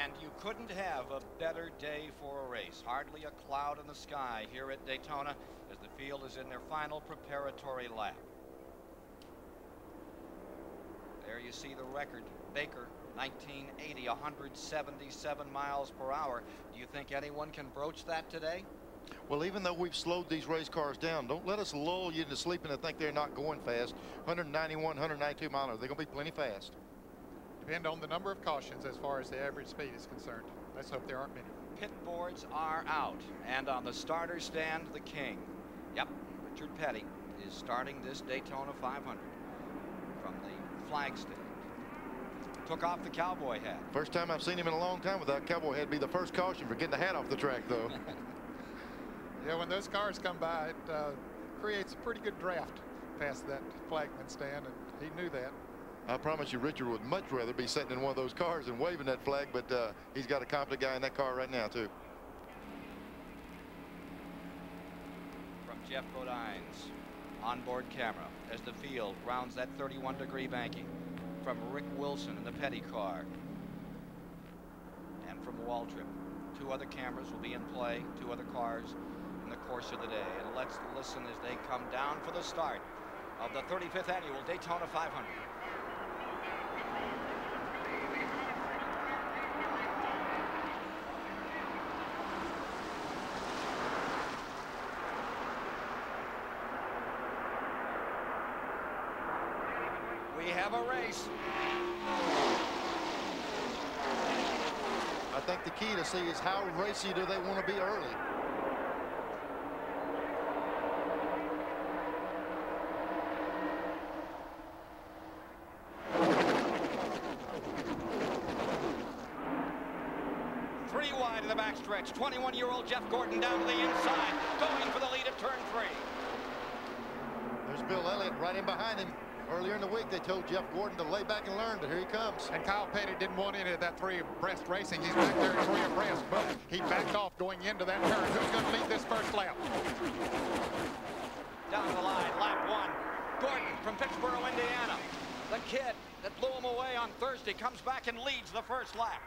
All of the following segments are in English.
And you couldn't have a better day for a race. Hardly a cloud in the sky here at Daytona as the field is in their final preparatory lap. There you see the record. Baker, 1980, 177 miles per hour. Do you think anyone can broach that today? Well, even though we've slowed these race cars down, don't let us lull you into sleeping and think they're not going fast. 191, 192 miles, they're going to be plenty fast. Depend on the number of cautions as far as the average speed is concerned. Let's hope there aren't many. Pit boards are out, and on the starter stand, the king. Yep, Richard Petty is starting this Daytona 500 from the flag stand. Took off the cowboy hat. First time I've seen him in a long time without cowboy hat. Be the first caution for getting the hat off the track, though. Yeah, when those cars come by, it creates a pretty good draft past that flagman stand, and he knew that. I promise you, Richard would much rather be sitting in one of those cars and waving that flag, but he's got a competent guy in that car right now, too. From Jeff Bodine's onboard camera as the field rounds that 31-degree banking. From Rick Wilson in the Petty car. And from Waltrip. Two other cameras will be in play, two other cars in the course of the day. And let's listen as they come down for the start of the 35th annual Daytona 500. We have a race. I think the key to see is how racy do they want to be early. Three wide in the backstretch. 21-year-old Jeff Gordon down to the inside, going for the lead at turn 3. There's Bill Elliott right in behind him. Earlier in the week, they told Jeff Gordon to lay back and learn, but here he comes. And Kyle Petty didn't want any of that three-abreast racing. He's back there at three-abreast, but he backed off going into that turn. Who's going to lead this first lap? Down the line, lap 1. Gordon from Pittsburgh, Indiana. The kid that blew him away on Thursday comes back and leads the first lap.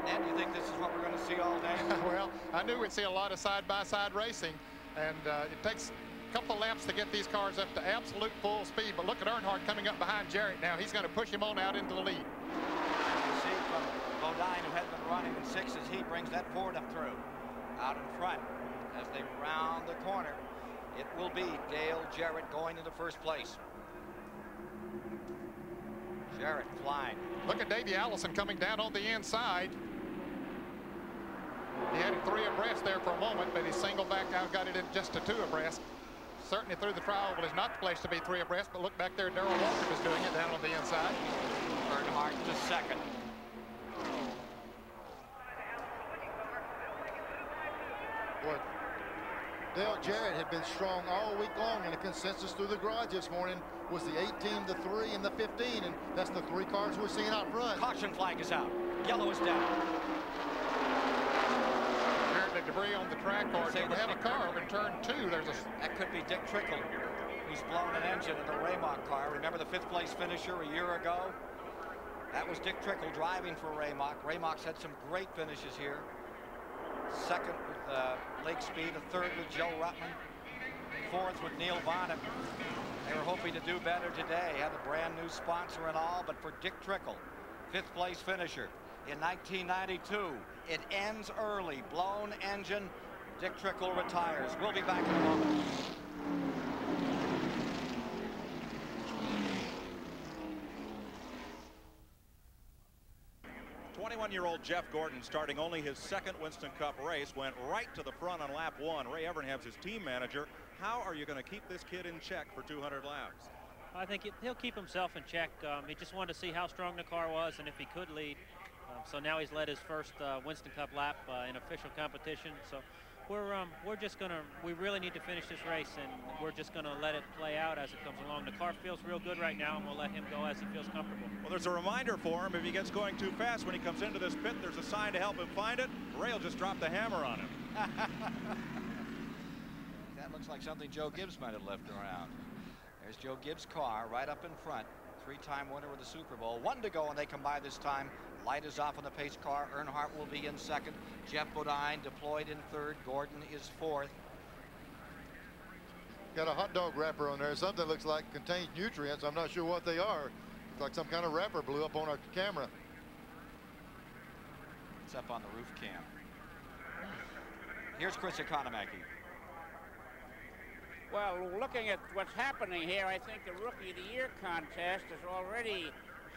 Ned, do you think this is what we're going to see all day? Well, I knew we'd see a lot of side-by-side racing, and it takes a couple of laps to get these cars up to absolute full speed. But look at Earnhardt coming up behind Jarrett now. He's going to push him on out into the lead. You see from Bodine, who had been running in 6s, he brings that Ford up through. Out in front as they round the corner. It will be Dale Jarrett going into first place. Jarrett flying. Look at Davey Allison coming down on the inside. He had it 3 abreast there for a moment, but he singled back out, got it in just to 2 abreast. Certainly through the trial is not the place to be 3 abreast, but look back there, Darrell Walker is doing it down on the inside. Earnhardt to second. Boy, Dale Jarrett had been strong all week long, and the consensus through the garage this morning was the 18, the 3, and the 15, and that's the 3 cars we're seeing out front. Caution flag is out. Yellow is down. The debris on the track, or they have a car in turn 2. There's a that could be Dick Trickle, who's blown an engine in the Raymock car. Remember the 5th place finisher a year ago? That was Dick Trickle driving for Raymock. Raymock's had some great finishes here. 2nd with Lake Speed, a 3rd with Joe Ruttman, 4th with Neil Bonnet. They were hoping to do better today. Had a brand new sponsor and all, but for Dick Trickle, 5th place finisher in 1992. It ends early. Blown engine. Dick Trickle retires. We'll be back in a moment. 21-year-old Jeff Gordon, starting only his 2nd Winston Cup race, went right to the front on lap 1. Ray Evernham's his team manager. How are you going to keep this kid in check for 200 laps? I think he'll keep himself in check. He just wanted to see how strong the car was and if he could lead. So now he's led his first Winston Cup lap in official competition. So we're just gonna, we really need to finish this race, and we're just gonna let it play out as it comes along. The car feels real good right now, and we'll let him go as he feels comfortable. Well, there's a reminder for him. If he gets going too fast when he comes into this pit, there's a sign to help him find it. Ray will just drop the hammer on him. That looks like something Joe Gibbs might have left around. There's Joe Gibbs' car right up in front. Three-time winner of the Super Bowl. 1 to go, and they come by this time. Light is off on the pace car. Earnhardt will be in second. Jeff Bodine deployed in third. Gordon is fourth. Got a hot dog wrapper on there. Something looks like contains nutrients. I'm not sure what they are. Looks like some kind of wrapper blew up on our camera. It's up on the roof cam. Here's Chris Economaki. Well, looking at what's happening here, I think the Rookie of the Year contest is already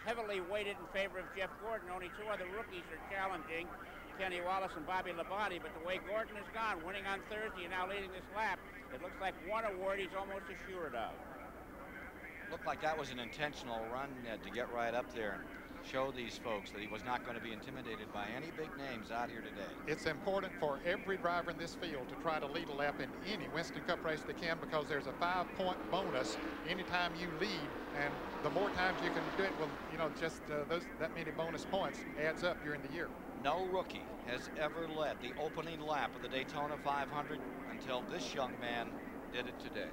heavily weighted in favor of Jeff Gordon. Only 2 other rookies are challenging, Kenny Wallace and Bobby Labonte. But the way Gordon has gone, winning on Thursday and now leading this lap, it looks like one award he's almost assured of. Looked like that was an intentional run to get right up there and show these folks that he was not going to be intimidated by any big names out here today. It's important for every driver in this field to try to lead a lap in any Winston Cup race they can, because there's a 5-point bonus anytime you lead, and the more times you can do it, well, you know, just that many bonus points adds up during the year. No rookie has ever led the opening lap of the Daytona 500 until this young man did it today.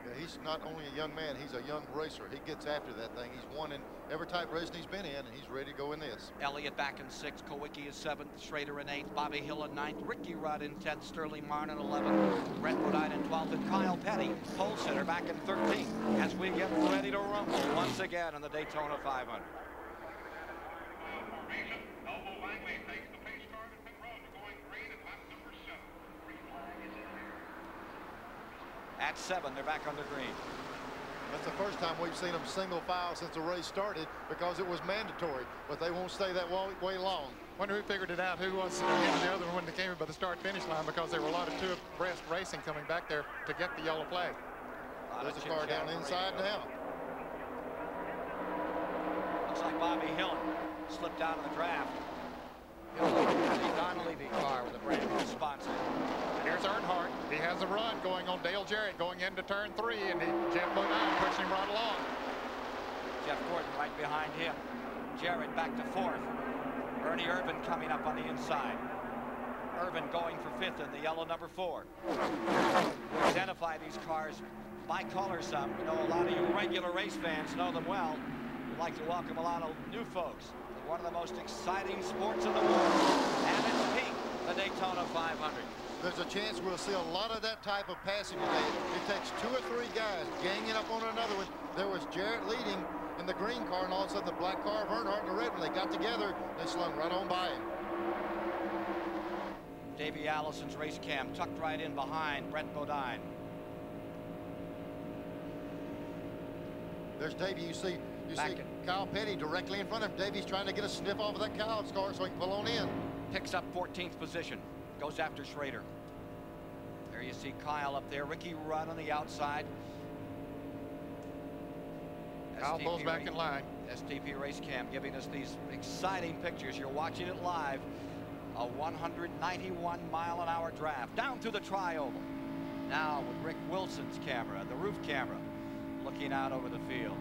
Yeah, he's not only a young man, he's a young racer. He gets after that thing. He's won in every type racing he's been in, and he's ready to go in this. Elliott back in 6th, KULWICKI is 7th, Schrader in 8th, Bobby Hill in 9th, Ricky Rudd in 10th, Sterling Martin in 11th, Brett Bodine in 12th, and Kyle Petty, pole sitter, back in 13th, as we get ready to rumble once again in the Daytona 500. At 7, they're back on the green. That's the first time we've seen them single file since the race started, because it was mandatory, but they won't stay that way long. Wonder who figured it out, who was the other one when they came in by the start-finish line, because there were a lot of two-abreast racing coming back there to get the yellow flag. There's a car down inside now. Looks like Bobby Hill slipped out of the draft. The non-Levy car with a brand new sponsor. Here's Earnhardt. He has a run going on Dale Jarrett going into turn 3, and Jeff Bodine pushing him right along. Jeff Gordon right behind him. Jarrett back to 4th. Ernie Irvan coming up on the inside. Irvan going for 5th in the yellow number 4. We identify these cars by color some. We know a lot of you regular race fans know them well. We'd like to welcome a lot of new folks. One of the most exciting sports in the world, and it's peak, the Daytona 500. There's a chance we'll see a lot of that type of passing today. It takes 2 or 3 guys ganging up on another one. There was Jarrett leading in the green car, and all of a sudden the black car of Earnhardt and the red one, they got together, they slung right on by him. Davey Allison's race cam tucked right in behind Brett Bodine. There's Davey. You see Kyle Petty directly in front of him. Davey's trying to get a sniff off of that Kyle's car so he can pull on in. Picks up 14th position. Goes after Schrader. There you see Kyle up there. Ricky Rudd on the outside. Kyle pulls back in line. STP Race Cam giving us these exciting pictures. You're watching it live. A 191-mile-an-hour draft down through the tri-oval. Now with Rick Wilson's camera, the roof camera, looking out over the field.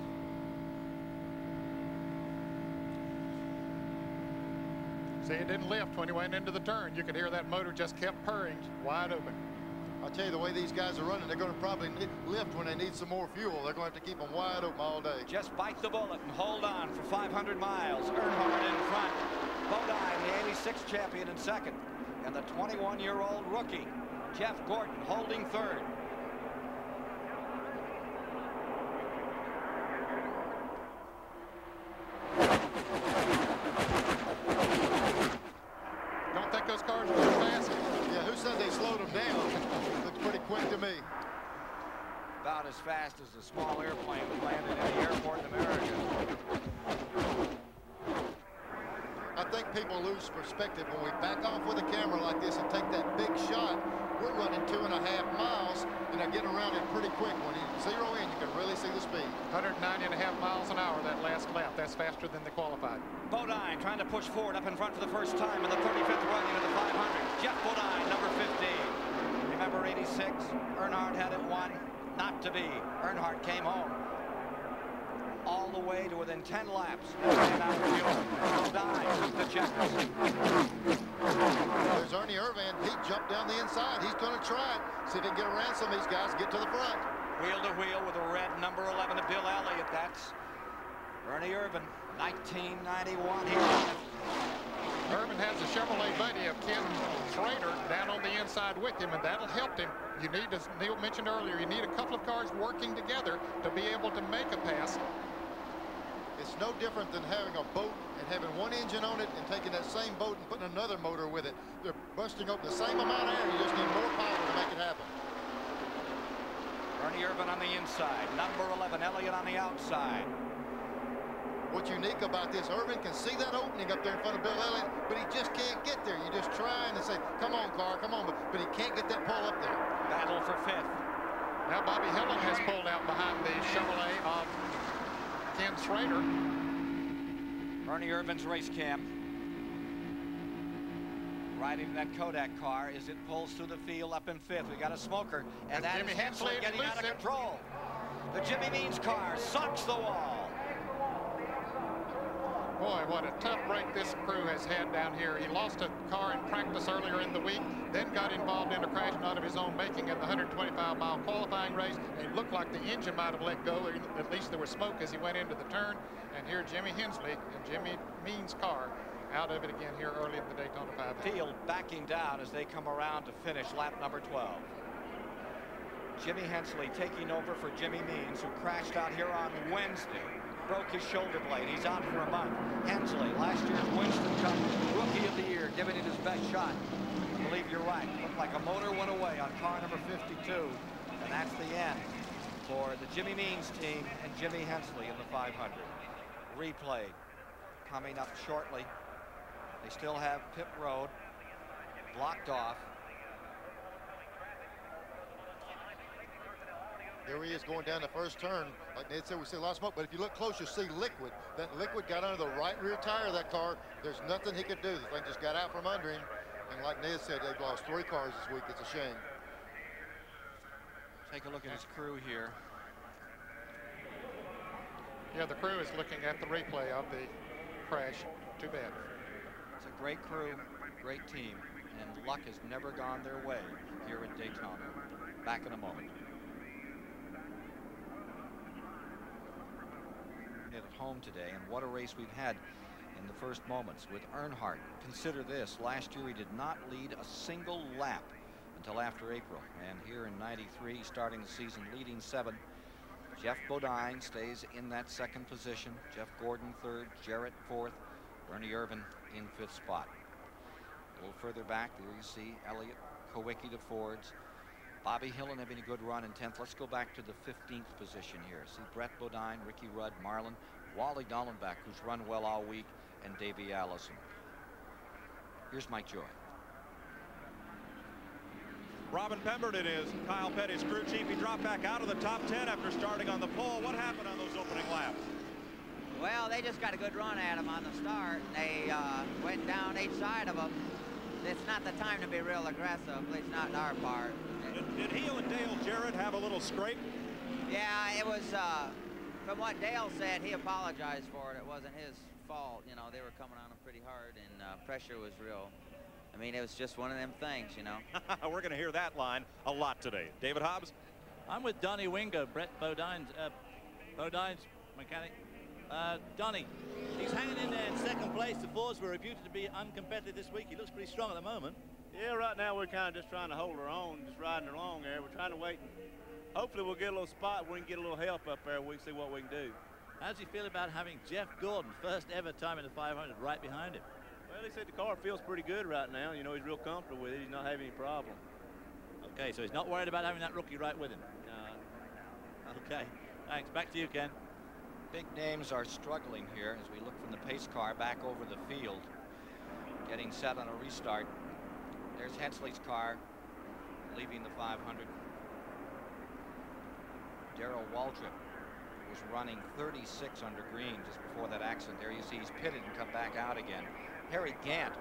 See, it didn't lift when he went into the turn. You could hear that motor just kept purring, wide open. I'll tell you, the way these guys are running, they're going to probably lift when they need some more fuel. They're going to have to keep them wide open all day. Just bite the bullet and hold on for 500 miles. Earnhardt in front. Bodine, the 86 champion, in second. And the 21-year-old rookie, Jeff Gordon, holding third. Don't think those cars are too fast. Yeah, who said they slowed them down? Looks pretty quick to me. About as fast as a small airplane that landed in the airport in America. I think people lose perspective when we back off with a camera like this and take that big shot. We're running 2.5 miles, and they're getting around it pretty quick. When you zero in, you can really see the speed. 190.5 miles an hour that last lap. That's faster than the qualified. Bodine trying to push forward up in front for the first time in the 35th running of the 500. Jeff Bodine, number 15. Remember 86? Earnhardt had it won. Not to be. Earnhardt came home all the way to within 10 laps. Bodine took the checkers. There's Ernie Irvan. He jump down the inside. He's going to try it. See if he can get around some of these guys, get to the front. Wheel to wheel with a red number 11 to Bill Elliott. That's Ernie Irvan, 1991 here. Irvan has a Chevrolet buddy of Ken SCHRADER down on the inside with him, and that'll help him. You need, as Neil mentioned earlier, you need a couple of cars working together to be able to make a pass. It's no different than having a boat and having one engine on it and taking that same boat and putting another motor with it. They're busting open the same amount of air. You just need more power to make it happen. Ernie Irvan on the inside, number 11 Elliott on the outside. What's unique about this, Irvan can see that opening up there in front of Bill Elliott, but he just can't get there. You just trying to say, come on, car, come on, but he can't get that pull up there. Battle for fifth. Now Bobby Hillin has pulled out behind the Chevrolet of Ken SCHRADER. Ernie Irvan's race cam. Riding that Kodak car as it pulls through the field up in fifth. We got a smoker, and that Jimmy is Hensley getting out of Hensley. control. The Jimmy Means car sucks the wall. Boy, what a tough break this crew has had down here. He lost a car in practice earlier in the week, then got involved in a crash not of his own making at the 125-mile qualifying race. It looked like the engine might have let go, or at least there was smoke as he went into the turn. And here Jimmy Hensley and Jimmy Means' car out of it again here early in the Daytona 500. Field backing down as they come around to finish lap number 12. Jimmy Hensley taking over for Jimmy Means, who crashed out here on Wednesday. Broke his shoulder blade. He's out for a month. Hensley, last year's Winston Cup Rookie of the Year, giving it his best shot. I believe you're right. Looked like a motor went away on car number 52. And that's the end for the Jimmy Means team and Jimmy Hensley in the 500. Replay coming up shortly. They still have pit road blocked off. Here he is going down the first turn. Like Ned said, we see a lot of smoke, but if you look close, you see liquid. That liquid got under the right rear tire of that car. There's nothing he could do. The thing just got out from under him. And like Ned said, they've lost 3 cars this week. It's a shame. Take a look at his crew here. Yeah, the crew is looking at the replay of the crash. Too bad. It's a great crew, great team, and luck has never gone their way here at Daytona. Back in a moment. At home today, and what a race we've had in the first moments with Earnhardt. Consider this, last year he did not lead a single lap until after April, and here in '93, starting the season leading 7. Jeff Bodine stays in that second position. Jeff Gordon 3rd, Jarrett 4th, Ernie Irvan in 5th spot. A little further back there you see Elliott, KULWICKI to Fords, Bobby Hillin having a good run in 10th. Let's go back to the 15th position here. See Brett Bodine, Ricky Rudd, Marlin, Wally DALLENBACH, who's run well all week, and Davey Allison. Here's Mike Joy. Robin Pemberton is Kyle Petty's crew chief. He dropped back out of the top 10 after starting on the pole. What happened on those opening laps? Well, they just got a good run at him on the start. They went down each side of them. It's not the time to be real aggressive, at least not in our part. Did Heel and Dale Jarrett have a little scrape? Yeah, it was, from what Dale said, he apologized for it. It wasn't his fault. You know, they were coming on him pretty hard, and pressure was real. I mean, it was just one of them things, you know. We're going to hear that line a lot today. David Hobbs? I'm with Donnie Wingo, Brett Bodine's mechanic. Donnie, he's hanging in there in second place. The Fords were reputed to be uncompetitive this week. He looks pretty strong at the moment. Yeah, right now we're kind of just trying to hold our own, just riding along there. We're trying to wait. Hopefully we'll get a little spot where we can get a little help up there. We can see what we can do. How does he feel about having Jeff Gordon, first ever time in the 500, right behind him? Well, he said the car feels pretty good right now. You know, he's real comfortable with it. He's not having any problem. Okay, so he's not worried about having that rookie right with him. Okay, thanks. Back to you, Ken. Big names are struggling here as we look from the pace car back over the field, getting set on a restart. There's Hensley's car leaving the 500. Darrell Waldrop was running 36 under green just before that accident. There you see he's pitted and come back out again. Harry Gant,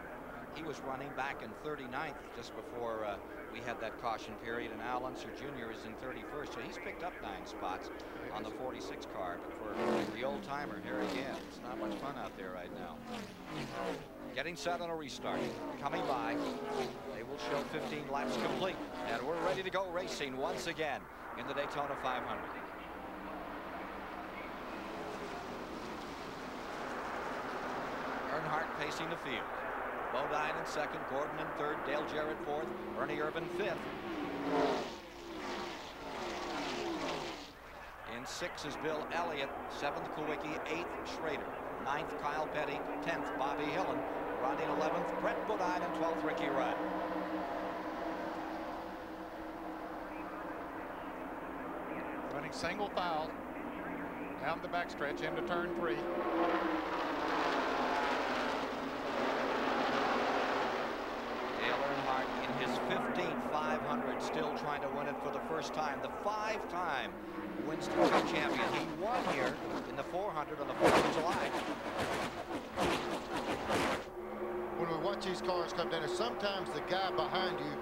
he was running back in 39th just before we had that caution period, and Al Unser Jr. is in 31st, so he's picked up 9 spots on the 46 car. But for the old-timer, Harry Gant, it's not much fun out there right now. Getting set on a restart. Coming by, they will show 15 laps complete. And we're ready to go racing once again in the Daytona 500. Earnhardt pacing the field. Bodine in second, Gordon in third, Dale Jarrett fourth, Ernie Irvan fifth. In sixth is Bill Elliott, seventh Kulwicki, eighth Schrader, ninth Kyle Petty, 10th Bobby Hillin, running 11th Brett Bodine, and 12th Ricky Rudd. Running single file down the backstretch into turn 3. In his 15th 500, still trying to win it for the first time. The 5-time Winston Cup champion. He won here in the 400 on the 4th of July. When we watch these cars come down, sometimes the guy behind you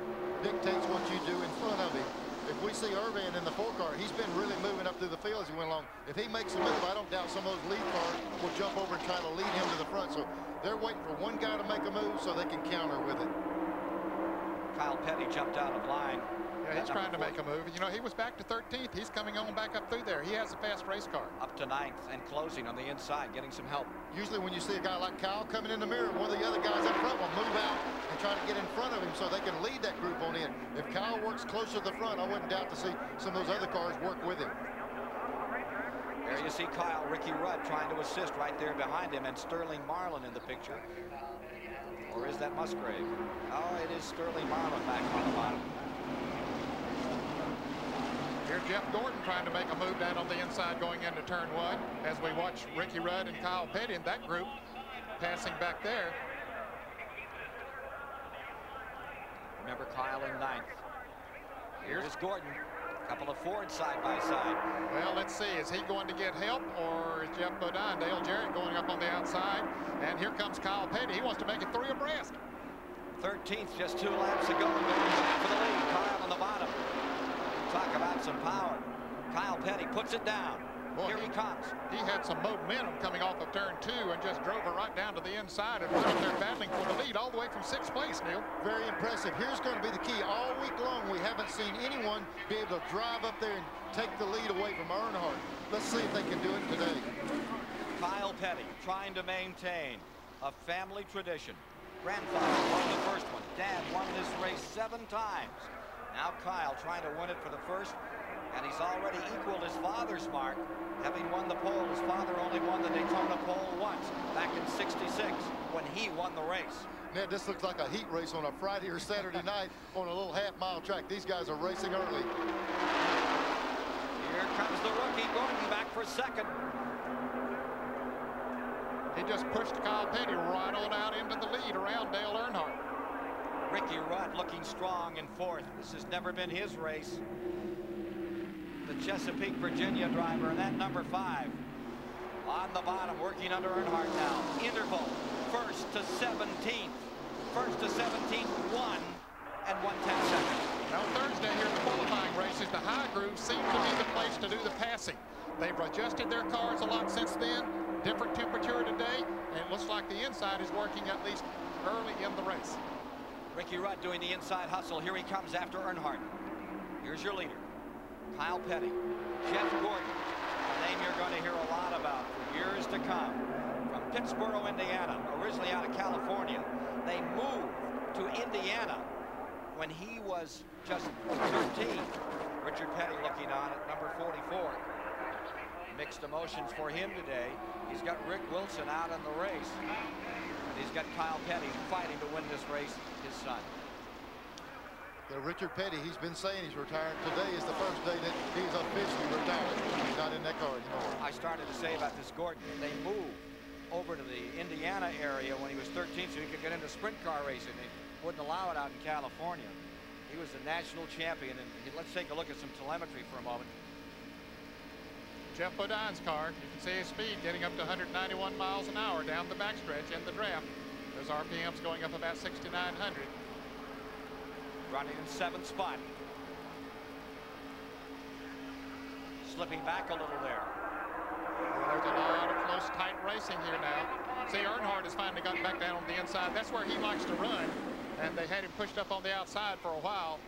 dictates what you do in front of him. If we see Irvan in the 4-car, he's been really moving up through the field as he went along. If he makes a move, I don't doubt some of those lead cars will jump over and try to lead him to the front. So they're waiting for one guy to make a move so they can counter with it. Kyle Petty jumped out of line. Yeah, he's trying to make a move. You know, he was back to 13th. He's coming on back up through there. He has a fast race car. Up to 9th and closing on the inside, getting some help. Usually when you see a guy like Kyle coming in the mirror, one of the other guys up front will move out and try to get in front of him so they can lead that group on in. If Kyle works closer to the front, I wouldn't doubt to see some of those other cars work with him. There you see Kyle, Ricky Rudd trying to assist right there behind him, and Sterling Marlin in the picture. Or is that Musgrave? Oh, it is Sterling Marlin back on the bottom. Here's Jeff Gordon trying to make a move down on the inside going into turn 1 as we watch Ricky Rudd and Kyle Petty in that group passing back there. Remember Kyle in 9th. Here's Gordon. A couple of Fords side by side. Well, let's see. Is he going to get help, or is Jeff Bodine, Dale Jarrett going up on the outside? And here comes Kyle Petty. He wants to make it 3 abreast. 13th, just 2 laps to go. Going back for the lead. Kyle on the bottom. Talk about some power. Kyle Petty puts it down. Boy, here he comes. He had some momentum coming off of turn 2 and just drove it right down to the inside and right there battling for the lead all the way from 6th place, Neil. Very impressive. Here's going to be the key. All week long, we haven't seen anyone be able to drive up there and take the lead away from Earnhardt. Let's see if they can do it today. Kyle Petty trying to maintain a family tradition. Grandfather won the first one. Dad won this race 7 times. Now Kyle trying to win it for the first, and he's already equaled his father's mark, having won the pole. His father only won the Daytona pole once, back in '66, when he won the race. Ned, this looks like a heat race on a Friday or Saturday night on a little half-mile track. These guys are racing early. Here comes the rookie, Gordon back for second. He just pushed Kyle Petty right on out into the lead around Dale Earnhardt. Ricky Rudd looking strong in 4th. This has never been his race. The Chesapeake, Virginia driver, and that number 5 on the bottom, working under Earnhardt now. Interval, 1st to 17th. 1st to 17th, 1 and 1/10 seconds. Now Thursday here in the qualifying races, the high grooves seem to be the place to do the passing. They've adjusted their cars a lot since then. Different temperature today, and it looks like the inside is working at least early in the race. Ricky Rudd doing the inside hustle. Here he comes after Earnhardt. Here's your leader, Kyle Petty. Jeff Gordon, a name you're going to hear a lot about for years to come. From Pittsburgh, Indiana, originally out of California. They moved to Indiana when he was just 13. Richard Petty looking on at number 44. Mixed emotions for him today. He's got Rick Wilson out in the race. And he's got Kyle Petty fighting to win this race, his son. Richard Petty, he's been saying he's retired. Today is the first day that he's officially retired. He's not in that car anymore. I started to say about this Gordon, they moved over to the Indiana area when he was 13 so he could get into sprint car racing. They wouldn't allow it out in California. He was the national champion, and let's take a look at some telemetry for a moment. Jeff Bodine's car, you can see his speed getting up to 191 miles an hour down the backstretch in the draft. Those RPMs going up about 6,900. Running in 7th spot. Slipping back a little there. Well, there's a lot of close, tight racing here now. See, Earnhardt has finally gotten back down on the inside. That's where he likes to run. and they had him pushed up on the outside for a while,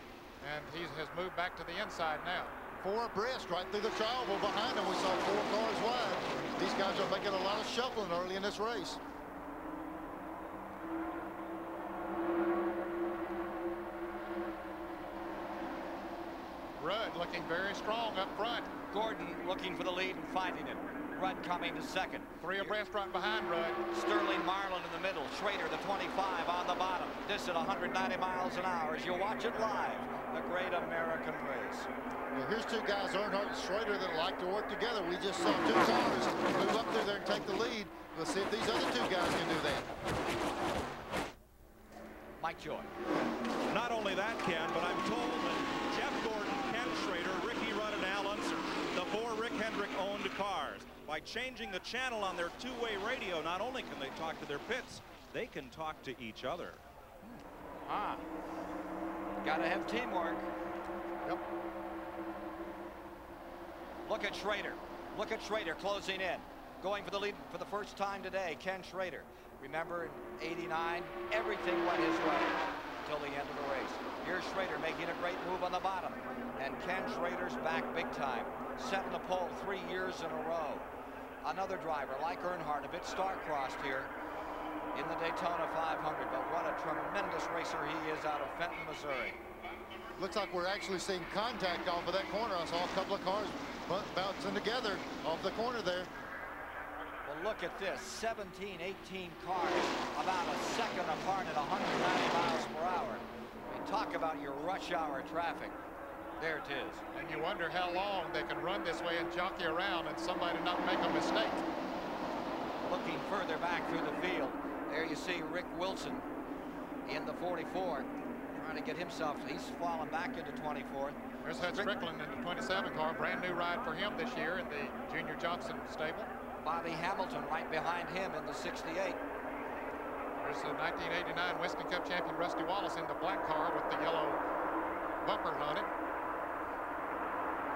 and he has moved back to the inside now. 4 abreast right through the tri-oval behind them. We saw 4 cars wide. These guys are making a lot of shuffling early in this race. Rudd looking very strong up front. Gordon looking for the lead and finding it. Rudd coming to second. 3 abreast right behind Rudd. Sterling Marlin in the middle. Schrader, the 25, on the bottom. This at 190 miles an hour as you watch it live. The great American race. Well, here's 2 guys, Earnhardt and Schrader, that like to work together. We just saw 2 cars move up through there and take the lead. We'll see if these other 2 guys can do that. Mike Joy. Not only that, Ken, but I'm told that Jeff Gordon, Ken Schrader, Ricky Rudd, and Al Unser, the 4 Rick Hendrick-owned cars, by changing the channel on their 2-way radio, not only can they talk to their pits, they can talk to each other. Gotta have teamwork. Yep. Look at Schrader. Look at Schrader closing in. Going for the lead for the first time today, Ken Schrader. Remember in '89, everything went his way until the end of the race. Here's Schrader making a great move on the bottom. And Ken Schrader's back big time. Setting the pole 3 years in a row. Another driver like Earnhardt, a bit star-crossed here in the Daytona 500. But what a tremendous racer he is out of Fenton, Missouri. Looks like we're actually seeing contact off of that corner. I saw a couple of cars bouncing together off the corner there. Well, look at this. 17, 18 cars about a second apart at 190 miles per hour. I mean, talk about your rush hour traffic. There it is. And you wonder how long they can run this way and jockey around and somebody not make a mistake. Looking further back through the field, there you see Rick Wilson in the 44. Trying to get himself, he's fallen back into 24th. There's Hud Strickland in the 27 car, brand new ride for him this year in the Junior Johnson stable. Bobby Hamilton right behind him in the 68. There's the 1989 Winston Cup champion Rusty Wallace in the black car with the yellow bumpers on it.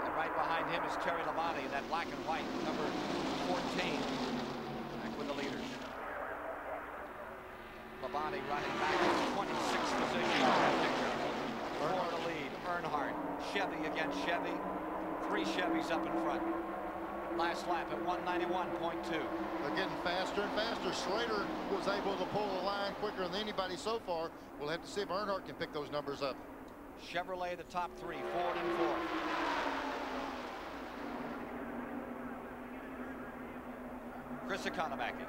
And right behind him is Terry Labonte in that black and white, number 14, back with the leaders. Labonte running back in 26th position. For the lead, Earnhardt. Chevy against Chevy. 3 Chevys up in front. Last lap at 191.2. They're getting faster and faster. Schrader was able to pull the line quicker than anybody so far. We'll have to see if Earnhardt can pick those numbers up. Chevrolet the top 3, Ford in 4th. Chris Economaki.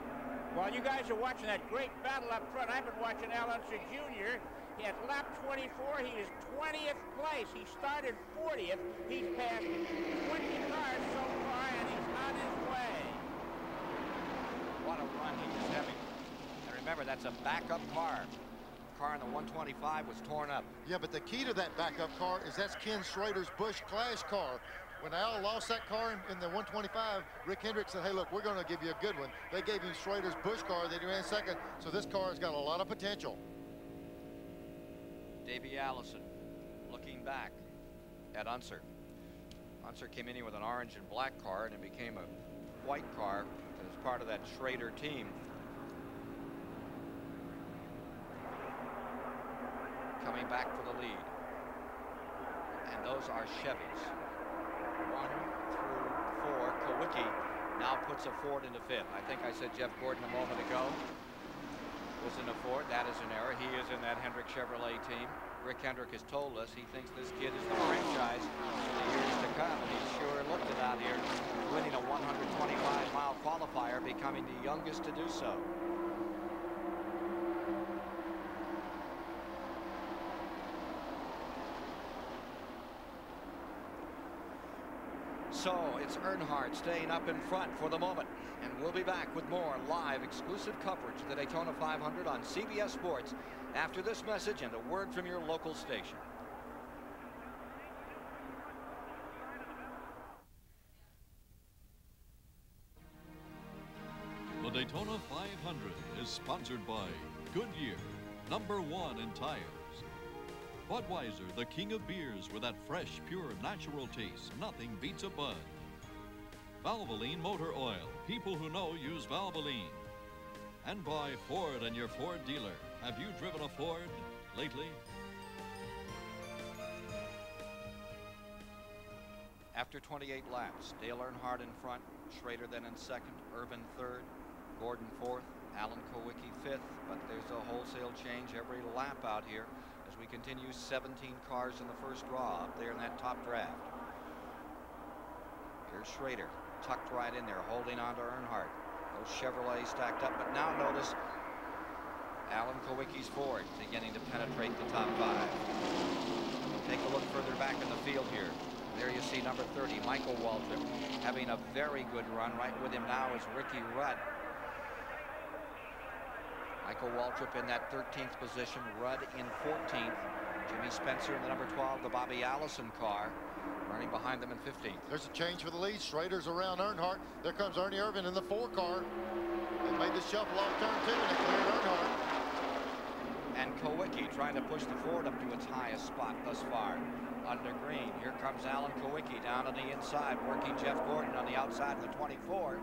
While you guys are watching that great battle up front, I've been watching Al Unser Jr. At lap 24, he is 20th place. He started 40th. He's passed 20 cars so far, and he's on his way. What a run he is having. And remember, that's a backup car. The car in the 125 was torn up. Yeah, but the key to that backup car is that's Ken Schrader's Busch Clash car. When Al lost that car in the 125, Rick Hendrick said, hey, look, we're going to give you a good one. They gave him Schrader's Busch car that he ran second, so this car has got a lot of potential. Davey Allison looking back at Unser. Unser came in here with an orange and black car, and it became a white car as part of that Schrader team. Coming back for the lead. And those are Chevys. 1 through 4. KULWICKI now puts a Ford into 5th. I think I said Jeff Gordon a moment ago was in a Ford. That is an error. He is in that Hendrick Chevrolet team. Rick Hendrick has told us he thinks this kid is the franchise for the years to come, and he sure looked it out here, winning a 125-mile qualifier, becoming the youngest to do so. So it's Earnhardt staying up in front for the moment. And we'll be back with more live exclusive coverage of the Daytona 500 on CBS Sports after this message and a word from your local station. The Daytona 500 is sponsored by Goodyear, #1 in tires. Budweiser, the king of beers with that fresh, pure, natural taste. Nothing beats a Bud. Valvoline Motor Oil. People who know use Valvoline. And by Ford and your Ford dealer. Have you driven a Ford? lately? After 28 laps, Dale Earnhardt in front, Schrader then in second, Irvin third, Gordon fourth, Alan Kulwicki fifth, but there's a wholesale change every lap out here as we continue. 17 cars in the first draw up there in that top draft. Here's Schrader, tucked right in there, holding on to Earnhardt. Those Chevrolet stacked up, but now notice Alan Kulwicki's Ford beginning to penetrate the top 5. Take a look further back in the field here. There you see number 30, Michael Waltrip, having a very good run. Right with him now is Ricky Rudd. Michael Waltrip in that 13th position, Rudd in 14th. Jimmy Spencer in the number 12, the Bobby Allison car, running behind them in 15th. There's a change for the lead. Schrader's around Earnhardt. There comes Ernie Irvan in the 4 car. They made the shuffle off turn 2 and they cleared Earnhardt. And Kulwicki trying to push the Ford up to its highest spot thus far. Under green. Here comes Alan Kulwicki down on the inside, working Jeff Gordon on the outside of the 24.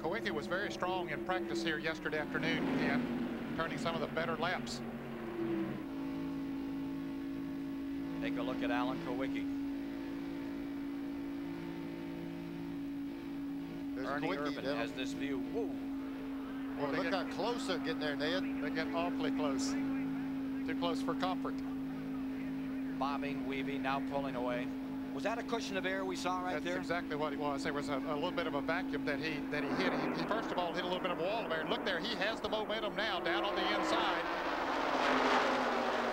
Kulwicki was very strong in practice here yesterday afternoon, and turning some of the better laps. Take a look at Alan Kulwicki. Ernie Irvan has this view. Whoa. Well, look how close they're getting there, Ned. They get awfully close. Too close for comfort. Bobbing, weaving, now pulling away. Was that a cushion of air we saw right there? That's exactly what it was. There was a little bit of a vacuum that he hit. He first of all hit a little bit of a wall of air. Look there, he has the momentum now down on the inside.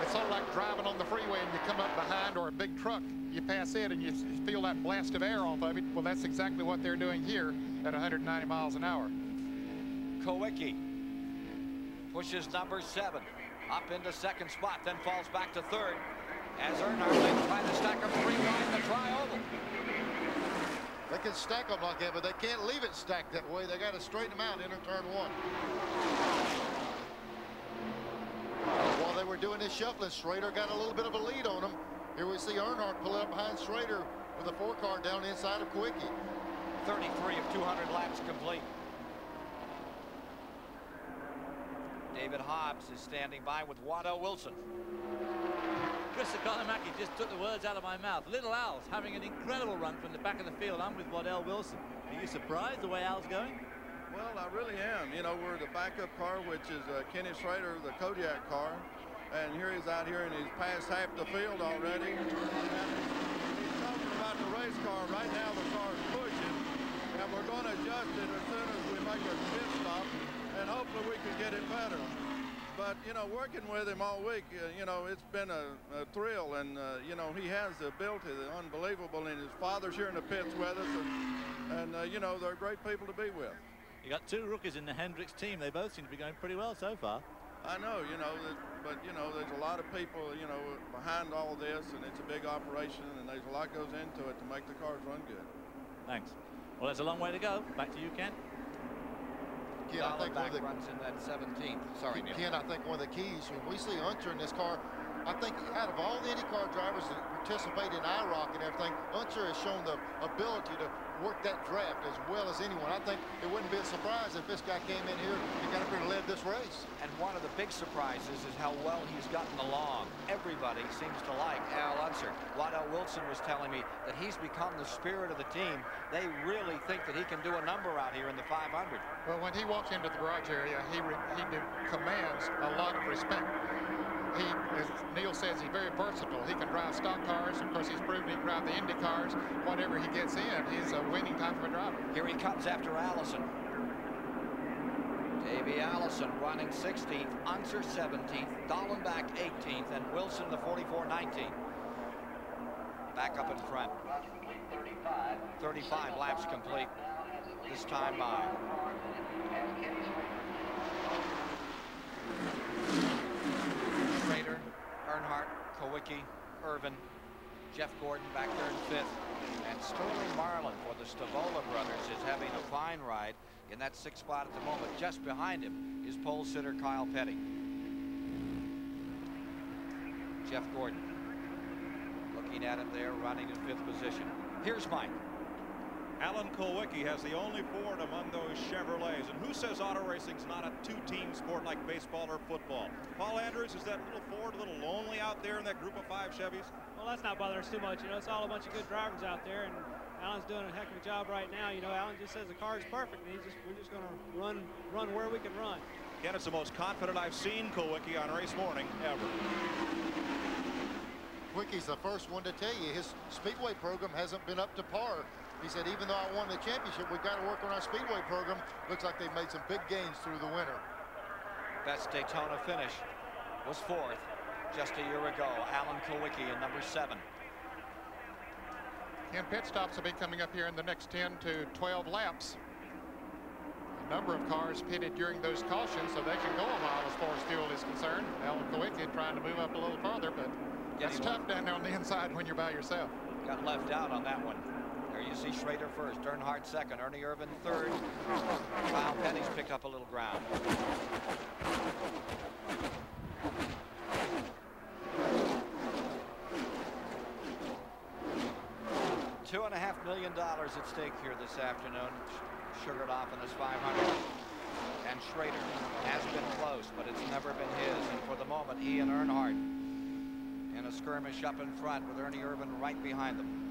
It's sort of like driving on the freeway and you come up behind or a big truck. You pass it and you feel that blast of air off of it. Well, that's exactly what they're doing here at 190 miles an hour. Kulwicki pushes number 7 up into second spot, then falls back to third. As Earnhardt, they try to stack them 3 wide in the tri-oval. They can stack them like that, but they can't leave it stacked that way. They got to straighten them out into turn 1. While they were doing this shuffling, Schrader got a little bit of a lead on them. Here we see Earnhardt pull up behind Schrader with a 4 car down the inside of Kulwicki. 33 of 200 laps complete. David Hobbs is standing by with Waddell Wilson. Chris Economaki just took the words out of my mouth. Little Al's having an incredible run from the back of the field. I'm with Waddell Wilson. Are you surprised the way Al's going? Well, I really am. You know, we're the backup car, which is Kenny Schrader, the Kodiak car. And here he's out here and he's passed half the field already. And he's talking about the race car. Right now the car is pushing. And we're going to adjust it as soon as we make our pit stop. And hopefully we can get it better. But, you know, working with him all week, you know, it's been a thrill. And, you know, he has the ability, the unbelievable. And his father's here in the pits with us. And you know, they're great people to be with. You got 2 rookies in the Hendricks team. They both seem to be going pretty well so far. I know, you know, but, you know, there's a lot of people, you know, behind all this. And it's a big operation. And there's a lot goes into it to make the cars run good. Thanks. Well, there's a long way to go. Back to you, Ken. Ken, I think runs in that 17th. Sorry, Neil. Ken, I think one of the keys when we see Unser in this car, I think out of all the IndyCar drivers that participate in IROC and everything, Unser has shown the ability to work that draft as well as anyone. I think it wouldn't be a surprise if this guy came in here and got up here and led this race. And one of the big surprises is how well he's gotten along. Everybody seems to like Al Unser. Waddell Wilson was telling me that he's become the spirit of the team. They really think that he can do a number out here in the 500. Well, when he walks into the garage area, he commands a lot of respect. He, as Neil says, he's very versatile. He can drive stock cars. Of course, he's proven he can drive the Indy cars. Whatever he gets in, he's a winning type of a driver. Here he comes after Allison. Davey Allison running 16th, Unser 17th, Dallenbach 18th, and Wilson the 44-19. Back up in front. 35 laps complete. This time by. Schrader, Earnhardt, Kulwicki, Irvan, Jeff Gordon back there in 5th, and Sterling Marlin for the Stavola brothers is having a fine ride in that 6th spot at the moment. Just behind him is pole sitter Kyle Petty. Jeff Gordon looking at him there, running in 5th position. Here's Mike. Alan Kulwicki has the only Ford among those Chevrolets. And who says auto racing's not a two-team sport like baseball or football? Paul Andrews, is that little Ford a little lonely out there in that group of 5 Chevys? Well, that's not bothering us too much. You know, it's all a bunch of good drivers out there, and Alan's doing a heck of a job right now. You know, Alan just says the car is perfect, and we're just going to run where we can run. Again, it's the most confident I've seen Kulwicki on race morning ever. Quicky's the first one to tell you his Speedway program hasn't been up to par. He said, even though I won the championship, we've got to work on our Speedway program. Looks like they've made some big gains through the winter. Best Daytona finish was 4th just a year ago. Alan Kulwicki in number 7. And pit stops will be coming up here in the next 10 to 12 laps. A number of cars pitted during those cautions, so they can go a mile as far as fuel is concerned. Alan Kulwicki trying to move up a little farther, but it's tough down there on the inside when you're by yourself. Got left out on that one. There you see SCHRADER first, EARNHARDT second, Ernie Irvan third. Kyle Petty's picked up a little ground. $2.5 million at stake here this afternoon. Sugared off in this 500. And SCHRADER has been close, but it's never been his. And for the moment, he and EARNHARDT in a skirmish up in front with Ernie Irvan right behind them.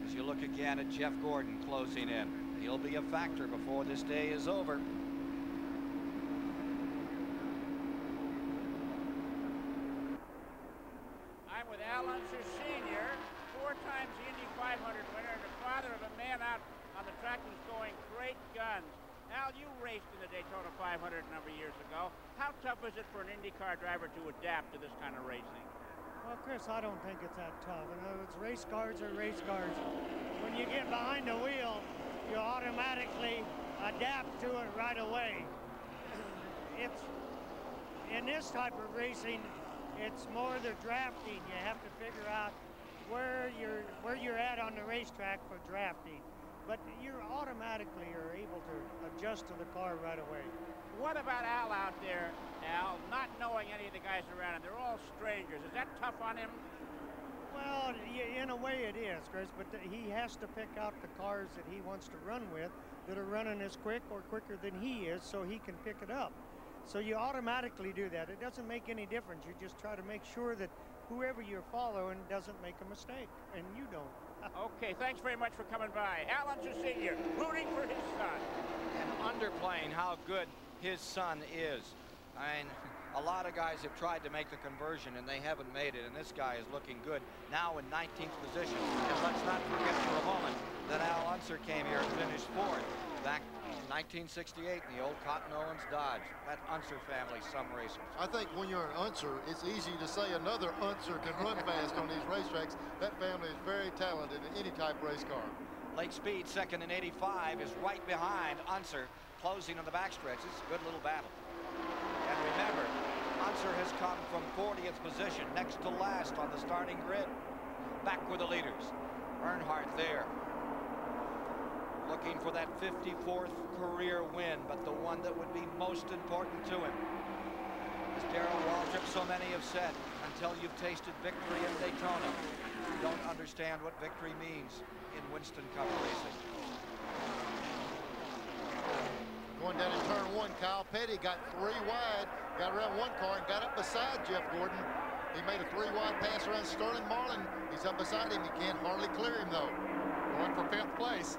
As you look again at Jeff Gordon closing in. He'll be a factor before this day is over. I'm with Al Unser Sr., 4 times the Indy 500 winner, and the father of a man out on the track who's going great guns. Al, you raced in the Daytona 500 a number of years ago. How tough is it for an IndyCar driver to adapt to this kind of racing? Well, Chris, I don't think it's that tough. In other words, race cars are race cars. When you get behind the wheel, you automatically adapt to it right away. It's in this type of racing, it's more the drafting. You have to figure out where you're at on the racetrack for drafting. But you automatically are able to adjust to the car right away. What about Al out there, Al, not knowing any of the guys around him? They're all strangers. Is that tough on him? Well, in a way it is, Chris, but he has to pick out the cars that he wants to run with that are running as quick or quicker than he is so he can pick it up. So you automatically do that. It doesn't make any difference. You just try to make sure that whoever you're following doesn't make a mistake, and you don't. Okay, thanks very much for coming by. Al Unser Sr., rooting for his son. And underplaying how good his son is. I mean, a lot of guys have tried to make the conversion and they haven't made it, and this guy is looking good now in 19th position. And let's not forget for a moment that Al Unser came here and finished 4th back in 1968 in the old Cotton Owens Dodge. That Unser family, some racers. I think when you're an Unser, it's easy to say another Unser can run fast on these racetracks. That family is very talented in any type of race car. Lake Speed, second in 85, is right behind Unser, closing on the backstretch. It's a good little battle. And remember, Unser has come from 40th position, next to last on the starting grid. Back with the leaders. EARNHARDT there, looking for that 54th career win, but the one that would be most important to him. As Darrell Waltrip, so many have said, until you've tasted victory in Daytona, you don't understand what victory means in Winston Cup racing. Going down in turn 1, Kyle Petty got 3 wide, got around 1 car and got up beside Jeff Gordon. He made a 3 wide pass around Sterling Marlin. He's up beside him. He can't hardly clear him though. Going for 5th place.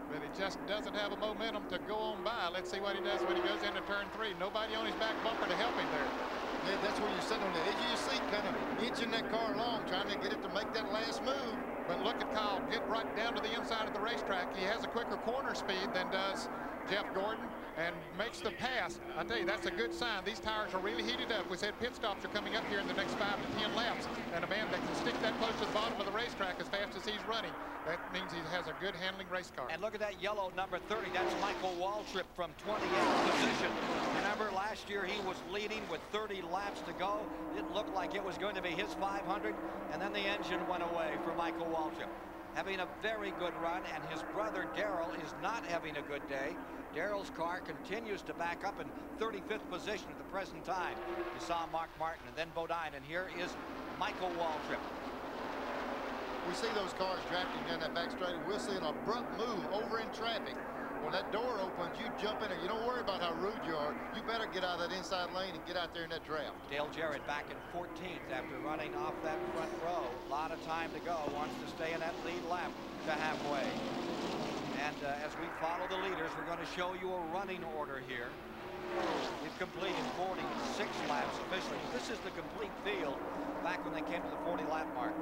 But he just doesn't have a momentum to go on by. Let's see what he does when he goes into turn 3. Nobody on his back bumper to help him there. Yeah, that's where you're sitting on the edge of your seat, kind of inching that car along, trying to get it to make that last move. But look at Kyle get right down to the inside of the racetrack. He has a quicker corner speed than does Jeff Gordon and makes the pass. I tell you, that's a good sign. These tires are really heated up. We said pit stops are coming up here in the next 5 to 10 laps. And a man that can stick that close to the bottom of the racetrack as fast as he's running, that means he has a good handling race car. And look at that yellow number 30. That's Michael Waltrip from 28th position. Remember last year he was leading with 30 laps to go. It looked like it was going to be his 500, and then the engine went away for Michael Waltrip. Having a very good run, and his brother Darrell is not having a good day. Darrell's car continues to back up in 35th position at the present time. You saw Mark Martin and then Bodine, and here is Michael Waltrip. we see those cars drafting down that back straight, we'll see an abrupt move over in traffic. When that door opens, you jump in there. You don't worry about how rude you are. You better get out of that inside lane and get out there in that draft. Dale Jarrett back in 14th after running off that front row. A lot of time to go. Wants to stay in that lead lap to halfway. And as we follow the leaders, we're going to show you a running order here. We've completed 46 laps officially. This is the complete field back when they came to the 40-lap mark.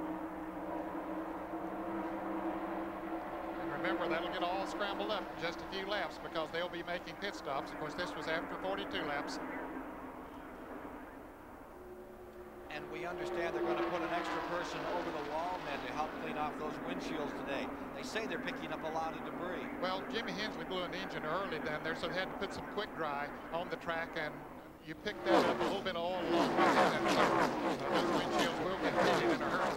Remember, that'll get all scrambled up in just a few laps because they'll be making pit stops. Of course, this was after 42 laps. And we understand they're going to put an extra person over the wall then to help clean off those windshields today. They say they're picking up a lot of debris. Well, Jimmy Hensley blew an engine early down there, so they had to put some quick dry on the track, and you pick that up, a little bit of oil along with it, and those windshields will get pitted in a hurry.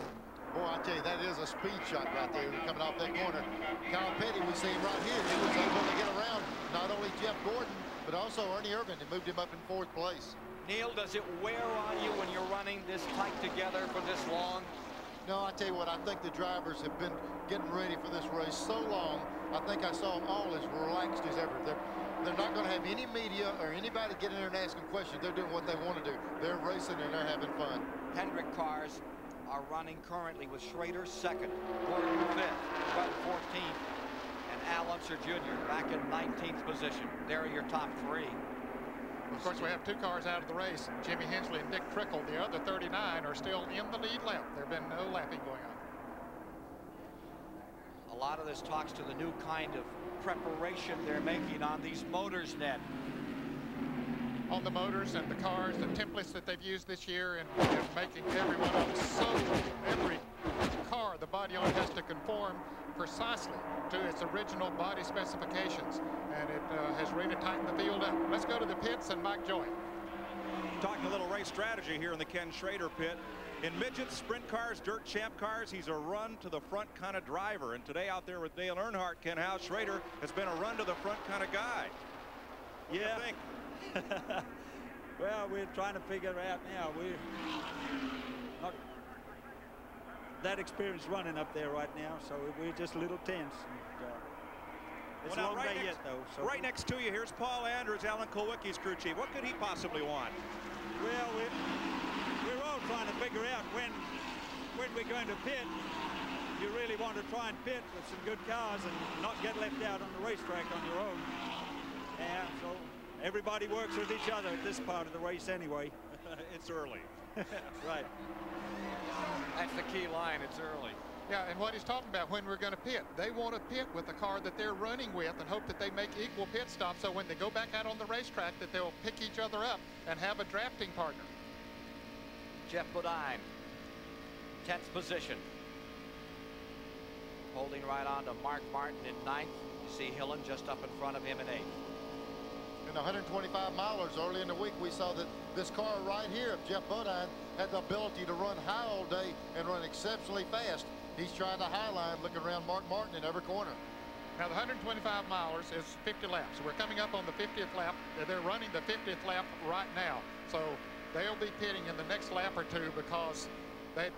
Boy, I tell you, that is a speed shot right there coming off that corner. Kyle Petty, we see him right here. He was able to get around not only Jeff Gordon, but also Ernie Irvan, and moved him up in 4th place. Neil, does it wear on you when you're running this tight together for this long? No, I tell you what, I think the drivers have been getting ready for this race so long. I think I saw them all as relaxed as ever. They're not going to have any media or anybody get in there and ask them questions. They're doing what they want to do. They're racing and they're having fun. Hendrick cars are running currently with Schrader 2nd, Gordon 5th, Rudd 14th, and Al Unser Jr. back in 19th position. There are your top 3. Of course, we have 2 cars out of the race. Jimmy Hensley and Dick Trickle, the other 39, are still in the lead lap. There have been no lapping going on. A lot of this talks to the new kind of preparation they're making on these motors, Ned. On the motors and the cars, the templates that they've used this year, and making every one of them so every car the body on has to conform precisely to its original body specifications, and it has really tightened the field up. Let's go to the pits and Mike Joy. Talking a little race strategy here in the Ken Schrader pit. In midgets, sprint cars, dirt champ cars, he's a run to the front kind of driver, and today out there with Dale Earnhardt, Ken House, Schrader has been a run to the front kind of guy. Yeah. Well, we're trying to figure out now. We're not that experienced running up there right now, so we're just a little tense. It's a long day yet, though. So right next to you, here's Paul Andrews, Alan Kulwicki's crew chief. What could he possibly want? Well, we're all trying to figure out when we're going to pit. You really want to try and pit with some good cars and not get left out on the racetrack on your own. Yeah, so everybody works with each other at this part of the race anyway. It's early. Right. That's the key line. It's early. Yeah, and what he's talking about, when we're going to pit, they want to pit with the car that they're running with and hope that they make equal pit stops, so when they go back out on the racetrack that they'll pick each other up and have a drafting partner. Jeff Bodine, 10th position. Holding right on to Mark Martin in 9th. You see HILLIN just up in front of him in 8th. In the 125 milers early in the week, we saw that this car right here of Jeff Bodine had the ability to run high all day and run exceptionally fast. He's trying to highline, looking around Mark Martin in every corner. Now, the 125 milers is 50 laps. We're coming up on the 50th lap. They're running the 50th lap right now. So they'll be pitting in the next lap or 2 because they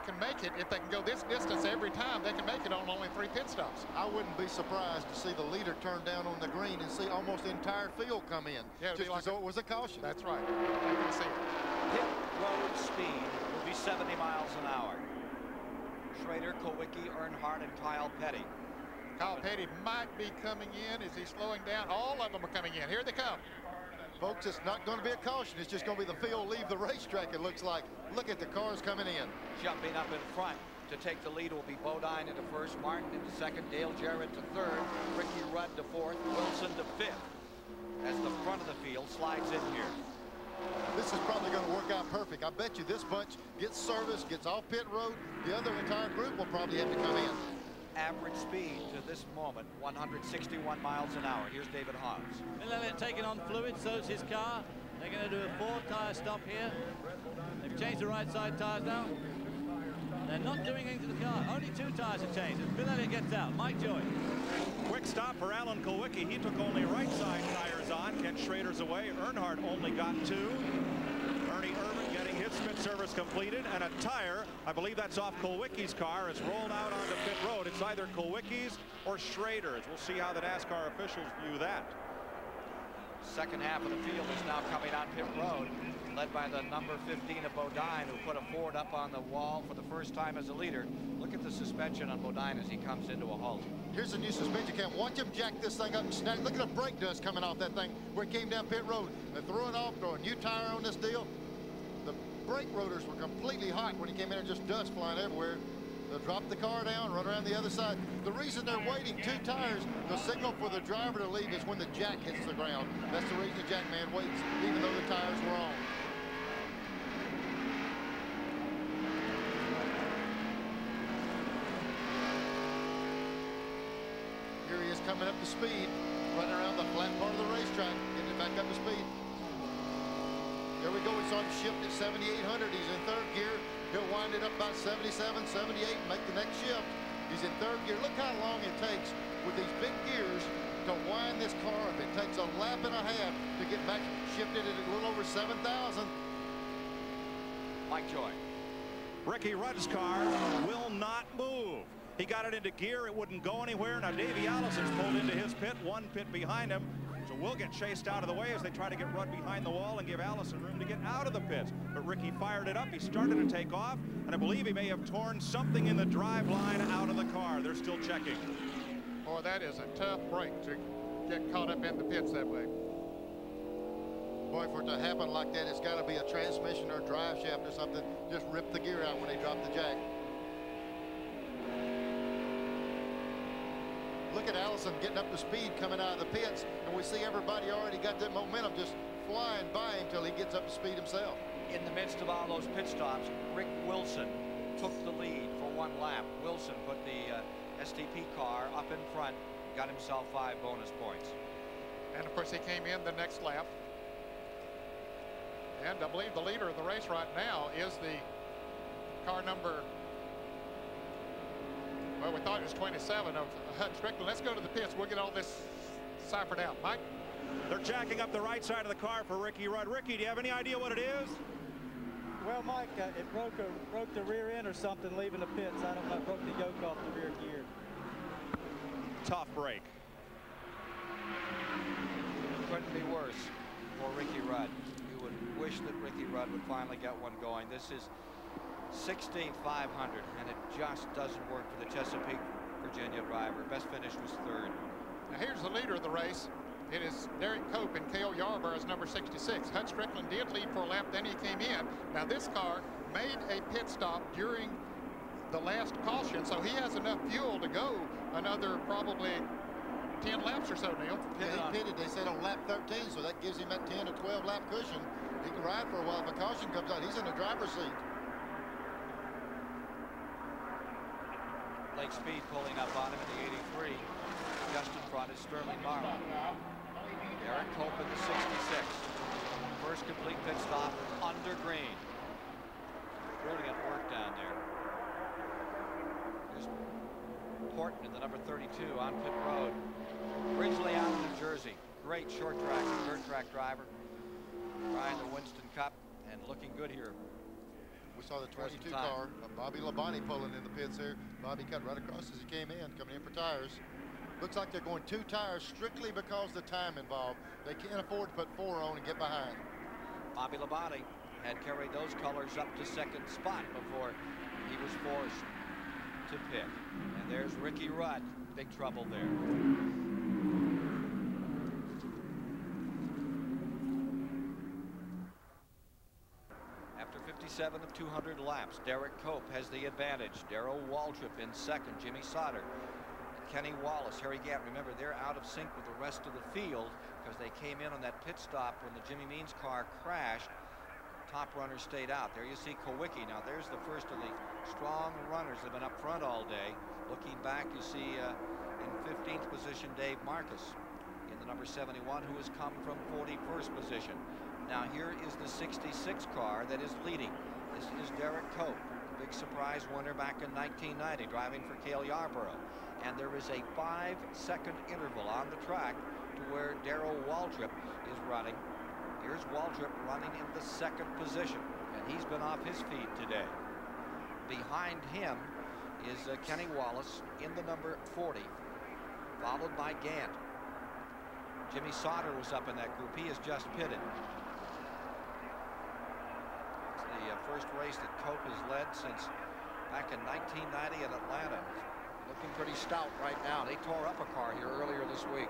can make it. If they can go this distance every time, they can make it on only 3 pit stops. I wouldn't be surprised to see the leader turn down on the green and see almost the entire field come in. Yeah, just as though it was a caution. That's right. You can see it. Pit road speed will be 70 miles an hour. Schrader, Kulwicki, Earnhardt, and Kyle Petty. Kyle Petty might be coming in. Is he slowing down? All of them are coming in. Here they come. Folks, it's not going to be a caution. It's just going to be the field leave the racetrack, it looks like. Look at the cars coming in. Jumping up in front to take the lead will be Bodine into 1st, Martin into 2nd, Dale Jarrett to 3rd, Ricky Rudd to 4th, Wilson to 5th. As the front of the field slides in here. This is probably going to work out perfect. I bet you this bunch gets service, gets off pit road. The other entire group will probably have to come in. Average speed to this moment, 161 miles an hour. Here's David Hobbs. They're taking on fluid, so's his car. They're going to do a 4-tire stop here. They've changed the right side tires now. They're not doing anything to the car. Only 2 tires have changed. As Bill Elliott gets out, Mike Joy. Quick stop for Alan Kulwicki. He took only right side tires on. Ken Schrader's away. Earnhardt only got 2. Ernie Irvan getting his spit service completed, and a tire, I believe that's off Kulwicki's car, is rolled out onto pit road. It's either Kulwicki's or SCHRADER's. We'll see how the NASCAR officials view that. Second half of the field is now coming on pit road, led by the number 15 of Bodine, who put a Ford up on the wall for the first time as a leader. Look at the suspension on Bodine as he comes into a halt. Here's the new suspension cam. Watch him jack this thing up and snap. Look at the brake dust coming off that thing where it came down pit road. They threw it off, throw a new tire on this deal. The brake rotors were completely hot when he came in, and just dust flying everywhere. They'll drop the car down, run around the other side. The reason they're waiting 2 tires, the signal for the driver to leave is when the jack hits the ground. That's the reason the jack man waits, even though the tires were on. Here he is coming up to speed, running around the flat part of the racetrack, getting it back up to speed. There we go. We saw him shift at 7,800. He's in 3rd gear. He'll wind it up about 77, 78, and make the next shift. He's in 3rd gear. Look how long it takes with these big gears to wind this car up. It takes a lap and a half to get back shifted at a little over 7,000. Mike Joy. Ricky Rudd's car will not move. He got it into gear. It wouldn't go anywhere. Now Davey Allison's pulled into his pit, 1 pit behind him. So we'll get chased out of the way as they try to get Rudd behind the wall and give Allison room to get out of the pits. But Ricky fired it up. He started to take off, and I believe he may have torn something in the drive line out of the car. They're still checking. Boy, that is a tough break to get caught up in the pits that way. Boy, for it to happen like that, it's got to be a transmission or a drive shaft or something. Just rip the gear out when they drop the jack. Look at Allison getting up to speed coming out of the pits, and we see everybody already got that momentum just flying by him until he gets up to speed himself. In the midst of all those pit stops, Rick Wilson took the lead for 1 lap. Wilson put the STP car up in front, got himself 5 bonus points. And of course he came in the next lap. And I believe the leader of the race right now is the car number, well, we thought it was 27 of Hutton Strickland. Let's go to the pits. We'll get all this ciphered out. Mike? They're jacking up the right side of the car for Ricky Rudd. Ricky, do you have any idea what it is? Well, Mike, it broke the rear end or something leaving the pits. I don't know if it broke the yoke off the rear gear. Tough break. Couldn't be worse for Ricky Rudd. You would wish that Ricky Rudd would finally get one going. This is 16,500, and it just doesn't work for the Chesapeake, Virginia driver. Best finish was 3rd. Now here's the leader of the race. It is Derrike Cope, and Cale Yarborough's number 66. Hutton Strickland did lead for a lap, then he came in. Now this car made a pit stop during the last caution, so he has enough fuel to go another probably 10 laps or so, Neil. Yeah, he pitted, they said, on lap 13, so that gives him that 10 to 12 lap cushion. He can ride for a while. If a caution comes out, he's in the driver's seat. Lake Speed pulling up on him in the 83. Just in front is Sterling Marlin. Derrike Cope in the 66. First complete pit stop under green. Brilliant work down there. There's Horton in the number 32 on pit road. Ridgely out of New Jersey. Great short track, dirt track driver. Trying the Winston Cup and looking good here. We saw the 22 car, Bobby Labonte pulling in the pits here. Bobby cut right across as he came in, coming in for tires. Looks like they're going 2 tires strictly because of the time involved. They can't afford to put 4 on and get behind. Bobby Labonte had carried those colors up to 2nd spot before he was forced to pit. And there's Ricky Rudd. Big trouble there. After 57 of 200 laps, Derrike Cope has the advantage. Darrell Waltrip in 2nd, Jimmy Sauter, Kenny Wallace, Harry Gant. Remember, they're out of sync with the rest of the field because they came in on that pit stop when the Jimmy Means car crashed. Top runner stayed out. There you see Kulwicki. Now there's the first of the strong runners that have been up front all day. Looking back, you see in 15th position Dave Marcus in the number 71, who has come from 41st position. Now here is the 66 car that is leading. This is Derrike Cope, big surprise winner back in 1990, driving for Cale Yarborough. And there is a 5-second interval on the track to where Darrell Waltrip is running. Here's Waltrip running in the 2nd position. And He's been off his feet today. Behind him is Kenny Wallace in the number 40, followed by Gant. Jimmy Sauter was up in that group. He has just pitted. It's the first race that Cope has led since back in 1990 in Atlanta. Looking pretty stout right now. They tore up a car here earlier this week.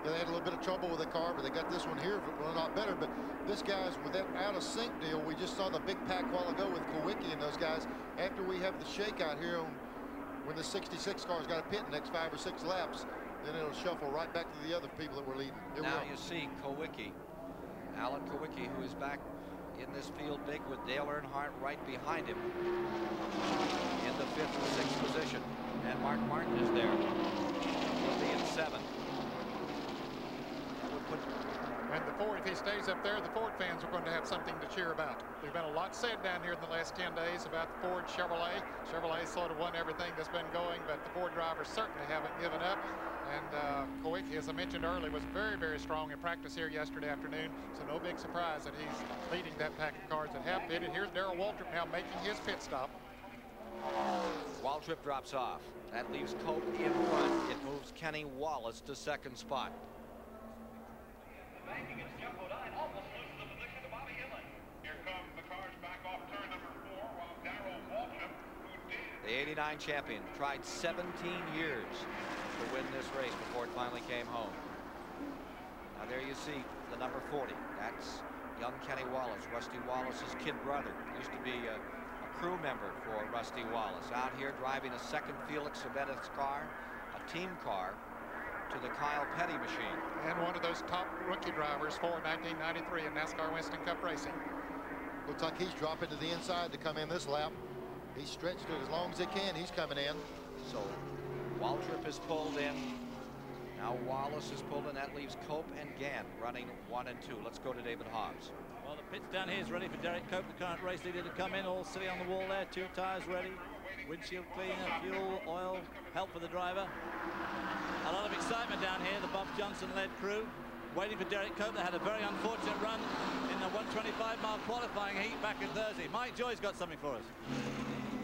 Yeah, they had a little bit of trouble with the car, but they got this one here a lot better. But this guy's with that out of sync deal. We just saw the big pack a while ago with KULWICKI and those guys. After we have the shakeout here on when the 66 car's got to pit in the next 5 or 6 laps, then it'll shuffle right back to the other people that were leading. Now you see KULWICKI, Alan KULWICKI, who is back in this field big with Dale Earnhardt right behind him in the 5th or 6th position. And Mark Martin is there. He'll be in 7th. And the Ford, if he stays up there, the Ford fans are going to have something to cheer about. There's been a lot said down here in the last 10 days about the Ford Chevrolet. Chevrolet sort of won everything that's been going, but the Ford drivers certainly haven't given up. And KULWICKI, as I mentioned earlier, was very, very strong in practice here yesterday afternoon. So no big surprise that he's leading that pack of cars that have pitted. Here's Darrell Waltrip now making his pit stop. Waltrip drops off. That leaves Cope in front. It moves Kenny Wallace to 2nd spot. The '89 champion tried 17 years to win this race before it finally came home. Now there you see the number 40. That's young Kenny Wallace, Rusty Wallace's kid brother. Used to be a crew member for Rusty Wallace. Out here driving a second Felix Sabetta's car, a team car, to the Kyle Petty machine. And one of those top rookie drivers for 1993 in NASCAR Winston Cup Racing. Looks like he's dropping to the inside to come in this lap. He's stretched it as long as he can. He's coming in. So Waltrip is pulled in. Now Wallace is pulled in. That leaves Cope and Gant running 1 and 2. Let's go to David Hobbs. Well, the pits down here is ready for Derrike Cope, the current race leader, to come in. All sitting on the wall there. 2 tires ready. Windshield cleaner, fuel, oil, help for the driver. A lot of excitement down here. The Bob Johnson-led crew waiting for Derrike Cope. They had a very unfortunate run in the 125-mile qualifying heat back in Thursday. Mike Joy's got something for us.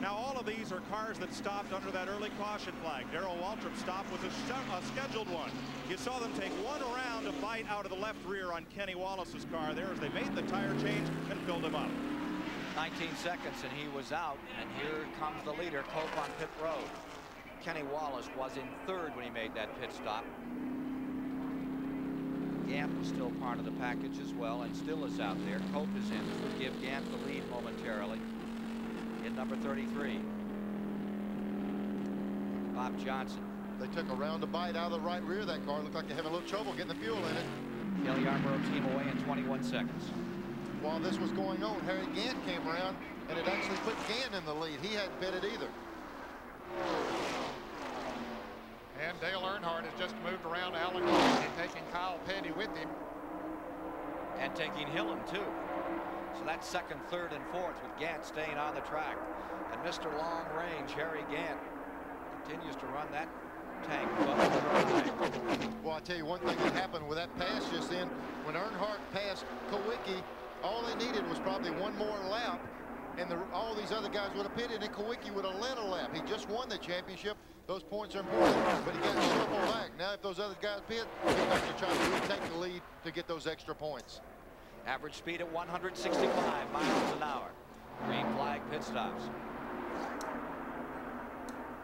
Now, all of these are cars that stopped under that early caution flag. Darrell Waltrip's stop was a scheduled one. You saw them take one around to bite out of the left rear on Kenny Wallace's car there as they made the tire change and filled him up. 19 seconds and he was out, and here comes the leader, Cope on pit road. Kenny Wallace was in 3rd when he made that pit stop. Gant was still part of the package as well and still is out there. Cope is in. This would give Gant the lead momentarily in number 33. Bob Johnson. They took a roundabout out of the right rear of that car. Looked like they have a little trouble getting the fuel in it. Kelly Yarborough team away in 21 seconds. While this was going on, Harry Gant came around, and it actually put Gant in the lead. He hadn't pitted either. And Dale Earnhardt has just moved around Alan KULWICKI, taking Kyle Petty with him. And taking HILLIN too. So that's 2nd, 3rd, and 4th with Gant staying on the track. And Mr. Long Range, Harry Gant, continues to run that tank. Well, I tell you one thing that happened with that pass just then. When Earnhardt passed KULWICKI, all they needed was probably one more lap, and all these other guys would have pitted, and KULWICKI would have led a lap. He just won the championship. Those points are important, but he got to shuffle back. Now, if those other guys pit, he has to try to retake the lead to get those extra points. Average speed at 165 miles an hour. Green flag pit stops.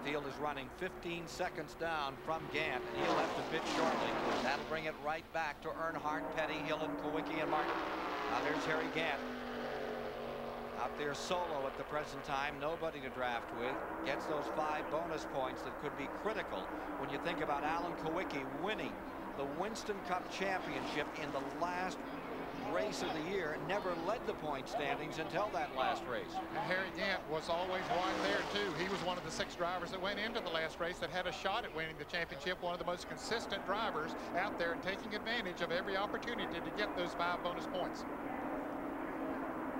Field is running 15 seconds down from Gant, and he'll have to pit shortly. That'll bring it right back to Earnhardt, Petty, HILLIN, KULWICKI, and Martin. Now there's Harry Gant. Out there solo at the present time, nobody to draft with. Gets those 5 bonus points that could be critical when you think about Alan KULWICKI winning the Winston Cup Championship in the last race of the year. Never led the point standings until that last race. And Harry Gant was always right there too. He was one of the 6 drivers that went into the last race that had a shot at winning the championship. One of the most consistent drivers out there and taking advantage of every opportunity to get those 5 bonus points.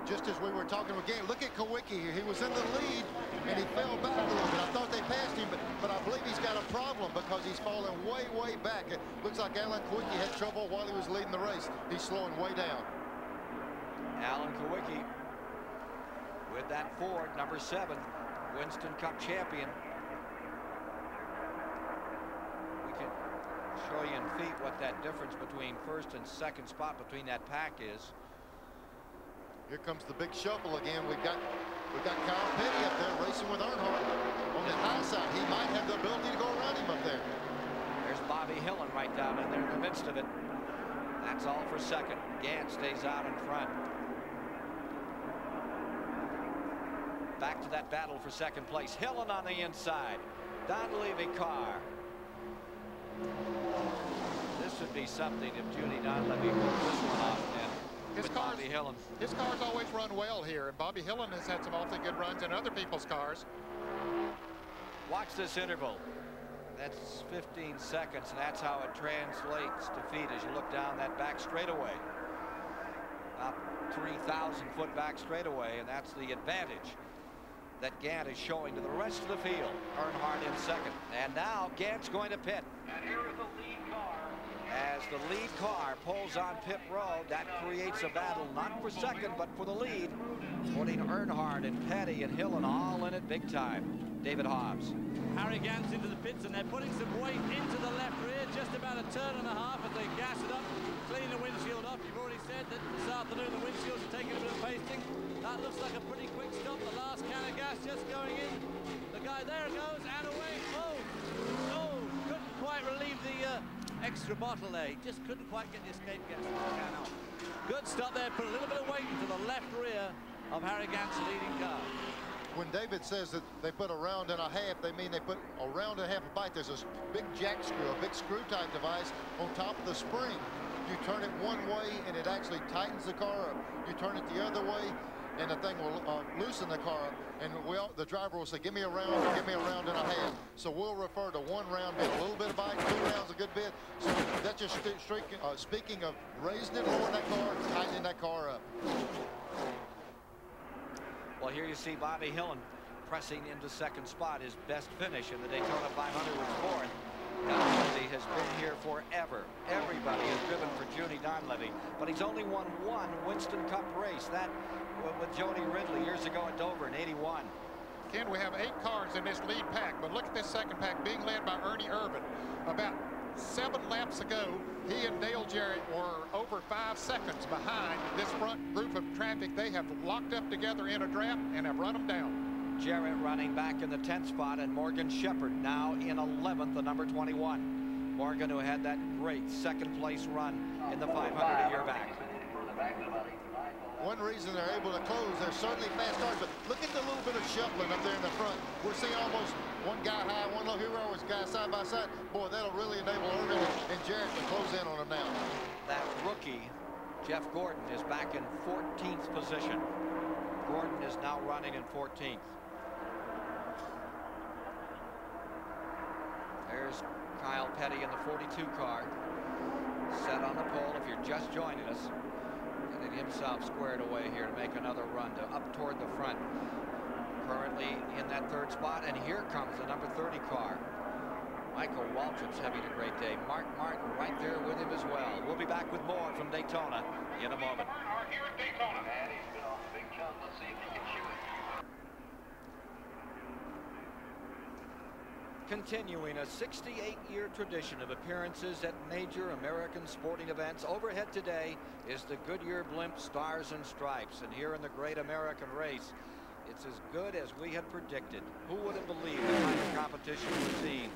Just as we were talking with Gant, look at KULWICKI here. He was in the lead and he fell back a little bit. I thought they passed him, but I believe he's got a problem because he's falling way, way back. It looks like Alan KULWICKI had trouble while he was leading the race. He's slowing way down. Alan KULWICKI that Ford, number 7, Winston Cup champion. We can show you in feet what that difference between first and second spot between that pack is. Here comes the big shuffle again. We've got Kyle Petty up there racing with Earnhardt on the high side. He might have the ability to go around him up there. There's Bobby Hillin right down in there in the midst of it. That's all for second. Gant stays out in front. Back to that battle for second place. Hillin on the inside. Donlevy car. This would be something if Judy Donlevy pulled this one off then. Bobby Hillin. His cars always run well here, and Bobby Hillin has had some awfully good runs in other people's cars. Watch this interval. That's 15 seconds, and that's how it translates to feet as you look down that back straightaway. About 3,000-foot back straightaway, and that's the advantage that Gant is showing to the rest of the field. Earnhardt in second, and now Gant's going to pit. And here is the lead car. As the lead car pulls on pit road, that creates a battle not for second but for the lead, putting Earnhardt and Petty and Hillin all in it big time. David Hobbs. Harry Gant's into the pits, and they're putting some weight into the left rear, just about a turn and a half as they gas it up, clean the windshield off. You've already said that this afternoon the windshields are taking a bit of pasting. That looks like a pretty quick stop. The last can of gas just going in. The guy there goes and away. Oh, couldn't quite relieve the extra bottle there. He just couldn't quite get the escape gas in the can off. Good stop there. Put a little bit of weight into the left rear of Harry Gant's leading car. When David says that they put a round and a half, they mean they put a round and a half of bite. There's a big jack screw, a big screw type device on top of the spring. You turn it one way and it actually tightens the car up. You turn it the other way and the thing will loosen the car up. And the driver will say, give me a round or give me a round and a half. So we'll refer to one round being a little bit of bite, 2 rounds a good bit. So that's just speaking of raising it, lowering that car, tightening that car up. Well, here you see Bobby Hillin pressing into second spot. His best finish in the Daytona 500 was fourth. Donlevy has been here forever. Everybody has driven for Judy Donlevy, but he's only won one Winston Cup race. That with Jody Ridley years ago at Dover in '81. Ken, we have 8 cars in this lead pack, but look at this second pack being led by Ernie Irvan. About 7 laps ago, he and Dale Jarrett were over 5 seconds behind this front group of traffic. They have locked up together in a draft and have run them down. Jarrett running back in the 10th spot, and Morgan Shepherd now in 11th, the number 21. Morgan, who had that great second place run in the 500 a year back. One reason they're able to close, they're certainly fast cars, but look at the little bit of shuffling up there in the front. We're seeing almost one guy high, one low. Here we are with guys side by side. Boy, that'll really enable Ernie and Jarrett to close in on them now. That rookie, Jeff Gordon, is back in 14th position. Gordon is now running in 14th. There's Kyle Petty in the 42 car. Set on the pole if you're just joining us. Getting himself squared away here to make another run to up toward the front. Currently in that 3rd spot, and here comes the number 30 car. Michael Waltrip's having a great day. Mark Martin right there with him as well. We'll be back with more from Daytona in a moment. Here at Daytona. And he's been off a big jump. Let's see if he can shoot it. Continuing a 68-year tradition of appearances at major American sporting events, overhead today is the Goodyear Blimp Stars and Stripes. And here in the Great American Race, it's as good as we had predicted. Who would have believed the kind of competition we've seen?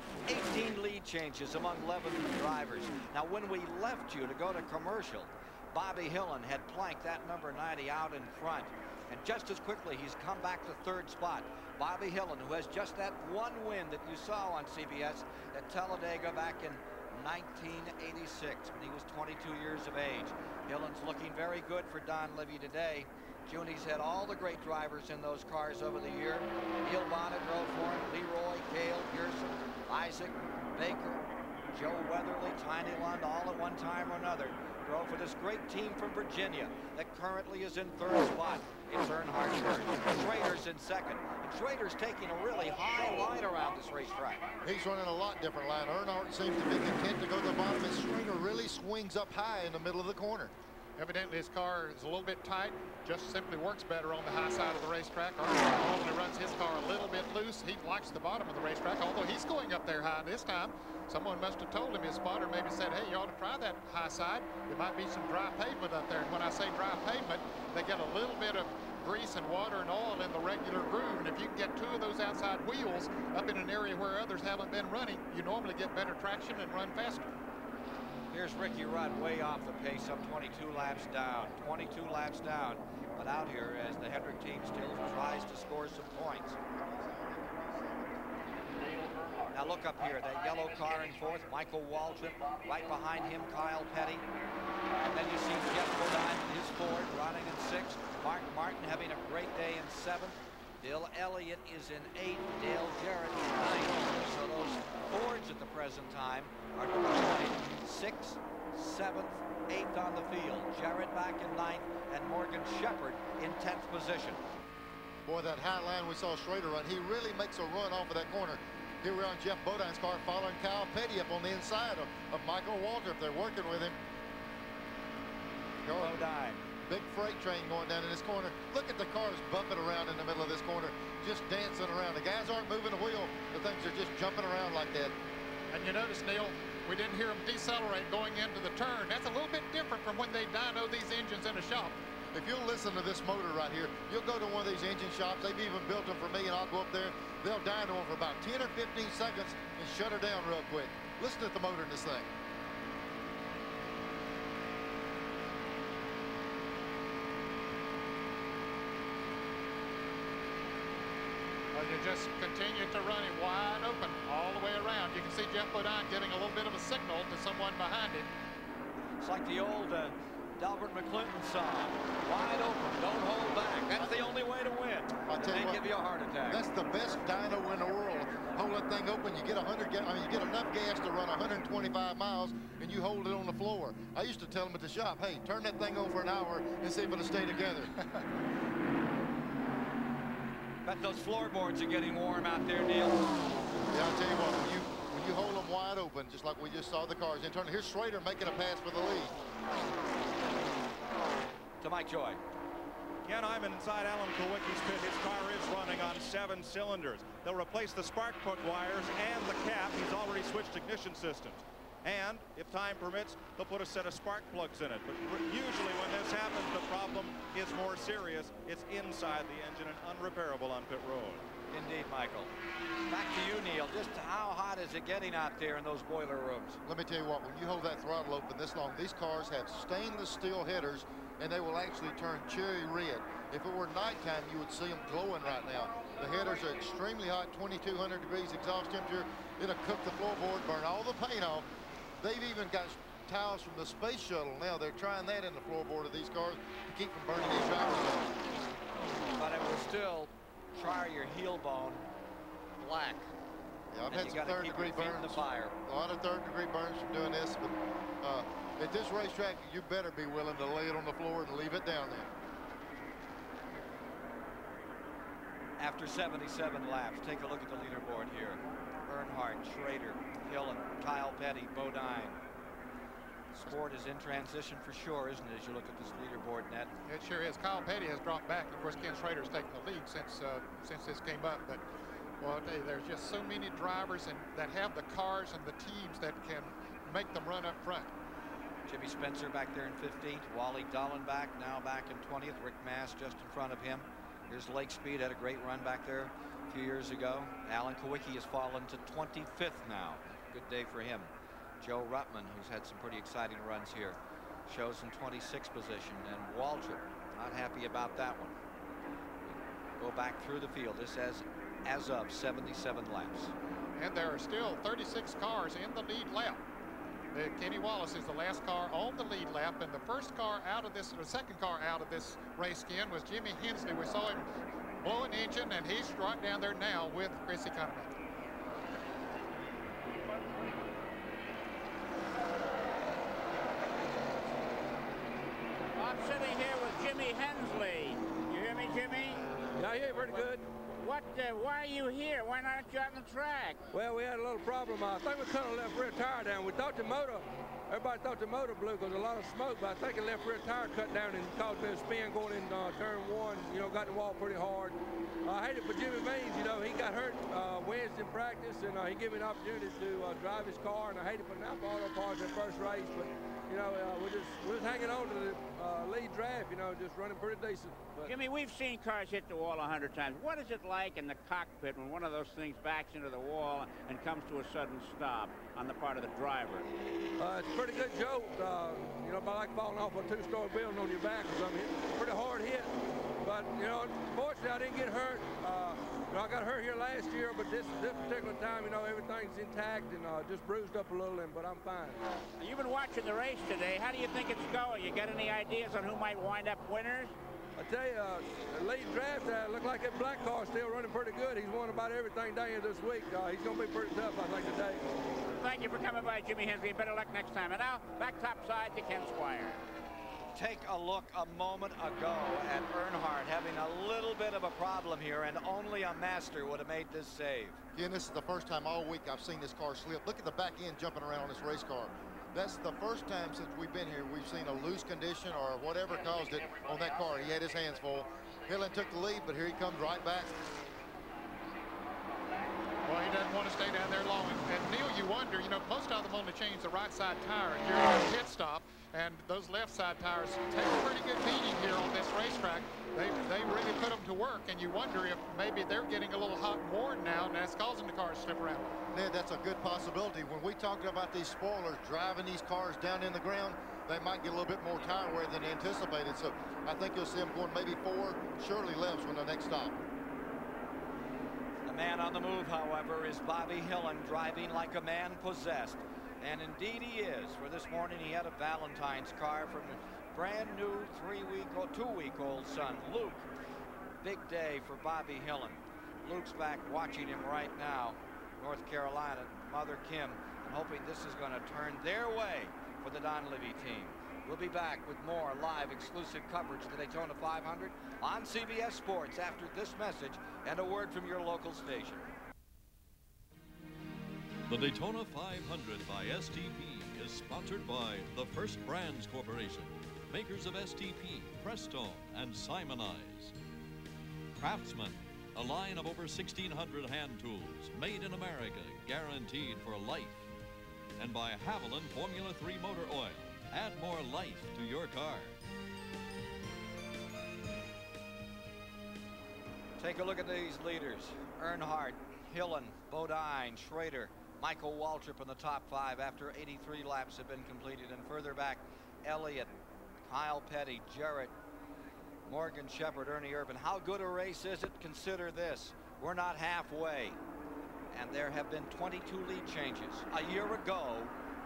18 lead changes among 11 drivers. Now, when we left you to go to commercial, Bobby Hillin had planked that number 90 out in front. And just as quickly, he's come back to 3rd spot. Bobby Hillin, who has just that one win that you saw on CBS at Talladega back in 1986 when he was 22 years of age. Hillin's looking very good for Donlevy today. Junie's had all the great drivers in those cars over the year. Neil Bonnet drove for him, Leroy, Cale, Pearson, Isaac, Baker, Joe Weatherly, Tiny Lund, all at one time or another drove for this great team from Virginia that currently is in 3rd spot. It's Earnhardt's turn. Schrader's in 2nd. And Schrader's taking a really high line around this racetrack. He's running a lot different line. Earnhardt seems to be content to go to the bottom, and Schrader really swings up high in the middle of the corner. Evidently his car is a little bit tight, just simply works better on the high side of the racetrack. Armstrong normally runs his car a little bit loose. He likes the bottom of the racetrack, although he's going up there high this time. Someone must have told him, his spotter maybe said, hey, you ought to try that high side. There might be some dry pavement up there. And when I say dry pavement, they get a little bit of grease and water and oil in the regular groove. And if you can get two of those outside wheels up in an area where others haven't been running, you normally get better traction and run faster. Here's Ricky Rudd way off the pace, up 22 laps down. 22 laps down, but out here as the Hendrick team still tries to score some points. Now look up here, that yellow car in fourth, Michael Waltrip. Right behind him, Kyle Petty. And then you see Jeff Bodine in his Ford running in sixth. Mark Martin having a great day in seventh. Bill Elliott is in eighth. Dale Jarrett in ninth. So those Fords at the present time are divided sixth, seventh, eighth on the field. Jarrett back in ninth, and Morgan Shepherd in 10th position. Boy, that high line we saw Schrader run, he really makes a run off of that corner. Here we're on Jeff Bodine's car, following Kyle Petty up on the inside of Michael Waltrip. They're working with him. Bodine. Big freight train going down in this corner. Look at the cars bumping around in the middle of this corner, just dancing around. The guys aren't moving a wheel. The things are just jumping around like that. And you notice, Neil, we didn't hear them decelerate going into the turn. That's a little bit different from when they dyno these engines in a shop. If you'll listen to this motor right here, you'll go to one of these engine shops. They've even built them for me, and I'll go up there. They'll dyno them for about 10 or 15 seconds and shut her down real quick. Listen to the motor in this thing. Well, you just continue to run him wide open all the way around. You can see Jeff Bodine giving a little bit of a signal to someone behind him. It's like the old Delbert McClinton song. Wide open, don't hold back. That's the only way to win. I'll tell you what, give you a heart attack. That's the best dyno in the world. Hold that thing open, you get 100 gas. I mean, you get enough gas to run 125 miles, and you hold it on the floor. I used to tell them at the shop, hey, turn that thing on for an hour and see if it'll stay together. Bet those floorboards are getting warm out there, Neil. Yeah, I'll tell you what, when you hold them wide open, just like we just saw the cars in turn. Here's Schrader making a pass for the lead. To Mike Joy. Ken, I'm inside Alan Kulwicki's pit. His car is running on 7 cylinders. They'll replace the spark plug wires and the cap. He's already switched ignition systems. And if time permits, they'll put a set of spark plugs in it. But usually when this happens, the problem is more serious. It's inside the engine and unrepairable on pit road. Indeed, Michael. Back to you, Neil. Just how hot is it getting out there in those boiler rooms? Let me tell you what, when you hold that throttle open this long, these cars have stainless steel headers, and they will actually turn cherry red. If it were nighttime, you would see them glowing right now. The headers are extremely hot, 2,200 degrees exhaust temperature. It'll cook the floorboard, burn all the paint off. They've even got tiles from the space shuttle now. They're trying that in the floorboard of these cars to keep from burning these showers off. But it will still char your heel bone black. Yeah, I've had some third-degree burns. The fire. A lot of third-degree burns from doing this, but at this racetrack, you better be willing to lay it on the floor and leave it down there. After 77 laps, take a look at the leaderboard here. Earnhardt, Schrader, HILLIN, Kyle Petty, Bodine. Sport is in transition for sure, isn't it, as you look at this leaderboard net? It sure is. Kyle Petty has dropped back. Of course, Ken Schrader's taken the lead since this came up. But, well, I'll tell you, there's just so many drivers that have the cars and the teams that can make them run up front. Jimmy Spencer back there in 15th. Wally Dallenbach now back in 20th. Rick Mast just in front of him. Here's Lake Speed, had a great run back there a few years ago. Alan Kulwicki has fallen to 25th now. Good day for him. Joe Ruttman, who's had some pretty exciting runs here, shows in 26th position. And Waltrip, not happy about that one. Go back through the field. This as of 77 laps. And there are still 36 cars in the lead lap. Kenny Wallace is the last car on the lead lap, and the first car out of this, or the second car out of this race, Ken, was Jimmy Hensley. We saw him blow an engine, and he's right down there now with Chris Economy. I'm sitting here with Jimmy Hensley. You hear me, Jimmy? Yeah, I hear you pretty good. Why are you here? Why not you on the track? Well, we had a little problem. I think we could have left rear tire down. We thought the motor everybody thought the motor blew because a lot of smoke, but I think the left rear tire cut down and caused me a spin going in turn 1. You know, got the wall pretty hard. I hate it for Jimmy Means. You know, he got hurt Wednesday in practice, and he gave me an opportunity to drive his car, and I hate it for Napa Auto Parts at first race, but you know, we're just hanging on to the lead draft, you know, just running pretty decent. But Jimmy, we've seen cars hit the wall 100 times. What is it like in the cockpit when one of those things backs into the wall and comes to a sudden stop on the part of the driver? It's a pretty good joke. You know, about like falling off a 2-story building on your back or something. It's a pretty hard hit. But, you know, fortunately, I didn't get hurt. You know, I got hurt here last year, but this particular time, you know, everything's intact and just bruised up a little, but I'm fine. You've been watching the race today. How do you think it's going? You got any ideas on who might wind up winners? I tell you, the lead draft looked like that black car's still running pretty good. He's won about everything down here this week. He's going to be pretty tough, I think, today. Thank you for coming by, Jimmy Hensley. Better luck next time. And now, back topside to Ken Squire. Take a look a moment ago at Earnhardt having a little bit of a problem here, and only a master would have made this save. Again, this is the first time all week I've seen this car slip. Look at the back end jumping around on this race car. That's the first time since we've been here we've seen a loose condition or whatever caused it on that car. He had his hands full. HILLIN took the lead, but here he comes right back. Well, he doesn't want to stay down there long. And Neil, you wonder, you know, most of them only change the right side tire during the pit stop, and those left side tires take a pretty good beating here on this racetrack. They really put them to work, and you wonder if maybe they're getting a little hot and worn now, and that's causing the cars to slip around. Ned, that's a good possibility. When we talked about these spoilers driving these cars down in the ground, they might get a little bit more tire wear than anticipated. So I think you'll see them going maybe 4, surely lefts when the next stop. The man on the move, however, is Bobby HILLIN, driving like a man possessed. And indeed he is. For this morning, he had a Valentine's car from his brand new 2-week-old son, Luke. Big day for Bobby HILLIN. Luke's back watching him right now, North Carolina, Mother Kim, and hoping this is going to turn their way for the Donlevy team. We'll be back with more live exclusive coverage of the Daytona 500 on CBS Sports after this message and a word from your local station. The Daytona 500 by STP is sponsored by the First Brands Corporation, makers of STP, Prestone, and Simonize. Craftsman, a line of over 1,600 hand tools made in America, guaranteed for life. And by Haviland Formula 3 Motor Oil. Add more life to your car. Take a look at these leaders. Earnhardt, HILLIN, BODINE, SCHRADER, Michael Waltrip in the top 5 after 83 laps have been completed. And further back, Elliott, Kyle Petty, Jarrett, Morgan Shepherd, Ernie Irvan. How good a race is it? Consider this. We're not halfway. And there have been 22 lead changes. A year ago,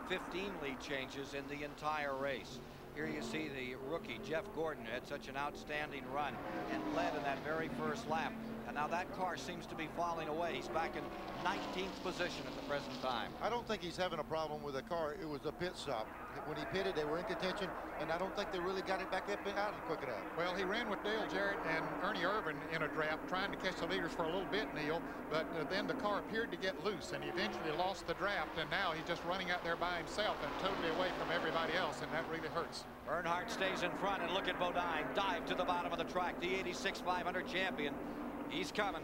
15 lead changes in the entire race. Here you see the rookie, Jeff Gordon, had such an outstanding run and led in that very first lap. And now that car seems to be falling away. He's back in 19th position at the present time. I don't think he's having a problem with the car. It was a pit stop. When he pitted, they were in contention, and I don't think they really got it back up and out quick enough. Well, he ran with Dale Jarrett and Ernie Irvan in a draft, trying to catch the leaders for a little bit, Neil, but then the car appeared to get loose, and he eventually lost the draft, and now he's just running out there by himself and totally away from everybody else, and that really hurts. Earnhardt stays in front, and look at Bodine dive to the bottom of the track. The 86 500 champion. He's coming.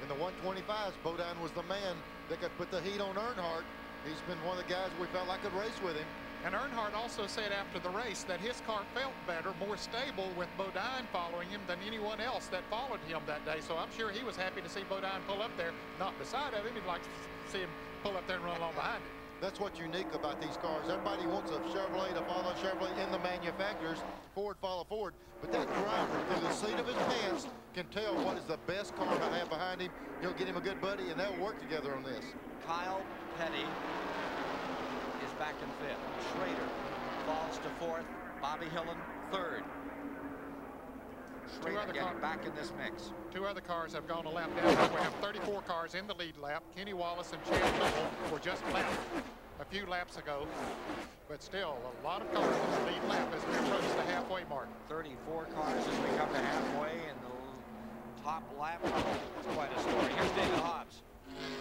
In the 125s, Bodine was the man that could put the heat on Earnhardt. He's been one of the guys we felt like could race with him. And Earnhardt also said after the race that his car felt better, more stable with Bodine following him than anyone else that followed him that day. So I'm sure he was happy to see Bodine pull up there, not beside of him. He'd like to see him pull up there and run along behind him. That's what's unique about these cars. Everybody wants a Chevrolet to follow Chevrolet in the manufacturers. Ford follow Ford. But that driver, through the seat of his pants, can tell what is the best car to have behind him. He'll get him a good buddy, and they'll work together on this. Kyle Petty is back in 5th. Schrader falls to 4th. Bobby HILLIN 3rd. Schrader getting back in this mix. 2 other cars have gone a lap down. We have 34 cars in the lead lap. Kenny Wallace and Chad Little were just lapped a few laps ago, but still a lot of cars in the lead lap as we approach the halfway mark. 34 cars as we come to halfway, and the top lap. It's quite a story. Here's David Hobbs.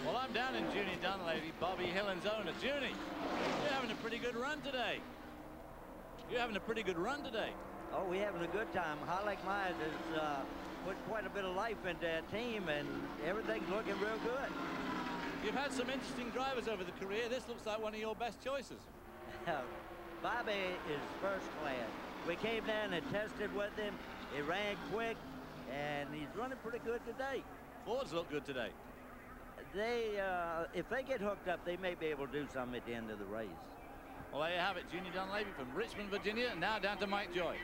Well, I'm down in Junie Dunleavy, Bobby Hillin's owner. Junie, you're having a pretty good run today. You're having a pretty good run today. Oh, we're having a good time. Highlight Myers has put quite a bit of life into that team, and everything's looking real good. You've had some interesting drivers over the career. This looks like one of your best choices. Bobby is first class. We came down and tested with him. He ran quick, and he's running pretty good today. Fords look good today. They, if they get hooked up, they may be able to do something at the end of the race. Well, there you have it. Junie Dunleavy from Richmond, Virginia, and now down to Mike Joy.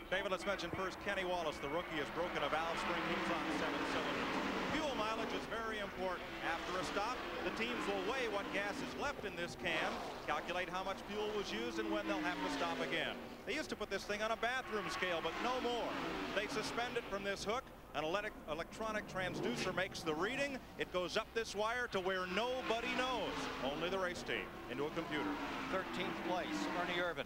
David, let's mention first Kenny Wallace, the rookie, has broken a valve spring. He's on 7 cylinders. Fuel mileage is very important. After a stop, the teams will weigh what gas is left in this can, calculate how much fuel was used, and when they'll have to stop again. They used to put this thing on a bathroom scale, but no more. They suspend it from this hook. An electronic transducer makes the reading. It goes up this wire to where nobody knows, only the race team, into a computer. 13th place, Ernie Irvan.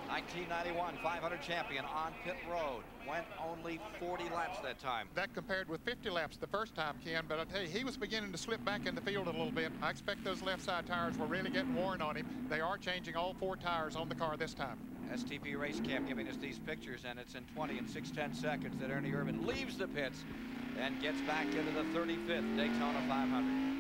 1991 500 champion on pit road. Went only 40 laps that time. That compared with 50 laps the first time, Ken, but I tell you, he was beginning to slip back in the field a little bit. I expect those left side tires were really getting worn on him. They are changing all 4 tires on the car this time. STP Race Cam giving us these pictures, and it's in 20 and 6/10 seconds that Ernie Irvan leaves the pits and gets back into the 35th Daytona 500.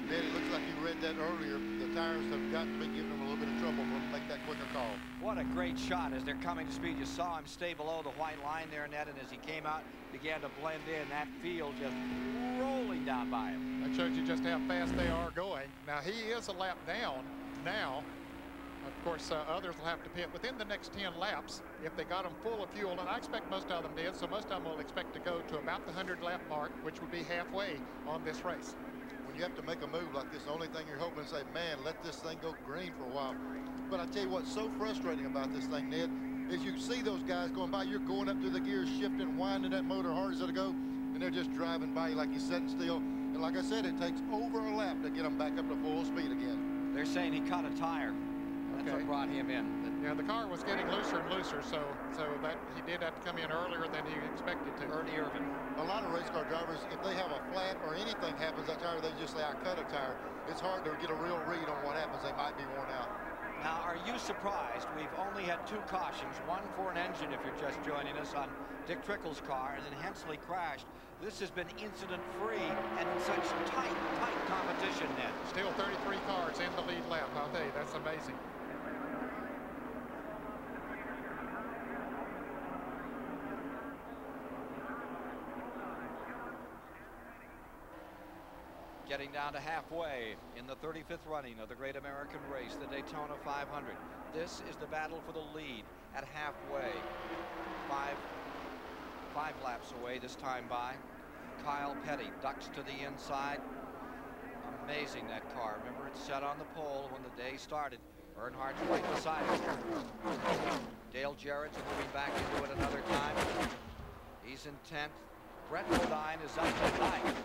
Ned, it looks like you read that earlier. The tires have got to be giving them a little bit of trouble for them to make that quicker call. What a great shot as they're coming to speed. You saw him stay below the white line there, Ned, and as he came out, began to blend in. That field just rolling down by him. That shows you just how fast they are going. Now, he is a lap down now. Of course, others will have to pit within the next 10 laps if they got them full of fuel, and I expect most of them did, so most of them will expect to go to about the 100-lap mark, which would be halfway on this race. When you have to make a move like this, the only thing you're hoping to say, man, let this thing go green for a while. But I tell you what's so frustrating about this thing, Ned, is you see those guys going by, you're going up through the gears, shifting, winding that motor hard as it'll go, and they're just driving by you like you're sitting still. And like I said, it takes over a lap to get them back up to full speed again. They're saying he cut a tire. That's what brought him in. Yeah, the car was getting looser and looser, so that he did have to come in earlier than he expected to. Ernie Irvan. A lot of race car drivers, if they have a flat or anything happens to that tire, they just say, I cut a tire. It's hard to get a real read on what happens. They might be worn out. Now, are you surprised? We've only had 2 cautions, one for an engine if you're just joining us on Dick Trickle's car, and then Hensley crashed. This has been incident-free and in such tight competition, Ned. Still 33 cars in the lead lap. I'll tell you, that's amazing. Getting down to halfway in the 35th running of the Great American Race, the Daytona 500. This is the battle for the lead at halfway. Five laps away this time by. Kyle Petty ducks to the inside. Amazing, that car. Remember, it's set on the pole when the day started. Earnhardt's right beside it. Dale Jarrett's moving back into it another time. He's in 10th. Brett Bodine is up to 9th.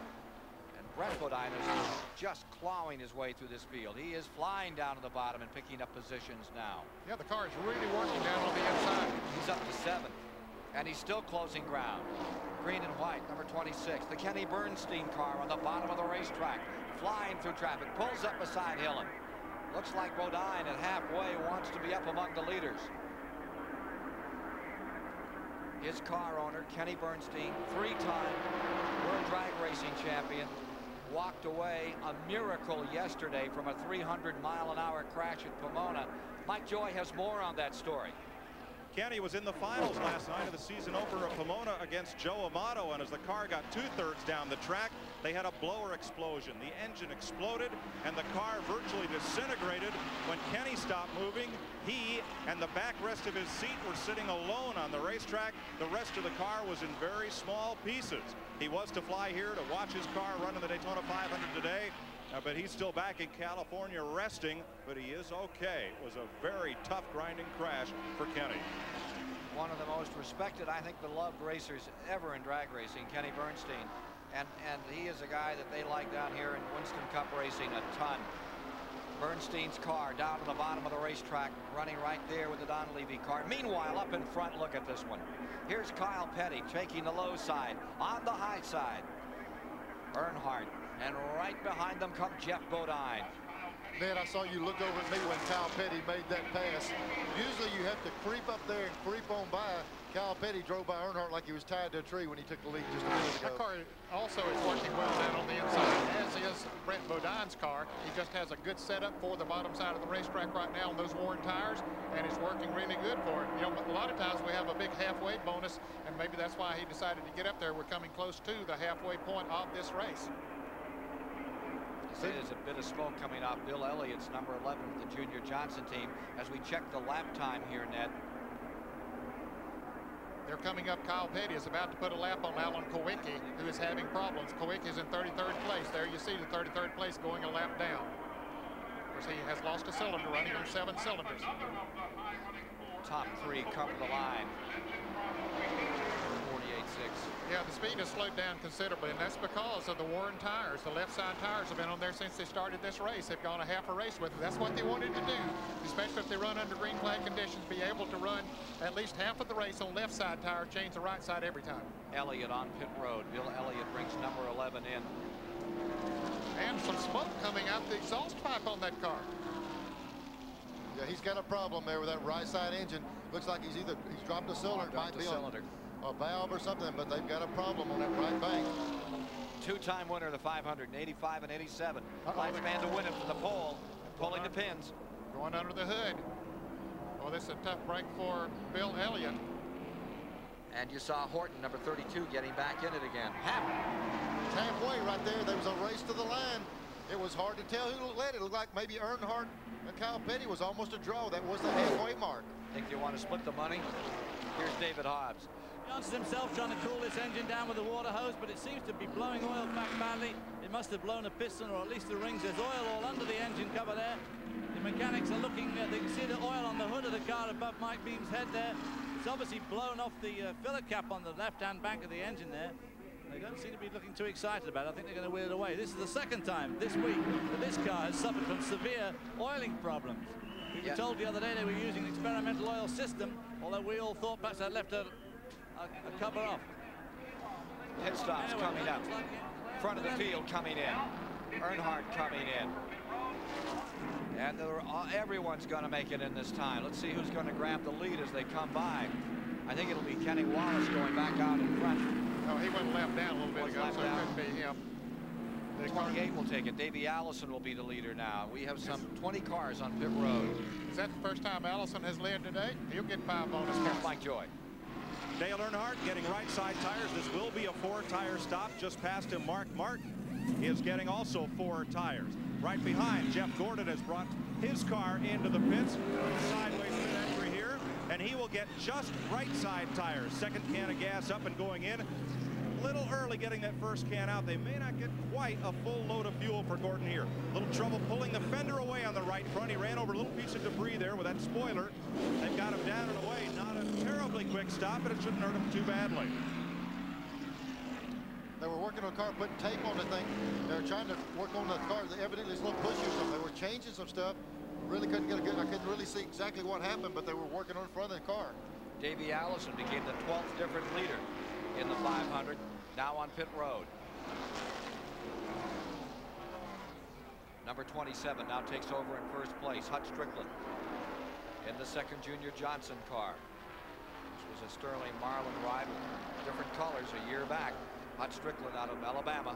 Brett Bodine is just clawing his way through this field. He is flying down to the bottom and picking up positions now. Yeah, the car is really working down on the inside. He's up to 7th, and he's still closing ground. Green and white, number 26. The Kenny Bernstein car on the bottom of the racetrack, flying through traffic, pulls up beside HILLIN. Looks like Bodine at halfway wants to be up among the leaders. His car owner, Kenny Bernstein, 3-time World Drag Racing champion, walked away a miracle yesterday from a 300-mile-an-hour crash at Pomona. Mike Joy has more on that story. Kenny was in the finals last night of the season opener of Pomona against Joe Amato, and as the car got 2/3 down the track, they had a blower explosion. The engine exploded, and the car virtually disintegrated. When Kenny stopped moving, he and the backrest of his seat were sitting alone on the racetrack. The rest of the car was in very small pieces. He was to fly here to watch his car run in the Daytona 500 today, but he's still back in California resting, but he is okay. It was a very tough, grinding crash for Kenny. One of the most respected, I think, beloved racers ever in drag racing, Kenny Bernstein. And he is a guy that they like down here in Winston Cup racing a ton. Bernstein's car down to the bottom of the racetrack, running right there with the Don Levy car. Meanwhile, up in front, look at this one. Here's Kyle Petty taking the low side on the high side. Earnhardt, and right behind them come Jeff Bodine. Ned, I saw you look over at me when Kyle Petty made that pass. Usually you have to creep up there and creep on by. Kyle Petty drove by Earnhardt like he was tied to a tree when he took the lead just a minute ago. That car also is working well down on the inside, as is Brent Bodine's car. He just has a good setup for the bottom side of the racetrack right now on those worn tires, and it's working really good for him. You know, a lot of times we have a big halfway bonus, and maybe that's why he decided to get up there. We're coming close to the halfway point of this race. There's a bit of smoke coming off Bill Elliott's number 11 with the Junior Johnson team as we check the lap time here, Ned. They're coming up. Kyle Petty is about to put a lap on Alan KULWICKI, who is having problems. KULWICKI is in 33rd place. There you see the 33rd place going a lap down. Of course, he has lost a cylinder, running on 7 cylinders. Top 3 cover the line. 48.6. Yeah, the speed has slowed down considerably, and that's because of the worn tires. The left side tires have been on there since they started this race. They've gone a half a race with it. That's what they wanted to do, especially if they run under green flag conditions, be able to run at least half of the race on left side tire, change the right side every time. Elliott on pit road. Bill Elliott brings number 11 in. And some smoke coming out the exhaust pipe on that car. Yeah, he's got a problem there with that right side engine. Looks like he's dropped a cylinder. Might be a valve or something, but they've got a problem on that right bank. Two-time winner of the 500 in 85 and 87. Last man to win it from the pole, pulling the pins. Going under the hood. Well, this is a tough break for Bill Elliott. And you saw Horton, number 32, getting back in it again. It's halfway right there. There was a race to the line. It was hard to tell who led it. It looked like maybe Earnhardt and Kyle Petty was almost a draw. That was the halfway mark. Think you want to split the money? Here's David Hobbs. Johnson himself trying to cool this engine down with a water hose, but it seems to be blowing oil back badly. It must have blown a piston, or at least the rings. There's oil all under the engine cover there. The mechanics are looking, they can see the oil on the hood of the car above Mike Beam's head there. It's obviously blown off the filler cap on the left-hand bank of the engine there. They don't seem to be looking too excited about it. I think they're going to wheel it away. This is the second time this week that this car has suffered from severe oiling problems. We were told the other day they were using an experimental oil system, although we all thought perhaps they'd left a cover off. Pit stops coming up. Front of the field coming in. Earnhardt coming in. And everyone's going to make it in this time. Let's see who's going to grab the lead as they come by. I think it'll be Kenny Wallace going back out in front. No, he went left down a little bit ago, so it couldn't be him. 28 will take it. Davey Allison will be the leader now. We have some 20 cars on pit road. Is that the first time Allison has led today? He'll get 5 bonus points. Mike Joy. Dale Earnhardt getting right side tires. This will be a 4-tire stop. Just past him, Mark Martin is getting also 4 tires. Right behind, Jeff Gordon has brought his car into the pits. Sideways pit entry here, and he will get just right side tires. Second can of gas up and going in. Little early getting that first can out. They may not get quite a full load of fuel for Gordon here. Little trouble pulling the fender away on the right front. He ran over a little piece of debris there with that spoiler. They've got him down and away. Not a terribly quick stop, but it shouldn't hurt him too badly. They were working on the car, putting tape on the thing. They were trying to work on the car. Evidently, it's a little pushy or something. They were changing some stuff. Really couldn't get a good. I couldn't really see exactly what happened, but they were working on the front of the car. Davey Allison became the 12th different leader in the 500. Now on pit road. Number 27 now takes over in first place. Hut Strickland in the second Junior Johnson car. This was a Sterling Marlin ride with different colors a year back. Hut Strickland out of Alabama,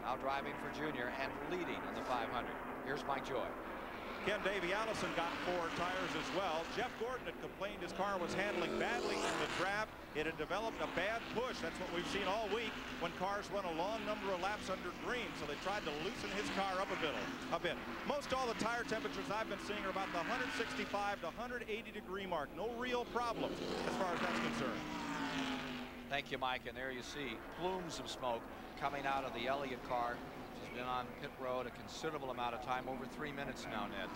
now driving for Junior and leading in the 500. Here's Mike Joy. Ken Davey Allison got 4 tires as well. Jeff Gordon had complained his car was handling badly in the draft. It had developed a bad push. That's what we've seen all week when cars run a long number of laps under green. So they tried to loosen his car up a bit. Most all the tire temperatures I've been seeing are about the 165 to 180 degree mark. No real problem as far as that's concerned. Thank you, Mike. And there you see plumes of smoke coming out of the Elliott car. She's been on pit road a considerable amount of time, over 3 minutes now, Ned.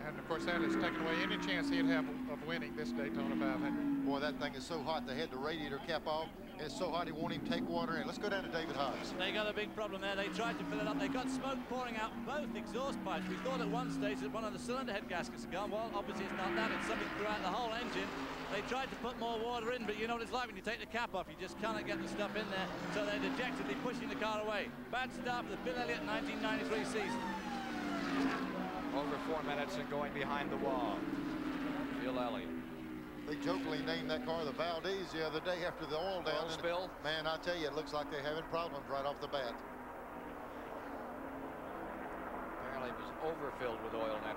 And of course, that has taken away any chance he'd have of winning this Daytona 500. Boy, that thing is so hot. They had the radiator cap off. It's so hot he won't even take water in. Let's go down to David Hobbs. They got a big problem there. They tried to fill it up. They got smoke pouring out both exhaust pipes. We thought at one stage that one of the cylinder head gaskets had gone. Well, obviously it's not that. It's something throughout the whole engine. They tried to put more water in, but you know what it's like when you take the cap off. You just cannot get the stuff in there. So they're dejectedly pushing the car away. Bad start for the Bill Elliott 1993 season. Over 4 minutes and going behind the wall. Bill Elliott. They jokingly named that car the Valdez the other day after the oil down. Spill. Man, I tell you, it looks like they're having problems right off the bat. Apparently it was overfilled with oil in that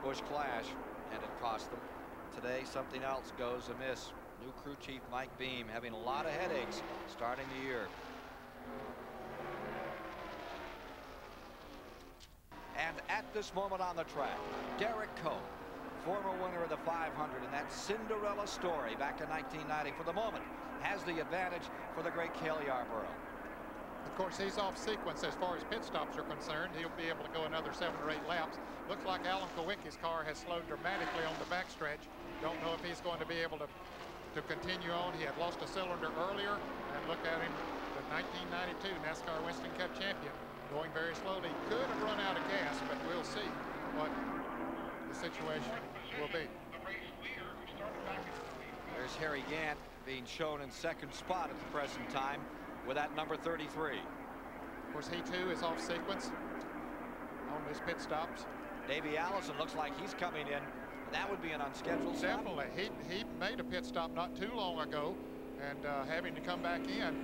Busch Clash, and it cost them. Today, something else goes amiss. New crew chief Mike Beam having a lot of headaches starting the year. And at this moment on the track, Derrike Cope, former winner of the 500 in that Cinderella story back in 1990, for the moment has the advantage for the great Cale Yarborough. Of course, he's off sequence as far as pit stops are concerned. He'll be able to go another 7 or 8 laps. Looks like Alan KULWICKI's car has slowed dramatically on the backstretch. Don't know if he's going to be able to continue on. He had lost a cylinder earlier, and look at him, the 1992 NASCAR Winston Cup champion, going very slowly. Could have run out of gas, but we'll see what the situation will be. There's Harry Gant being shown in second spot at the present time with that number 33. Of course, he too is off sequence on his pit stops. Davey Allison looks like he's coming in. That would be an unscheduled stop. Definitely. He made a pit stop not too long ago, and having to come back in.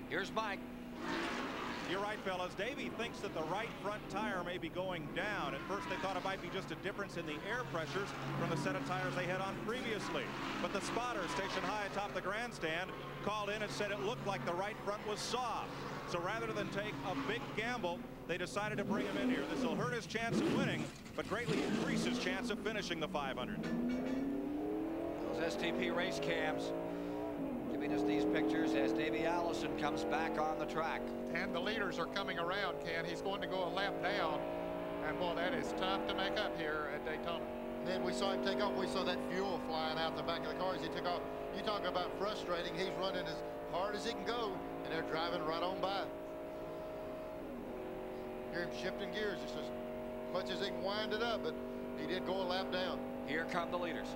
Here's Mike. You're right, fellas. Davey thinks that the right front tire may be going down. At first, they thought it might be just a difference in the air pressures from the set of tires they had on previously. But the spotter stationed high atop the grandstand called in and said it looked like the right front was soft. So rather than take a big gamble, they decided to bring him in here. This will hurt his chance of winning, but greatly increase his chance of finishing the 500. Those STP race cams giving us these pictures as Davey Allison comes back on the track. And the leaders are coming around, Ken. He's going to go a lap down. And, boy, that is tough to make up here at Daytona. Then we saw him take off. We saw that fuel flying out the back of the car as he took off. You talk about frustrating. He's running as hard as he can go, and they're driving right on by. Hear him shifting gears just as much as he can wind it up, but he did go a lap down. Here come the leaders.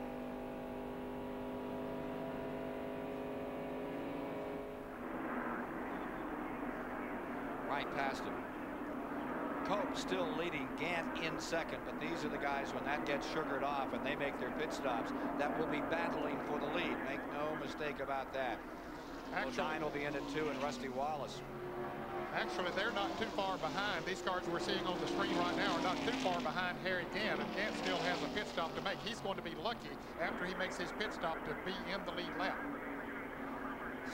Right past him. Cope still leading, Gant in second, but these are the guys when that gets sugared off and they make their pit stops that will be battling for the lead. Make no mistake about that. Bodine will be in it too, and Rusty Wallace. Actually, they're not too far behind. These cars we're seeing on the screen right now are not too far behind Harry Gant, and Gant still has a pit stop to make. He's going to be lucky after he makes his pit stop to be in the lead lap.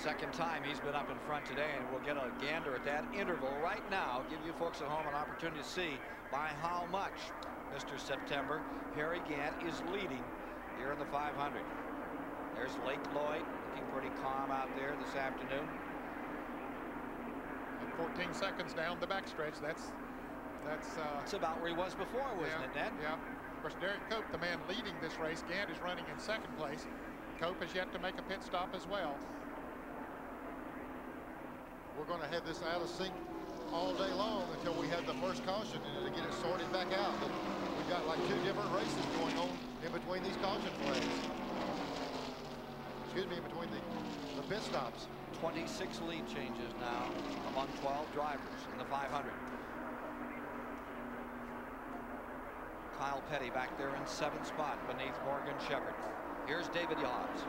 Second time he's been up in front today, and we'll get a gander at that interval right now. Give you folks at home an opportunity to see by how much Mr. September Harry Gant is leading here in the 500. There's Lake Lloyd looking pretty calm out there this afternoon. And 14 seconds down the backstretch. That's about where he was before, wasn't it, Ned? Yeah. Of course, Derrike Cope, the man leading this race, Gant is running in second place. Cope has yet to make a pit stop as well. We're going to have this out of sync all day long until we have the first caution and to get it sorted back out. But we've got like 2 different races going on in between these caution flags. Excuse me, in between the pit stops. 26 lead changes now among 12 drivers in the 500. Kyle Petty back there in 7th spot beneath Morgan Shepherd. Here's David Hobbs.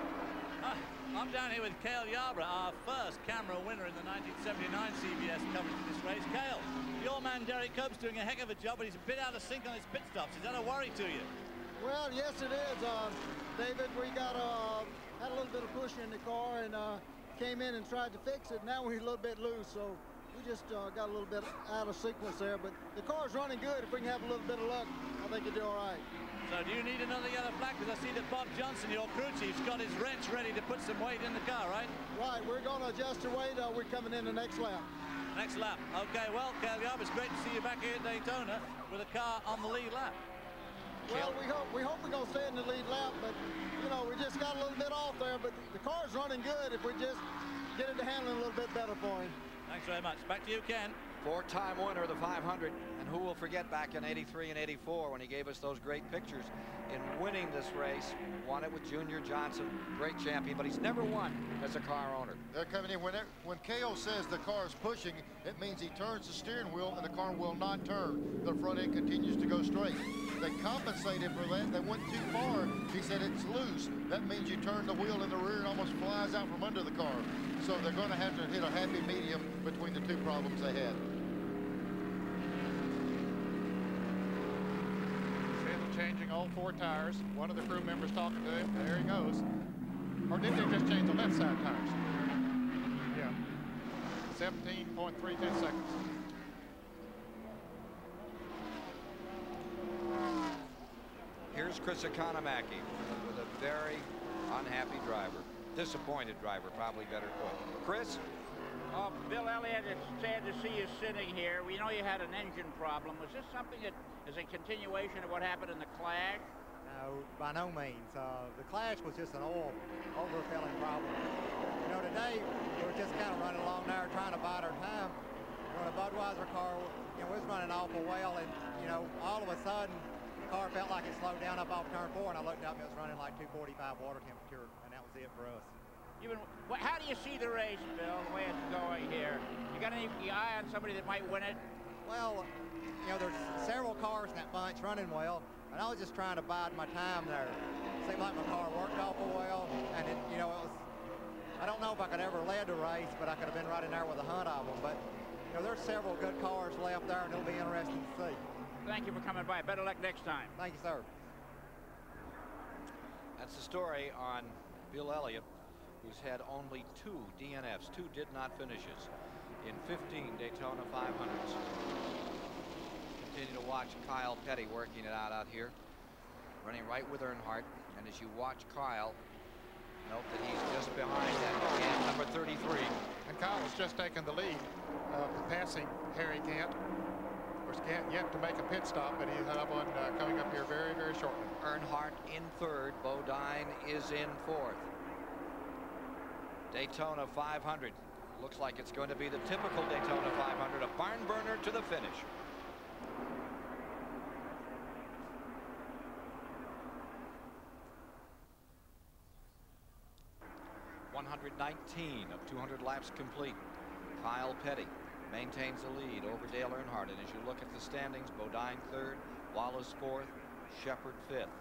I'm down here with Cale Yarborough, our first camera winner in the 1979 CBS coverage of this race. Cale, your man Derrike Cope's doing a heck of a job, but he's a bit out of sync on his pit stops. Is that a worry to you? Well, yes, it is, David. We got had a little bit of push in the car and came in and tried to fix it. Now we're a little bit loose, so we just got a little bit out of sequence there. But the car's running good. If we can have a little bit of luck, I think it'll do all right. So do you need another yellow flag? Because I see that Bob Johnson, your crew chief's got his wrench ready to put some weight in the car, right? Right, we're going to adjust the weight. We're coming in the next lap. Next lap. Okay, well, Cale Yarborough, it's great to see you back here at Daytona with a car on the lead lap. Well, we hope we're going to stay in the lead lap, but, you know, we just got a little bit off there. But the car's running good if we just get it to handling a little bit better for him. Thanks very much. Back to you, Ken. 4-time winner of the 500, and who will forget back in '83 and '84 when he gave us those great pictures in winning this race. Won it with Junior Johnson, great champion, but he's never won as a car owner. They're coming in. When KO says the car is pushing, it means he turns the steering wheel and the car will not turn. The front end continues to go straight. They compensated for that. They went too far. He said it's loose. That means you turn the wheel in the rear and almost flies out from under the car. So they're going to have to hit a happy medium between the two problems they had. Changing all 4 tires. One of the crew members talking to him. There he goes. Or did they just change the left side tires? Yeah. 17.32 seconds. Here's Chris Economaki with a very unhappy driver. Disappointed driver, probably better put. Chris? Bill Elliott, it's sad to see you sitting here. We know you had an engine problem. Was this something that is a continuation of what happened in the Clash? No, by no means. The Clash was just an oil overfilling problem. You know, today we were just kind of running along there trying to bide our time. When a Budweiser car, you know, was running awful well, and you know, all of a sudden the car felt like it slowed down up off turn 4, and I looked up and it was running like 245 water temperature, and that was it for us. How do you see the race, Bill, the way it's going here? You got any eye on somebody that might win it? Well, you know, there's several cars in that bunch running well, and I was just trying to bide my time there. It seemed like my car worked awful well, and it, you know, it was, I don't know if I could ever lead the race, but I could have been right in there with a hunt of them. But, you know, there's several good cars left there, and it'll be interesting to see. Thank you for coming by. Better luck next time. Thank you, sir. That's the story on Bill Elliott, who's had only 2 DNFs, 2 did not finishes in 15 Daytona 500s. Continue to watch Kyle Petty working it out here, running right with Earnhardt. And as you watch Kyle, note that he's just behind that Gant, number 33. And Kyle has just taken the lead, passing Harry Gant. Of course, Gant yet to make a pit stop, but he'll have one coming up here very, very shortly. Earnhardt in 3rd, Bodine is in 4th. Daytona 500. Looks like it's going to be the typical Daytona 500, a barn burner to the finish. (119 of 200 laps complete). Kyle Petty maintains the lead over Dale Earnhardt, and as you look at the standings, Bodine 3rd, Wallace 4th, Shepard 5th.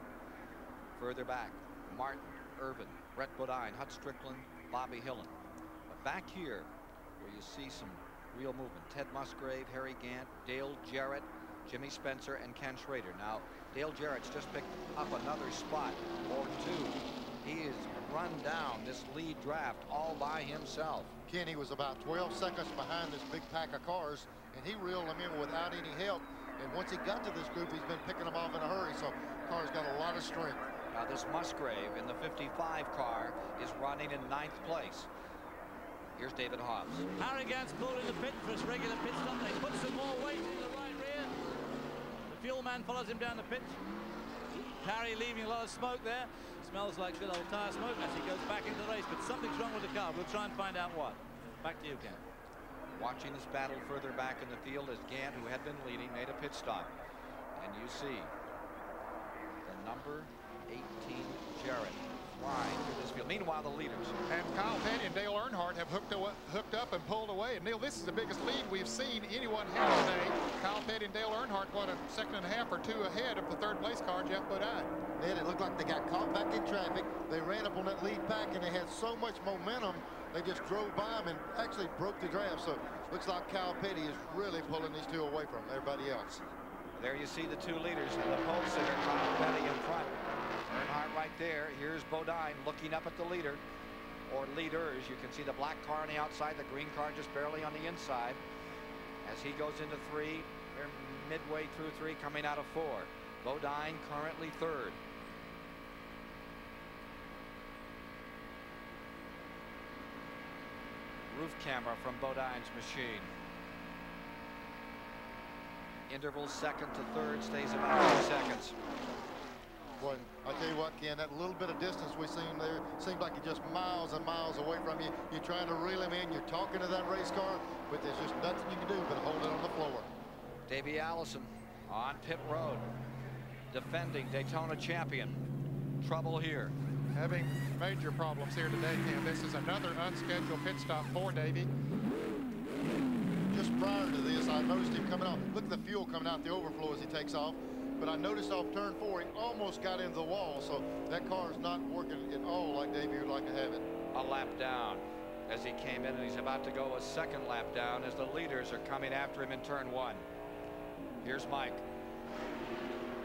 Further back, Martin, Irvin, Brett Bodine, Hut Strickland, Bobby Hillin. But back here, where you see some real movement, Ted Musgrave, Harry Gant, Dale Jarrett, Jimmy Spencer, and Ken Schrader. Now, Dale Jarrett's just picked up another spot, or 2. He is run down this lead draft all by himself. Kenny was about 12 seconds behind this big pack of cars, and he reeled them in without any help. And once he got to this group, he's been picking them off in a hurry, so the car's got a lot of strength. Now this Musgrave in the 55 car is running in 9th place. Here's David Hobbs. Harry Gant's pulled in the pit for his regular pit stop. They put some more weight in the right rear. The fuel man follows him down the pit. Harry leaving a lot of smoke there. Smells like good old tire smoke as he goes back into the race, but something's wrong with the car. We'll try and find out what. Back to you, Ken. Watching this battle further back in the field as Gant, who had been leading, made a pit stop. And you see the number 18 Jarrett flying through this field. Meanwhile, the leaders. And Kyle Petty and Dale Earnhardt have hooked up and pulled away. And Neil, this is the biggest lead we've seen anyone have today. Kyle Petty and Dale Earnhardt, what, a second and a half or 2 ahead of the 3rd place car, Jeff Bodine. Then it looked like they got caught back in traffic. They ran up on that lead pack, and they had so much momentum, they just drove by them and actually broke the draft. So looks like Kyle Petty is really pulling these 2 away from everybody else. There you see the 2 leaders and the pole sitter, Kyle Petty in front. Earnhardt right there. Here's Bodine looking up at the leader, or leaders. You can see the black car on the outside, the green car just barely on the inside. As he goes into 3, they're midway through 3, coming out of 4. Bodine currently 3rd. Roof camera from Bodine's machine. Interval 2nd to 3rd stays about 2 seconds. Boy, I'll tell you what, Ken, that little bit of distance we seen there seemed like it's just miles and miles away from you. You're trying to reel him in, you're talking to that race car, but there's just nothing you can do but hold it on the floor. Davey Allison on pit road, defending Daytona champion. Trouble here. Having major problems here today, Ken. This is another unscheduled pit stop for Davey. Just prior to this, I noticed him coming out. Look at the fuel coming out the overflow as he takes off. But I noticed off turn 4, he almost got into the wall. So that car is not working at all like Davey would like to have it. A lap down as he came in, and he's about to go a second lap down as the leaders are coming after him in turn 1. Here's Mike.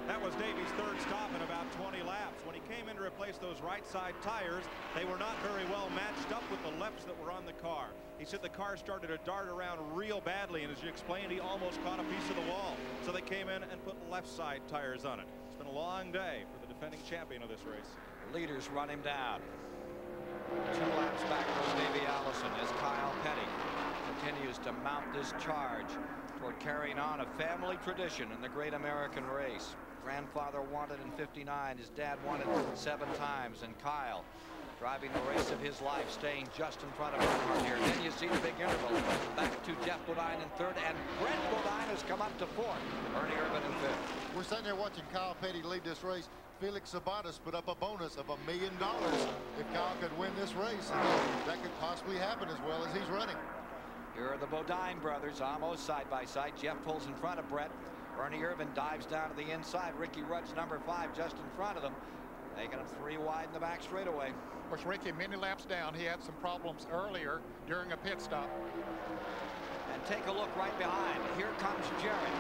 That was Davey's third stop in about 20 laps. When he came in to replace those right side tires, they were not very well matched up with the lefts that were on the car. He said the car started to dart around real badly, and as you explained, he almost caught a piece of the wall. So they came in and put left side tires on it. It's been a long day for the defending champion of this race. Leaders run him down. 2 laps back goes Davey Allison as Kyle Petty continues to mount this charge toward carrying on a family tradition in the great American race. Grandfather won it in '59. His dad won it 7 times. And Kyle driving the race of his life, staying just in front of Earnhardt here. Then you see the big interval. Back to Jeff Bodine in 3rd. And Brent Bodine has come up to 4th. Ernie Irvan in 5th. We're sitting there watching Kyle Petty lead this race. Felix Sabates put up a bonus of $1 million if Kyle could win this race. And that could possibly happen as well as he's running. Here are the Bodine brothers almost side by side. Jeff pulls in front of Brett. Ernie Irvan dives down to the inside. Ricky Rudd's number 5 just in front of them, making them 3 wide in the back straightaway. Of course, Ricky, many laps down, he had some problems earlier during a pit stop. And take a look right behind. Here comes Jarrett.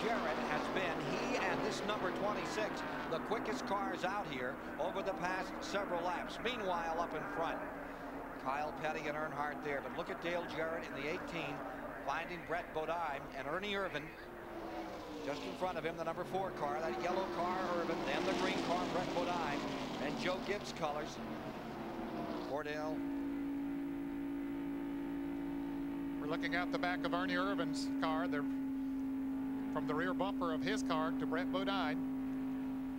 Jarrett has been, he and this number 26, the quickest cars out here over the past several laps. Meanwhile, up in front, Kyle Petty and Earnhardt there. But look at Dale Jarrett in the 18, finding Brett Bodine and Ernie Irvan. Just in front of him, the number 4 car, that yellow car, Irvan, then the green car, Brett Bodine, and Joe Gibbs colors. Cordell. We're looking out the back of Ernie Irvan's car. They're from the rear bumper of his car to Brett Bodine,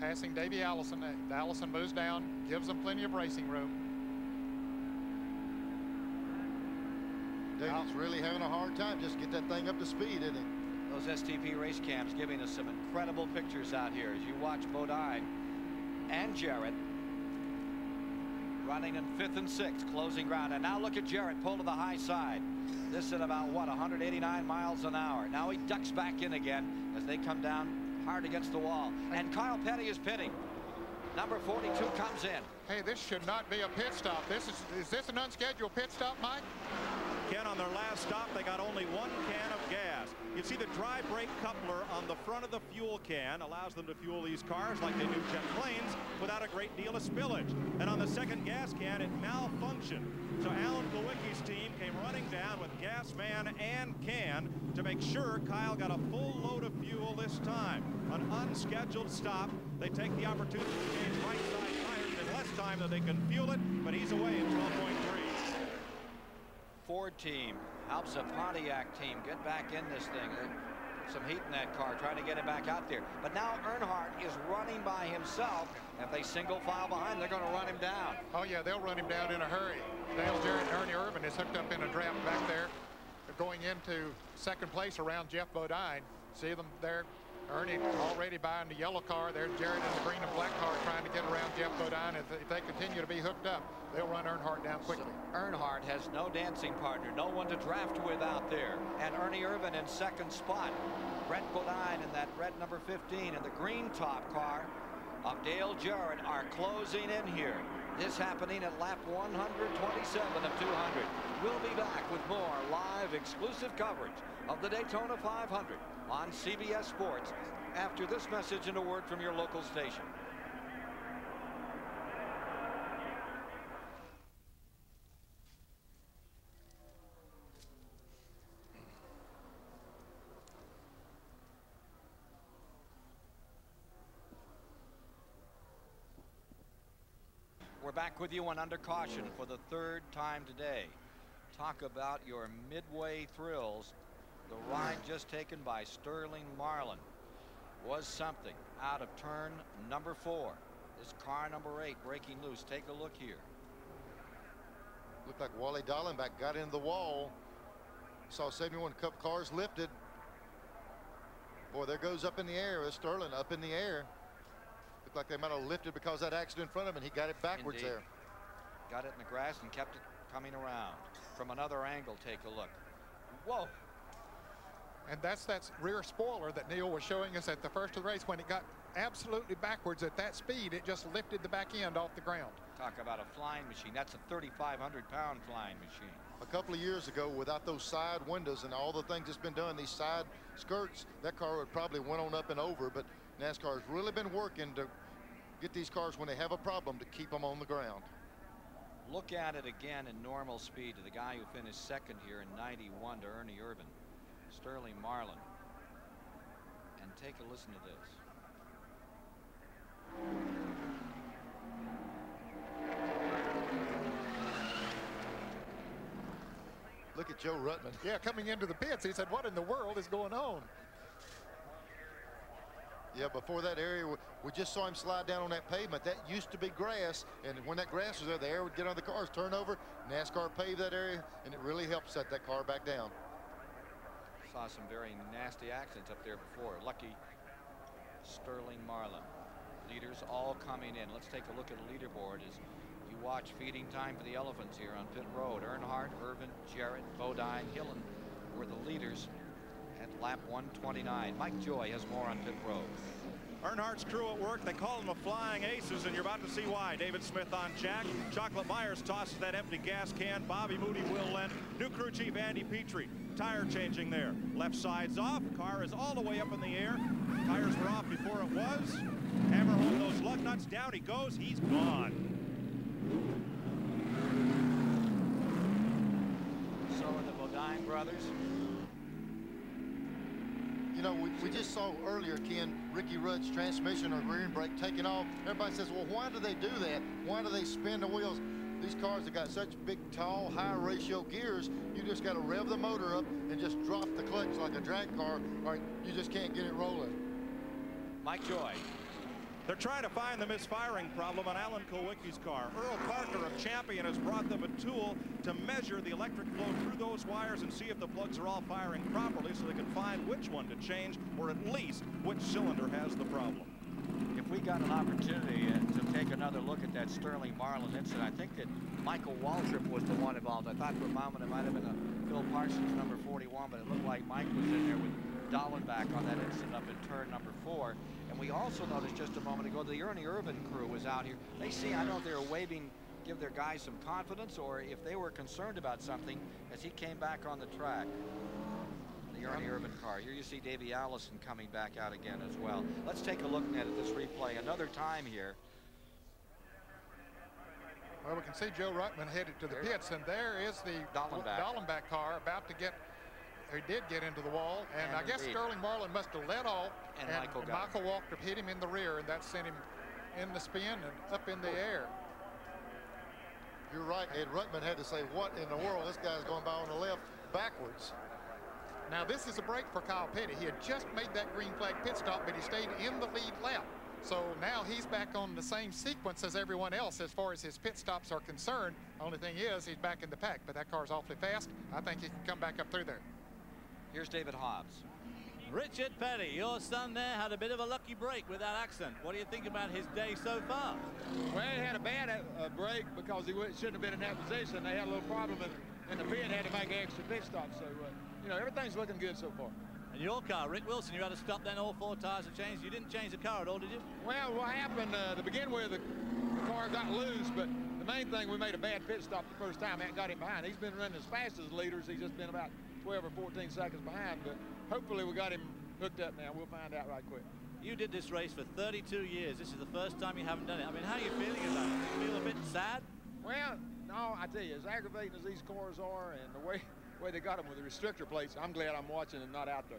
passing Davey Allison. Allison moves down, gives them plenty of racing room. Davey's really having a hard time just get that thing up to speed, isn't he? Those STP race cams giving us some incredible pictures out here as you watch Bodine and Jarrett running in 5th and 6th, closing ground. And now look at Jarrett pull to the high side. This at about, what, 189 miles an hour. Now he ducks back in again as they come down hard against the wall. And Kyle Petty is pitting. Number 42 comes in. Hey, this should not be a pit stop. Is this an unscheduled pit stop, Mike? Ken, on their last stop, they got only 1 can of gas. You see the dry brake coupler on the front of the fuel can allows them to fuel these cars like they do jet planes without a great deal of spillage. And on the second gas can, it malfunctioned. So Alan KULWICKI's team came running down with gas man and can to make sure Kyle got a full load of fuel this time. An unscheduled stop. They take the opportunity to change right side tires in less time than they can fuel it, but he's away in 12.3. Ford team helps a Pontiac team get back in this thing. Some heat in that car, trying to get him back out there. But now Earnhardt is running by himself. If they single file behind, they're going to run him down. Oh, yeah, they'll run him down in a hurry. Dale Jarrett and Ernie Irvan is hooked up in a draft back there. They're going into 2nd place around Jeff Bodine. See them there. Ernie already buying the yellow car. There's Jarrett in the green and black car trying to get around Jeff Bodine. If they continue to be hooked up, they'll run Earnhardt down quickly. So Earnhardt has no dancing partner, no one to draft with out there. And Ernie Irvan in 2nd spot. Brett Bodine in that red number 15 and the green top car of Dale Jarrett are closing in here. This happening at lap 127 of 200. We'll be back with more live exclusive coverage of the Daytona 500 on CBS Sports after this message and a word from your local station. We're back with you on Under Caution for the 3rd time today. Talk about your midway thrills. The ride just taken by Sterling Marlin was something out of turn number 4. This car number 8 breaking loose. Take a look here. Looked like Wally Dallenbach got into the wall. Saw 71 Cup cars lifted. Boy, there goes up in the air. There's Sterling up in the air. Looked like they might have lifted because that accident in front of him, and he got it backwards. Indeed. There. Got it in the grass and kept it coming around. From another angle, take a look. Whoa. And that's that rear spoiler that Neil was showing us at the first of the race. When it got absolutely backwards at that speed, it just lifted the back end off the ground. Talk about a flying machine. That's a 3,500-pound flying machine. A couple of years ago, without those side windows and all the things that's been done, these side skirts, that car would probably went on up and over. But NASCAR has really been working to get these cars, when they have a problem, to keep them on the ground. Look at it again in normal speed to the guy who finished second here in 91 to Ernie Irvan, Sterling Marlin. And take a listen to this. Look at Joe Ruttman. Yeah, coming into the pits, he said, what in the world is going on? Yeah, before that area, we just saw him slide down on that pavement. That used to be grass, and when that grass was there, the air would get on the cars, turn over. NASCAR paved that area, and it really helped set that car back down. Saw some very nasty accidents up there before. Lucky Sterling Marlin. Leaders all coming in. Let's take a look at the leaderboard as you watch feeding time for the Elephants here on pit road. Earnhardt, Irvan, Jarrett, Bodine, HILLIN were the leaders at lap 129. Mike Joy has more on pit road. Earnhardt's crew at work. They call them the Flying Aces, and you're about to see why. David Smith on jack. Chocolate Myers tosses that empty gas can. Bobby Moody will lend. New crew chief Andy Petrie. Tire changing there. Left side's off. Car is all the way up in the air. Tires were off before it was. Hammer hold those lug nuts. Down he goes. He's gone. So are the Bodine brothers. You know, we just saw earlier, Ken, Ricky Rudd's transmission or rear end brake taking off. Everybody says, well, why do they do that? Why do they spin the wheels? These cars have got such big, tall, high ratio gears, you just got to rev the motor up and just drop the clutch like a drag car, or you just can't get it rolling. Mike Joy. They're trying to find the misfiring problem on Alan KULWICKI's car. Earl Parker of Champion has brought them a tool to measure the electric flow through those wires and see if the plugs are all firing properly so they can find which one to change, or at least which cylinder has the problem. If we got an opportunity to take another look at that Sterling Marlin incident, I think that Michael Waltrip was the one involved. I thought for a moment it might have been a Bill Parsons number 41, but it looked like Mike was in there with Dallenbach on that incident up in turn number 4. And we also noticed just a moment ago the Ernie Irvan crew was out here. They see, I don't know if they were waving, give their guys some confidence, or if they were concerned about something as he came back on the track. The Ernie Irvan car. Here you see Davey Allison coming back out again as well. Let's take a look at this replay another time here. Well, we can see Joe Ruttman headed to the pits, and there is the Dallenbach car about to get, he did get into the wall, and I guess Sterling Marlin must have let off, and Michael Waltrip hit him in the rear, and that sent him in the spin and up in the air. You're right, Ed. Ruttman had to say, what in the world? This guy's going by on the left backwards. Now, this is a break for Kyle Petty. He had just made that green flag pit stop, but he stayed in the lead lap. So now he's back on the same sequence as everyone else as far as his pit stops are concerned. Only thing is, he's back in the pack, but that car's awfully fast. I think he can come back up through there. Here's David Hobbs. Richard Petty, your son there had a bit of a lucky break with that accident. What do you think about his day so far? Well, he had a bad break because he shouldn't have been in that position. They had a little problem in the pit, had to make an extra pit stop. So, you know, everything's looking good so far. And your car, Rick Wilson, you had to stop then, all 4 tires have changed. You didn't change the car at all, did you? Well, what happened to begin with, the car got loose, but the main thing, we made a bad pit stop the first time and got him behind. He's been running as fast as leaders. He's just been about 12 or 14 seconds behind, but hopefully we got him hooked up now. We'll find out right quick. You did this race for 32 years. This is the first time you haven't done it. I mean, how are you feeling about it? Do you feel a bit sad? Well, no, I tell you, as aggravating as these cars are and the way they got them with the restrictor plates, I'm glad I'm watching and not out there.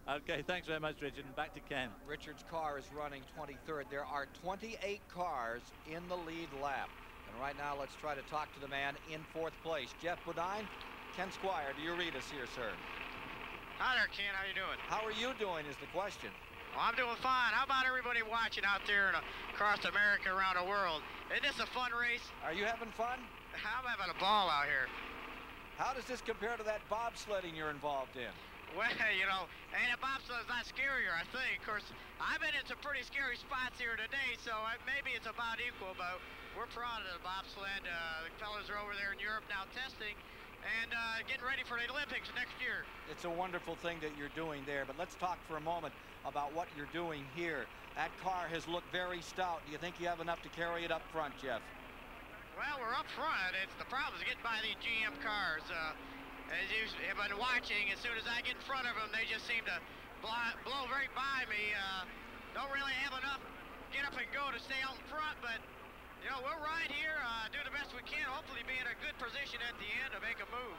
Okay, thanks very much, Richard. And back to Ken. Richard's car is running 23rd. There are 28 cars in the lead lap. And right now, let's try to talk to the man in 4th place. Jeff Bodine, Ken Squire, do you read us here, sir? Hi there, Ken. How you doing? How are you doing is the question. Well, I'm doing fine. How about everybody watching out there and across America, around the world? Isn't this a fun race? Are you having fun? I'm having a ball out here. How does this compare to that bobsledding you're involved in? Well, you know, and a bobsledd's not scarier, I think. Of course, I've been in some pretty scary spots here today, so maybe it's about equal, but we're proud of the bobsled. The fellas are over there in Europe now testing and getting ready for the Olympics next year. It's a wonderful thing that you're doing there, but let's talk for a moment about what you're doing here. That car has looked very stout. Do you think you have enough to carry it up front, Jeff? Well, we're up front. The problem is getting by these GM cars. As you have been watching, as soon as I get in front of them, they just seem to blow right by me. Don't really have enough get up and go to stay out in front, but, you know, we'll ride here, do the best we can, hopefully be in a good position at the end to make a move.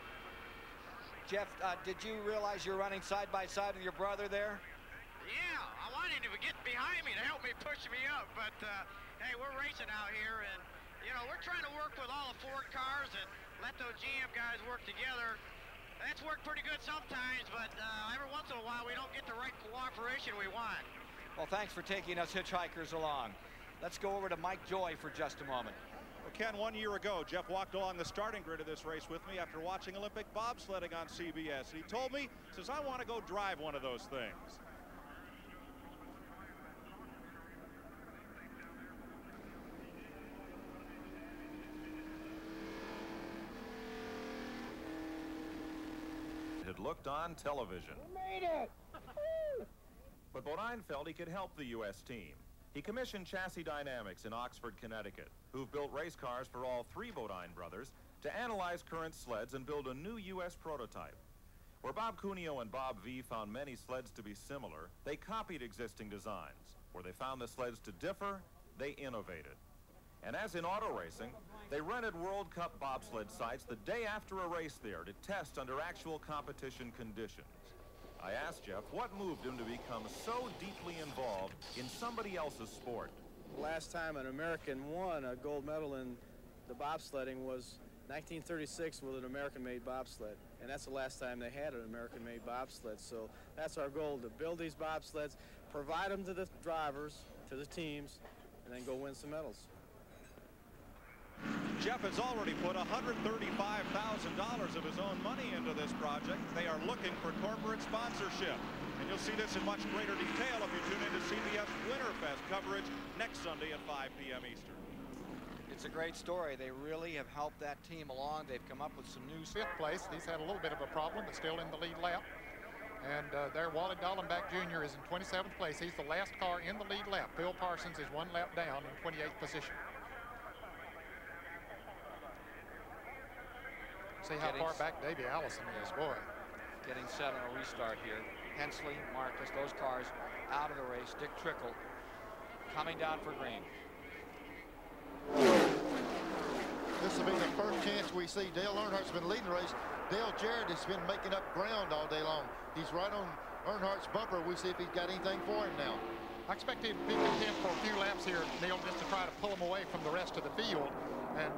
Jeff, did you realize you're running side by side with your brother there? Yeah, I wanted him to get behind me to help me push me up, but, hey, we're racing out here, and, you know, we're trying to work with all the Ford cars and let those GM guys work together. That's worked pretty good sometimes, but every once in a while we don't get the right cooperation we want. Well, thanks for taking us hitchhikers along. Let's go over to Mike Joy for just a moment. Well, Ken, 1 year ago, Jeff walked along the starting grid of this race with me after watching Olympic bobsledding on CBS. He told me, says, I want to go drive one of those things. Had looked on television. We made it! But Bodine felt he could help the U.S. team. He commissioned Chassis Dynamics in Oxford, Connecticut, who've built race cars for all 3 Bodine brothers, to analyze current sleds and build a new U.S. prototype. Where Bob Cuneo and Bob V found many sleds to be similar, they copied existing designs. Where they found the sleds to differ, they innovated. And as in auto racing, they rented World Cup bobsled sites the day after a race there to test under actual competition conditions. I asked Jeff what moved him to become so deeply involved in somebody else's sport. The last time an American won a gold medal in the bobsledding was 1936 with an American-made bobsled. And that's the last time they had an American-made bobsled. So that's our goal, to build these bobsleds, provide them to the drivers, to the teams, and then go win some medals. Jeff has already put $135,000 of his own money into this project. They are looking for corporate sponsorship. And you'll see this in much greater detail if you tune into CBS Winterfest coverage next Sunday at 5 p.m. Eastern. It's a great story. They really have helped that team along. They've come up with some new... 5th place. He's had a little bit of a problem, but still in the lead lap. And there, Wally Dallenbach Jr. is in 27th place. He's the last car in the lead lap. Bill Parsons is 1 lap down in 28th position. See how far back Davey Allison is, boy. Getting set on a restart here. Hensley, Marcus, those cars out of the race. Dick Trickle coming down for green. This will be the first chance we see. Dale Earnhardt's been leading the race. Dale Jarrett has been making up ground all day long. He's right on Earnhardt's bumper. We see if he's got anything for him now. I expect him to be content for a few laps here, Neil, just to try to pull him away from the rest of the field and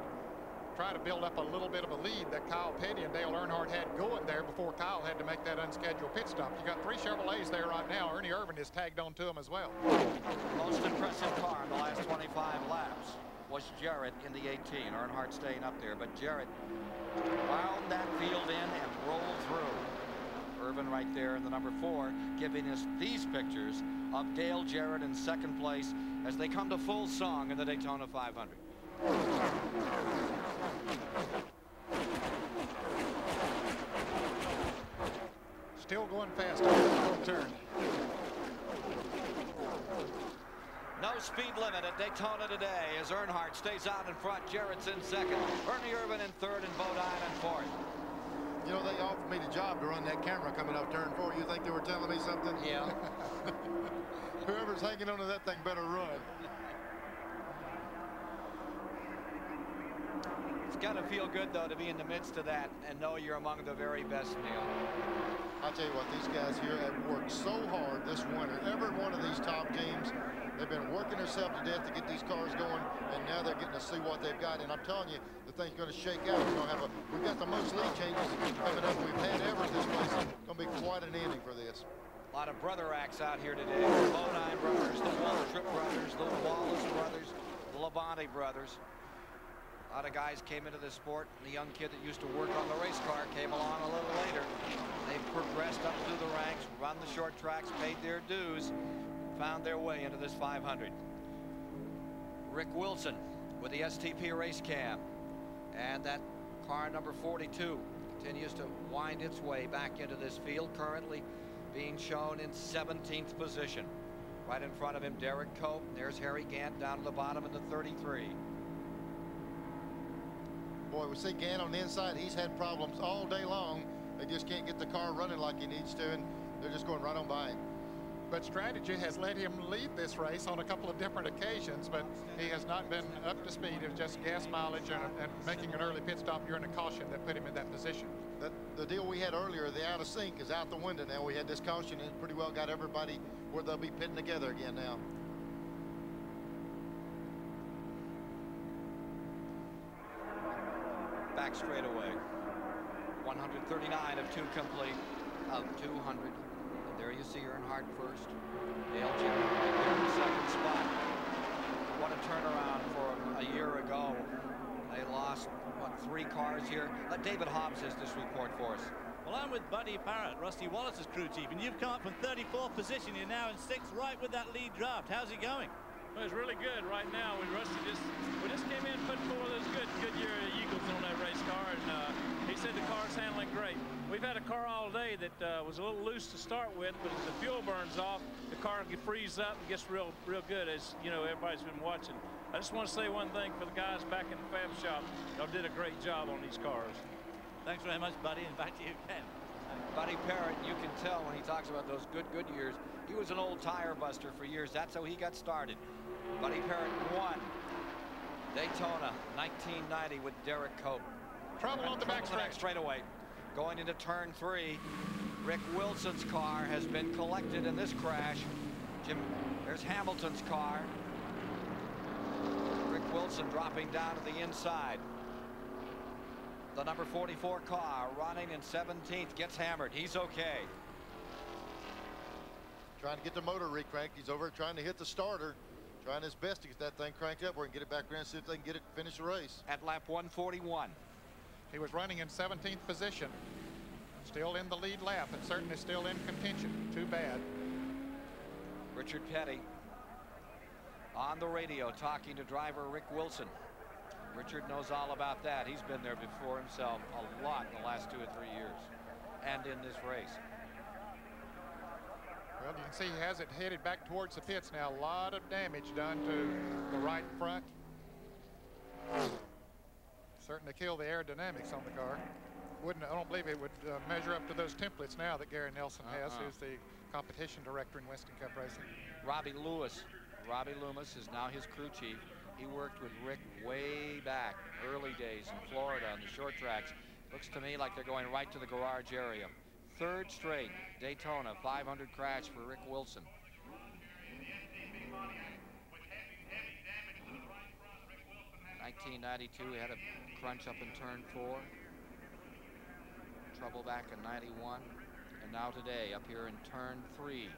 try to build up a little bit of a lead that Kyle Petty and Dale Earnhardt had going there before Kyle had to make that unscheduled pit stop. You got 3 Chevrolets there right now. Ernie Irvan is tagged on to him as well. Most impressive car in the last 25 laps was Jarrett in the 18. Earnhardt staying up there, but Jarrett wound that field in and rolled through. Irvan right there in the number 4, giving us these pictures of Dale Jarrett in 2nd place as they come to full song in the Daytona 500. Still going fast on the 4th turn. No speed limit at Daytona today as Earnhardt stays out in front. Jarrett's in 2nd. Ernie Irvan in 3rd and Bodine in 4th. You know, they offered me the job to run that camera coming off turn 4. You think they were telling me something? Yeah. Whoever's hanging onto that thing better run. It's got to feel good, though, to be in the midst of that and know you're among the very best, Neil. I'll tell you what, these guys here have worked so hard this winter. Every one of these top teams, they've been working themselves to death to get these cars going, and now they're getting to see what they've got. And I'm telling you, the thing's going to shake out. We've got the most lead changes coming up we've had ever at this place. It's going to be quite an ending for this. A lot of brother acts out here today. The Bodine brothers, the Waltrip brothers, the Wallace brothers, the Labonte brothers. A lot of guys came into this sport, and the young kid that used to work on the race car came along a little later. They've progressed up through the ranks, run the short tracks, paid their dues, found their way into this 500. Rick Wilson with the STP race cam, and that car number 42 continues to wind its way back into this field, currently being shown in 17th position. Right in front of him, Derrike Cope. There's Harry Gant down to the bottom in the 33. Boy, we see Gant on the inside. He's had problems all day long. They just can't get the car running like he needs to, and they're just going right on by him. But strategy has let him lead this race on a couple of different occasions, but he has not been up to speed. It was just gas mileage and making an early pit stop during a caution that put him in that position. The deal we had earlier, the out of sync, is out the window now. We had this caution, and it pretty well got everybody where they'll be pitting together again now. Back straight away. 139 of 2 complete of 200. And there you see Earnhardt first. Dale Jarrett right there in the second spot. What a turnaround for him a year ago. They lost, what, 3 cars here? Let David Hobbs has this report for us. Well, I'm with Buddy Parrott, Rusty Wallace's crew chief, and you've come up from 34th position. You're now in 6th, right with that lead draft. How's it going? Well, it's really good right now. We just came in, put 4 of those good year Eagles on that race car, and he said the car's handling great. We've had a car all day that was a little loose to start with, but as the fuel burns off, the car can freeze up and gets real good, as you know, everybody's been watching. I just want to say one thing for the guys back in the fab shop. Y'all did a great job on these cars. Thanks very much, Buddy, and back to you, Ken. Buddy Parrott, you can tell when he talks about those good years. He was an old tire buster for years. That's how he got started. Buddy Parrott won Daytona 1990 with Derrike Cope. Trouble on the back straightaway. Going into turn 3, Rick Wilson's car has been collected in this crash. There's Hamilton's car. Rick Wilson dropping down to the inside. The number 44 car running in 17th gets hammered. He's okay. Trying to get the motor recranked. He's over trying to hit the starter. Trying his best to get that thing cranked up where he can get it back around and see if they can get it finish the race. At lap 141. He was running in 17th position. Still in the lead lap and certainly still in contention. Too bad. Richard Petty on the radio talking to driver Rick Wilson. Richard knows all about that. He's been there before himself a lot in the last 2 or 3 years and in this race. Well, you can see he has it headed back towards the pits now. A lot of damage done to the right front. Certainly kill the aerodynamics on the car. I don't believe it would measure up to those templates now that Gary Nelson has, who's the competition director in Winston Cup Racing. Robbie Loomis is now his crew chief. He worked with Rick way back, early days in Florida on the short tracks. Looks to me like they're going right to the garage area. 3rd straight Daytona 500 crash for Rick Wilson. (1992) he had a crunch up in turn 4. Trouble back in 91, and now today up here in turn 3.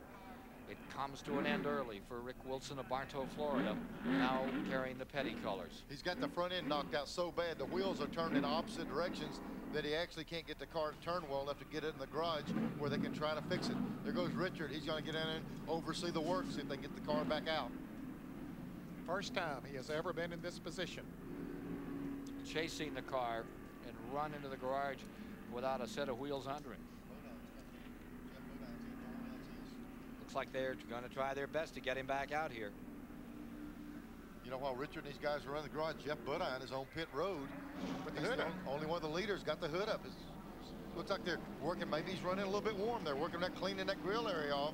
It comes to an end early for Rick Wilson of Bartow, Florida, now carrying the Petty colors. He's got the front end knocked out so bad the wheels are turned in opposite directions that he actually can't get the car to turn well enough to get it in the garage where they can try to fix it. There goes Richard. He's going to get in and oversee the work, see if they can get the car back out. First time he has ever been in this position. Chasing the car and run into the garage without a set of wheels under him. Looks like they're going to try their best to get him back out here. You know, while Richard and these guys are running the garage, Jeff Bodine is on pit road. But he's the only one of the leaders got the hood up. Looks like they're working. Maybe he's running a little bit warm. They're working that, cleaning that grill area off.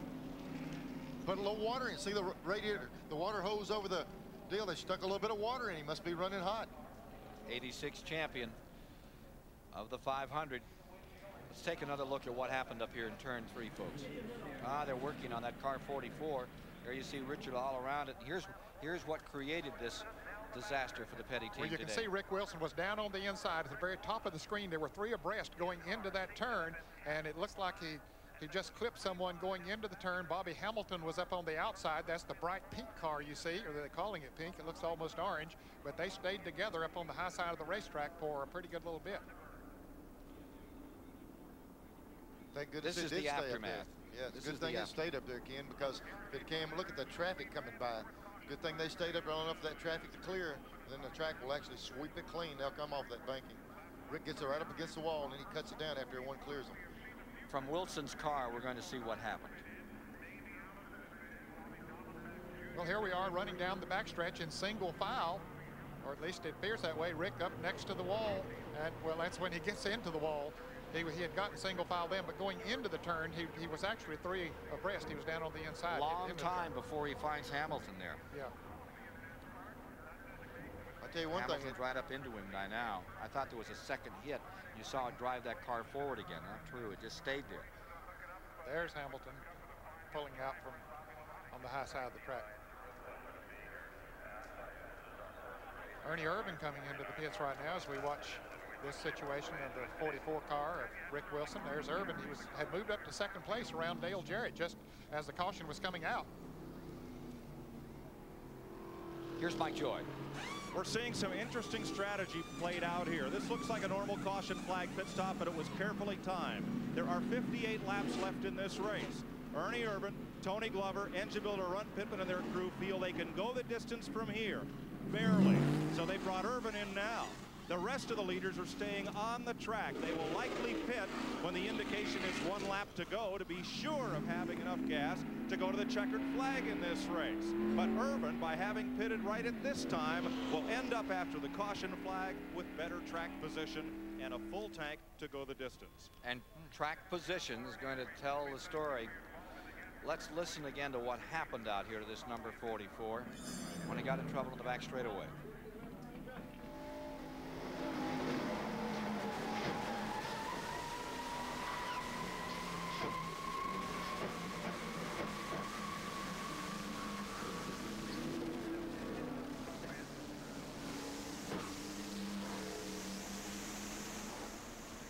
Put a little water in. See the radiator, the water hose over the deal. They stuck a little bit of water in. He must be running hot. 86 champion of the 500. Let's take another look at what happened up here in turn 3, folks. They're working on that car 44. There you see Richard all around it. Here's what created this disaster for the Petty team well, you today. can see Rick Wilson was down on the inside at the very top of the screen. There were 3 abreast going into that turn, and it looks like he He just clipped someone going into the turn. Bobby Hamilton was up on the outside. That's the bright pink car you see, or they're calling it pink. It looks almost orange, but they stayed together up on the high side of the racetrack for a pretty good little bit. Thank goodness this is the aftermath. Yeah, it's a good thing they stayed up there, Ken, because if it came, look at the traffic coming by. Good thing they stayed up long enough for that traffic to clear, and then the track will actually sweep it clean. They'll come off that banking. Rick gets it right up against the wall, and then he cuts it down after one clears them. From Wilson's car, we're going to see what happened. Well, here we are running down the backstretch in single file, or at least it appears that way. Rick up next to the wall, and well, that's when he gets into the wall. He had gotten single file then, but going into the turn, he was actually 3 abreast. He was down on the inside. Long time before he finds Hamilton there. Yeah. I'll tell you one thing. Hamilton's right up into him by now. I thought there was a second hit. You saw it drive that car forward again. Not true. It just stayed there. There's Hamilton pulling out from on the high side of the track. Ernie Irvan coming into the pits right now as we watch this situation of the 44 car of Rick Wilson. There's Irvan. He had moved up to second place around Dale Jarrett just as the caution was coming out. Here's Mike Joy. We're seeing some interesting strategy played out here. This looks like a normal caution flag pit stop, but it was carefully timed. There are 58 laps left in this race. Ernie Irvan, Tony Glover, engine builder Ron Pittman and their crew feel they can go the distance from here. Barely. So they brought Irvan in now. The rest of the leaders are staying on the track. They will likely pit when the indication is 1 lap to go to be sure of having enough gas to go to the checkered flag in this race. But Irvan, by having pitted right at this time, will end up after the caution flag with better track position and a full tank to go the distance. And track position is going to tell the story. Let's listen again to what happened out here to this number 44 when he got in trouble in the back straightaway.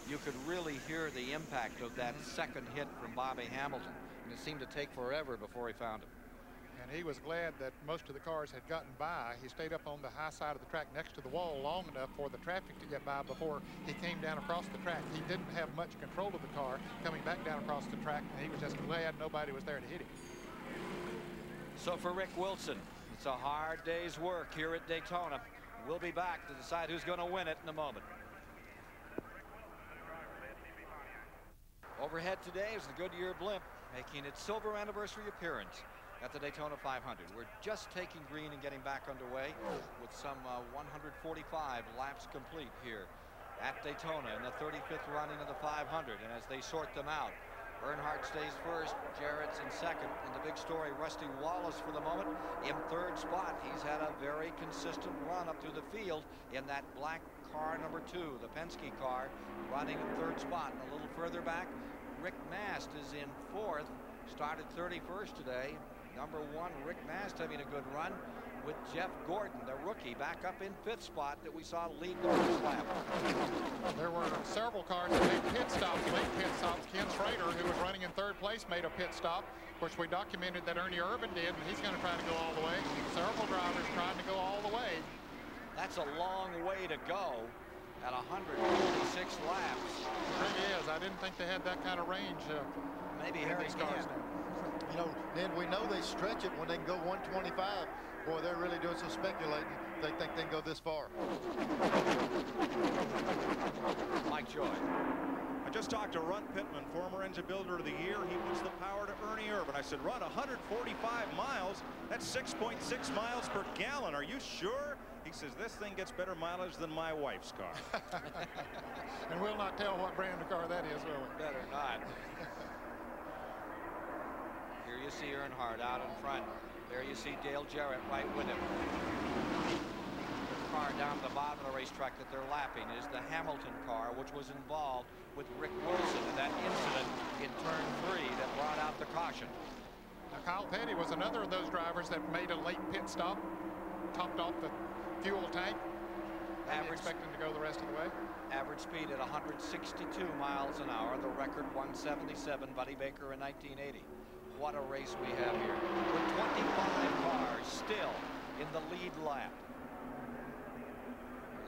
You could really hear the impact of that second hit from Bobby Hamilton, and it seemed to take forever before he found him. And he was glad that most of the cars had gotten by. He stayed up on the high side of the track next to the wall long enough for the traffic to get by before he came down across the track. He didn't have much control of the car coming back down across the track, and he was just glad nobody was there to hit him. So for Rick Wilson, it's a hard day's work here at Daytona. We'll be back to decide who's going to win it in a moment. Overhead today is the Goodyear blimp making its silver anniversary appearance at the Daytona 500. We're just taking green and getting back underway with some 145 laps complete here at Daytona in the 35th running of the 500. And as they sort them out, Earnhardt stays first, Jarrett's in second, and the big story, Rusty Wallace for the moment in third spot. He's had a very consistent run up through the field in that black car number 2, the Penske car, running in third spot. And a little further back, Rick Mast is in fourth, started 31st today. Number 1, Rick Mast having a good run with Jeff Gordon, the rookie, back up in 5th spot that we saw lead the first lap. There were several cars that made pit stops, late pit stops. Ken SCHRADER, who was running in 3rd place, made a pit stop. Of course, we documented that Ernie Irvan did, and he's going to try to go all the way. Several drivers trying to go all the way. That's a long way to go at 146 laps. It really is. I didn't think they had that kind of range. Maybe in these cars now. You know, then we know they stretch it when they can go 125. Boy, they're really doing some speculating. They think they can go this far. Mike Joy. I just talked to Ron Pittman, former engine builder of the year. He puts the power to Ernie Irvan. I said, Ron, 145 miles, that's 6.6 miles per gallon. Are you sure? He says, this thing gets better mileage than my wife's car. And we'll not tell what brand of car that is, will we? Better not. Here you see Earnhardt out in front. There you see Dale Jarrett right with him. The car down at the bottom of the racetrack that they're lapping is the Hamilton car, which was involved with Rick Wilson in that incident in turn 3 that brought out the caution. Now, Kyle Petty was another of those drivers that made a late pit stop, topped off the fuel tank. Average, expecting to go the rest of the way? Average speed at 162 miles an hour. The record 177, Buddy Baker in 1980. What a race we have here. With 25 cars still in the lead lap.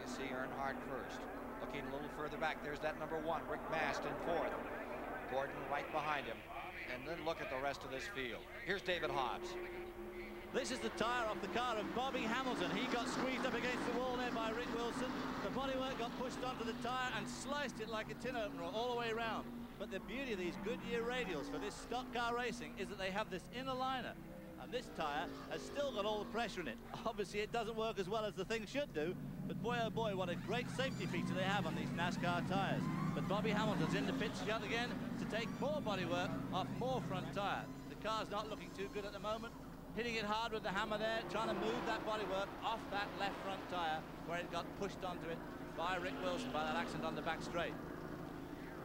You see Earnhardt first. Looking a little further back. There's that number 1, Rick Mast in 4th. Gordon right behind him. And then look at the rest of this field. Here's David Hobbs. This is the tyre off the car of Bobby Hamilton. He got squeezed up against the wall there by Rick Wilson. The bodywork got pushed onto the tyre and sliced it like a tin opener all the way around. But the beauty of these Goodyear radials for this stock car racing is that they have this inner liner. And this tyre has still got all the pressure in it. Obviously, it doesn't work as well as the thing should do. But boy, oh boy, what a great safety feature they have on these NASCAR tyres. But Bobby Hamilton's in the pits yet again to take more bodywork off more front tyre. The car's not looking too good at the moment. Hitting it hard with the hammer there, trying to move that bodywork off that left front tyre where it got pushed onto it by Rick Wilson by that accident on the back straight.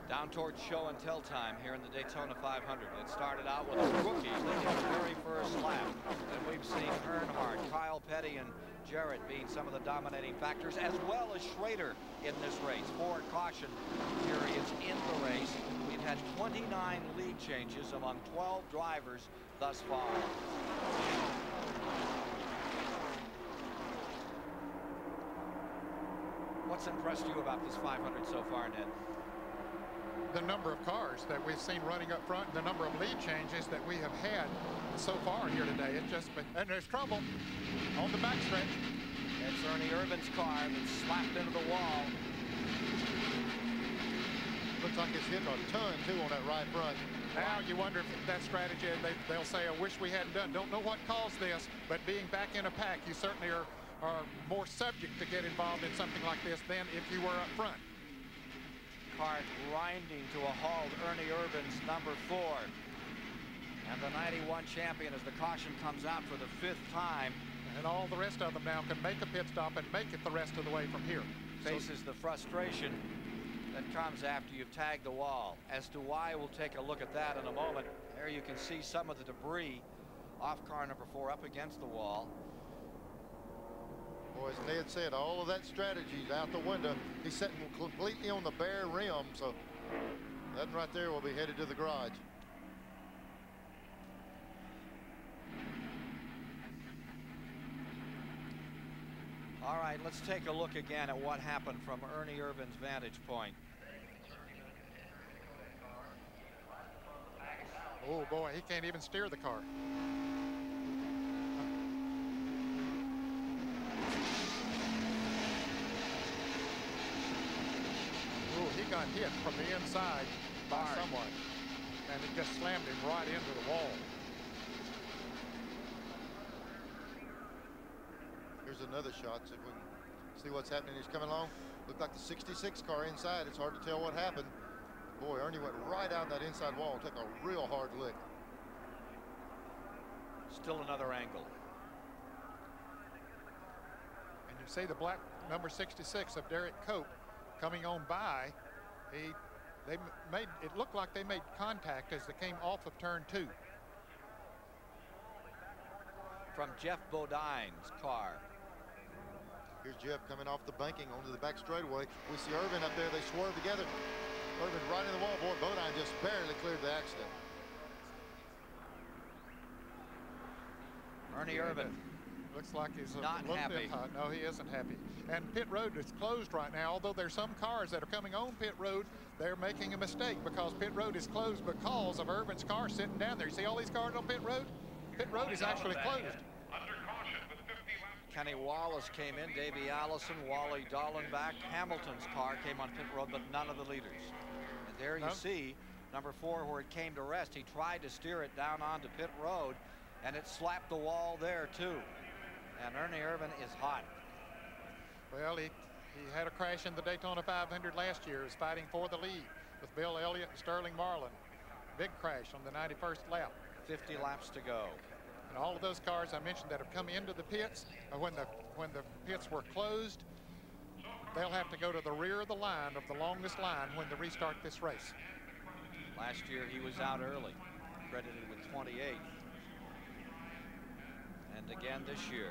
Down towards show and tell time here in the Daytona 500. It started out with a rookie leading the very first lap. And we've seen Earnhardt, Kyle Petty, and Jarrett being some of the dominating factors, as well as SCHRADER in this race. 4 caution periods in the race. We've had 29 lead changes among 12 drivers thus far. What's impressed you about this 500 so far, Ned? The number of cars that we've seen running up front, and the number of lead changes that we have had so far here today. It just been, and there's trouble on the backstretch. It's Ernie Irvan's car that's slapped into the wall. Looks like it's hitting a ton too on that right front. Now you wonder if that strategy, they'll say, I wish we hadn't done. Don't know what caused this, but being back in a pack, you certainly are more subject to get involved in something like this than if you were up front. Car grinding to a halt. Ernie Irvan's number 4. And the 91 champion as the caution comes out for the 5th time. And all the rest of them now can make a pit stop and make it the rest of the way from here. Faces the frustration that comes after you've tagged the wall. As to why, we'll take a look at that in a moment. There you can see some of the debris off car number 4 up against the wall. Boy, as Ned said, all of that strategy is out the window. He's sitting completely on the bare rim, so that right there will be headed to the garage. All right, let's take a look again at what happened from Ernie Irvan's vantage point. Oh boy, he can't even steer the car. Oh, he got hit from the inside by someone, and it just slammed him right into the wall. Here's another shot, so if we can see what's happening. He's coming along. Looked like the 66 car inside. It's hard to tell what happened. Boy, Ernie went right out that inside wall and took a real hard lick. Still another angle. And you see the black number 66 of Derrike Cope coming on by. They made it look like they made contact as they came off of turn 2. From Jeff Bodine's car. Here's Jeff coming off the banking onto the back straightaway. We see Irvan up there. They swerve together. Irvan right in the wall. Boy, Bodine just barely cleared the accident. Ernie Irvan. Looks like he's not a little happy. bit hot. No, he isn't happy. And pit road is closed right now. Although there's some cars that are coming on pit road, they're making a mistake because pit road is closed because of Irvan's car sitting down there. You see all these cars on pit road? Pit road is actually closed. Kenny Wallace came in, Davey Allison, Wally Dallenbach. Hamilton's car came on pit road, but none of the leaders. And there you see number 4 where it came to rest. He tried to steer it down onto pit road, and it slapped the wall there too. And Ernie Irvan is hot. Well, he had a crash in the Daytona 500 last year. He was fighting for the lead with Bill Elliott and Sterling Marlin. Big crash on the 91st lap. 50 laps to go. And all of those cars I mentioned that have come into the pits, when the pits were closed, they'll have to go to the rear of the line, of the longest line, when they restart this race. Last year he was out early, credited with 28. And again this year.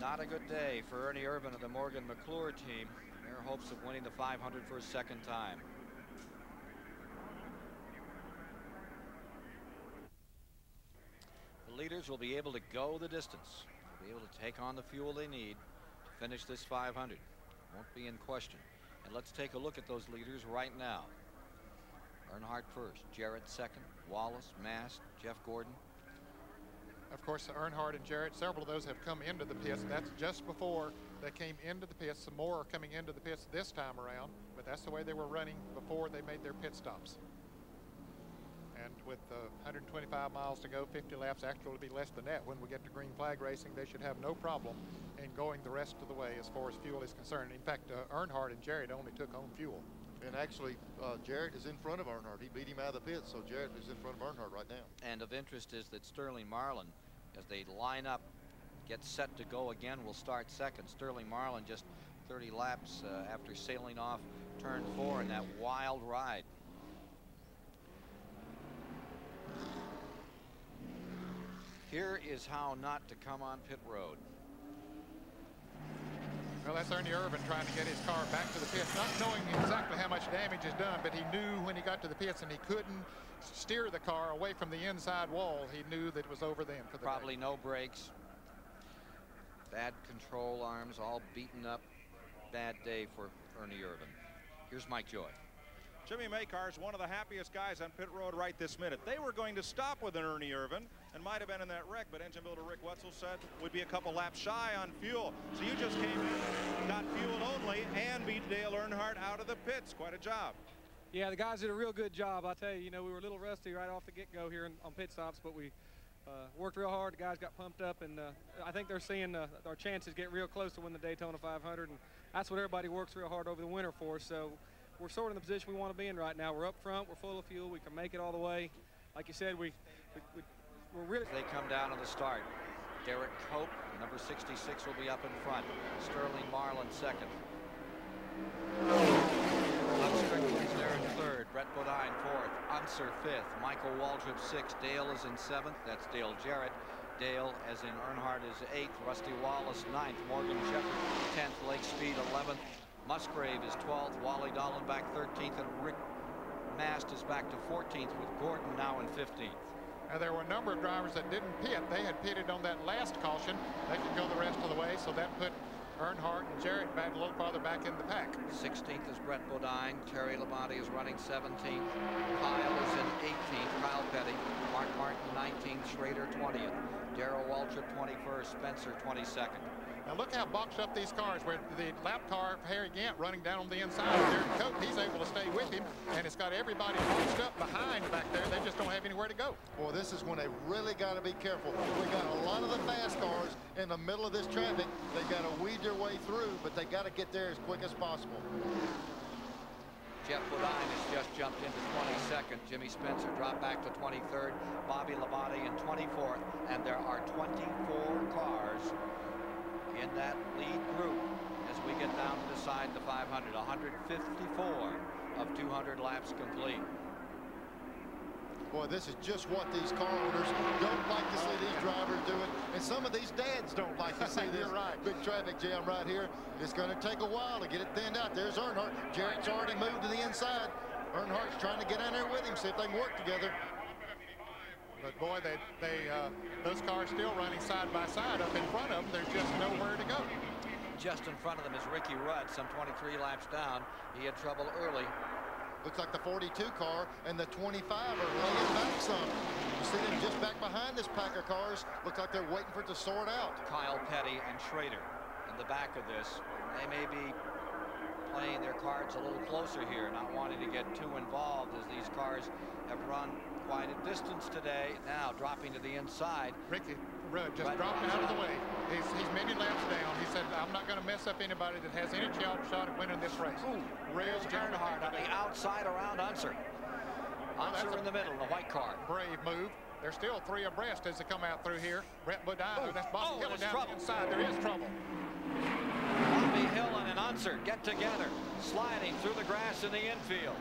Not a good day for Ernie Irvan of the Morgan McClure team. Their hopes of winning the 500 for a second time. The leaders will be able to go the distance. They'll be able to take on the fuel they need to finish this 500. Won't be in question. And let's take a look at those leaders right now. Earnhardt first, Jarrett second, Wallace, Mast, Jeff Gordon. Of course, Earnhardt and Jarrett, several of those have come into the pits. That's just before they came into the pits. Some more are coming into the pits this time around, but that's the way they were running before they made their pit stops. And with 125 miles to go, 50 laps, actually it'll be less than that. When we get to green flag racing, they should have no problem in going the rest of the way as far as fuel is concerned. In fact, Earnhardt and Jarrett only took home fuel. And actually, Jarrett is in front of Earnhardt. He beat him out of the pits, so Jarrett is in front of Earnhardt right now. And of interest is that Sterling Marlin, as they line up, get set to go again, will start second. Sterling Marlin just 30 laps after sailing off turn 4 in that wild ride. Here is how not to come on pit road. Well, that's Ernie Irvan trying to get his car back to the pits, not knowing exactly how much damage is done, but he knew when he got to the pits and he couldn't steer the car away from the inside wall. He knew that it was over then for the Probably day. No brakes. Bad control arms, all beaten up. Bad day for Ernie Irvan. Here's Mike Joy. Jimmy Makar's one of the happiest guys on pit road right this minute. They were going to stop with an Ernie Irvan and might have been in that wreck, but engine builder Rick Wetzel said would be a couple laps shy on fuel. So you just came in, got fuel only, and beat Dale Earnhardt out of the pits. Quite a job. Yeah, the guys did a real good job. I tell you, we were a little rusty right off the get-go here on pit stops, but we worked real hard. The guys got pumped up, and I think they're seeing our chances get real close to win the Daytona 500, and that's what everybody works real hard over the winter for. So we're sort of in the position we want to be in right now. We're up front, we're full of fuel, we can make it all the way. Like you said, we're really... They come down to the start. Derek Cope, number 66, will be up in front. Sterling Marlin second. Strickland is there in third. Brett Bodine fourth. Unser fifth. Michael Waldrop sixth. Dale is in seventh. That's Dale Jarrett. Dale, as in Earnhardt, is eighth. Rusty Wallace ninth. Morgan Shepherd 10th. Lake Speed 11th. Musgrave is 12th. Wally Dallenbach 13th. And Rick Mast is back to 14th with Gordon now in 15th. Now, there were a number of drivers that didn't pit. They had pitted on that last caution. They could go the rest of the way, so that put Earnhardt and Jarrett back a little farther back in the pack. 16th is Brett Bodine. Terry Labonte is running 17th. Kyle is in 18th. Kyle Petty. Mark Martin 19th. Schrader 20th. Darrell Waltrip 21st. Spencer 22nd. Now look how boxed up these cars, where the lap car of Harry Gant running down on the inside. Derek Cope, he's able to stay with him, and it's got everybody boxed up behind back there. They just don't have anywhere to go. Well, this is when they really got to be careful. We got a lot of the fast cars in the middle of this traffic. They got to weed their way through, but they got to get there as quick as possible. Jeff Bodine has just jumped into 22nd. Jimmy Spencer dropped back to 23rd. Bobby Labonte in 24th. And there are 24 cars in that lead group as we get down to decide the 500. 154 of 200 laps complete. Boy, this is just what these car owners don't like to see these drivers do it, and some of these dads don't like to see this. Right. Big traffic jam right here. It's going to take a while to get it thinned out. There's Earnhardt. Jarrett's already moved to the inside. Earnhardt's trying to get in there with him, see if they can work together. But boy, those cars still running side by side up in front of them. There's just nowhere to go. Just in front of them is Ricky Rudd, some 23 laps down. He had trouble early. Looks like the 42 car and the 25 are laying back some. You see them just back behind this pack of cars. Looks like they're waiting for it to sort out. Kyle Petty and Schrader in the back of this. They may be playing their cards a little closer here, not wanting to get too involved as these cars have run quite a distance today. Now dropping to the inside. Ricky Rudd just dropped out of the way. He's many laps down. He said, I'm not going to mess up anybody that has any shot at winning this race. There's Earnhardt on the outside around Unser. Unser in the middle, the white car. Brave move. There's still 3 abreast as they come out through here. Brett Bodine, that's Bobby Hillin down the inside. There is trouble. Bobby Hillin and Unser get together, sliding through the grass in the infield.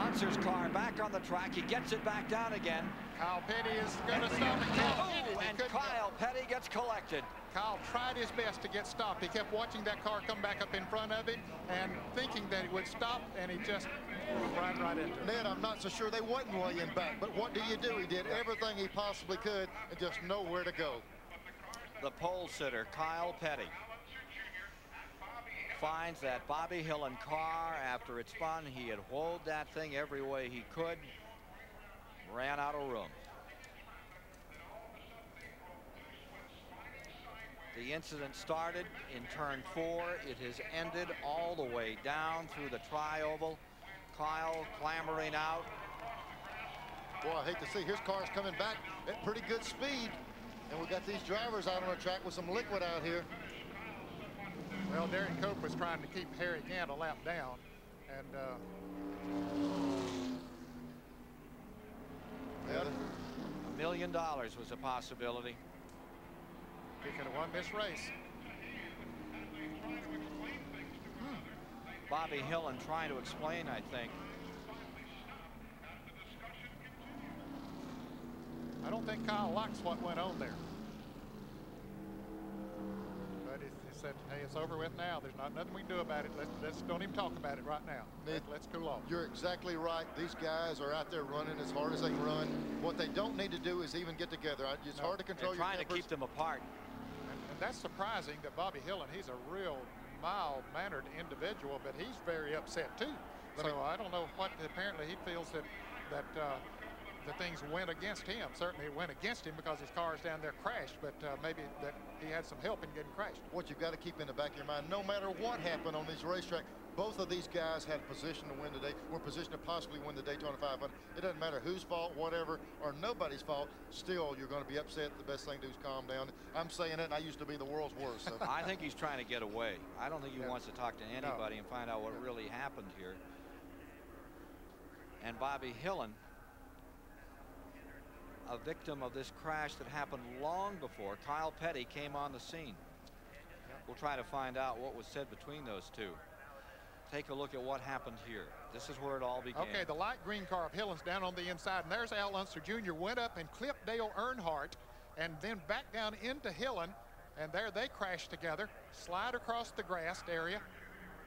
Unser's car back on the track. He gets it back down again. Kyle Petty is going to stop it. Oh, and Kyle Petty gets collected. Kyle tried his best to get stopped. He kept watching that car come back up in front of him and thinking that it would stop, and he just right into it. Ned, I'm not so sure they wasn't laying back, but what do you do? He did everything he possibly could and just nowhere to go. The pole sitter, Kyle Petty, finds that Bobby Hillin car after it spun. He had whoaled that thing every way he could, ran out of room. The incident started in turn 4. It has ended all the way down through the tri-oval. Kyle clambering out. Boy, I hate to see his car's coming back at pretty good speed. And we got these drivers out on the track with some liquid out here. Well, Darren Cope was trying to keep Harry Gant a lap down. And $1 million was a possibility. He could have won this race. Bobby Hillin trying to explain, I think. I don't think Kyle likes what went on there. But he said, hey, it's over with now. There's nothing we can do about it. Let's don't even talk about it right now. Let's cool off. You're exactly right. These guys are out there running as hard as they can run. What they don't need to do is even get together. It's hard to control your tempers. Trying to keep them apart. And that's surprising that Bobby Hillin, he's a real mild-mannered individual, but he's very upset too. So I don't know what, apparently he feels that the things went against him. Certainly it went against him because his car's down there crashed, but maybe that he had some help in getting crashed. What you've got to keep in the back of your mind, no matter what happened on this racetrack, both of these guys had position to win today, were positioned to possibly win the Daytona 500. It doesn't matter whose fault, whatever, or nobody's fault, still you're going to be upset. The best thing to do is calm down. I'm saying it, and I used to be the world's worst. So. I think he's trying to get away. I don't think he wants to talk to anybody and find out what really happened here. And Bobby Hillin, a victim of this crash that happened long before Kyle Petty came on the scene. We'll try to find out what was said between those two. Take a look at what happened here. This is where it all began. Okay, the light green car of Hillin's down on the inside, and there's Al Unser Jr. went up and clipped Dale Earnhardt and then back down into Hillin, and there they crash together, slide across the grass area,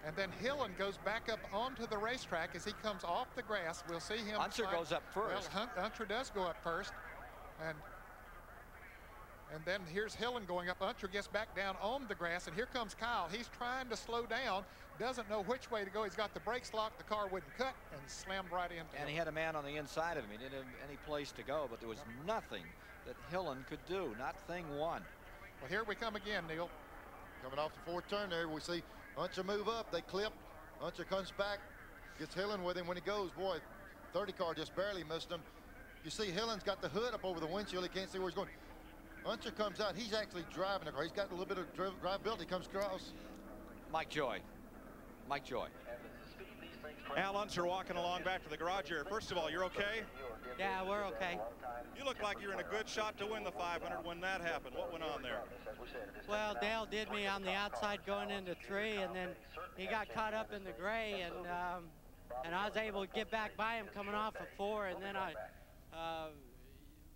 and then Hillin goes back up onto the racetrack as he comes off the grass. We'll see him. Unser goes up first. Well, Unser does go up first, and then here's Hillin going up. Unser gets back down on the grass, and here comes Kyle. He's trying to slow down, doesn't know which way to go. He's got the brakes locked, the car wouldn't cut, and slammed right into him. And he had a man on the inside of him. He didn't have any place to go, but there was nothing that Hillin could do, not thing one. Well, here we come again, Neil. Coming off the fourth turn there, we see Unser move up. They clip. Unser comes back, gets Hillin with him when he goes. Boy, 30 car just barely missed him. You see Hillin's got the hood up over the windshield. He can't see where he's going. Unser comes out. He's actually driving the car. He's got a little bit of drivability. He comes across. Mike Joy. Mike Joy. Al Unser walking along back to the garage here. First of all, you're okay? Yeah, we're okay. You look like you're in a good shot to win the 500 when that happened. What went on there? Well, Dale did me on the outside going into 3, and then he got caught up in the gray, and I was able to get back by him coming off of 4, and then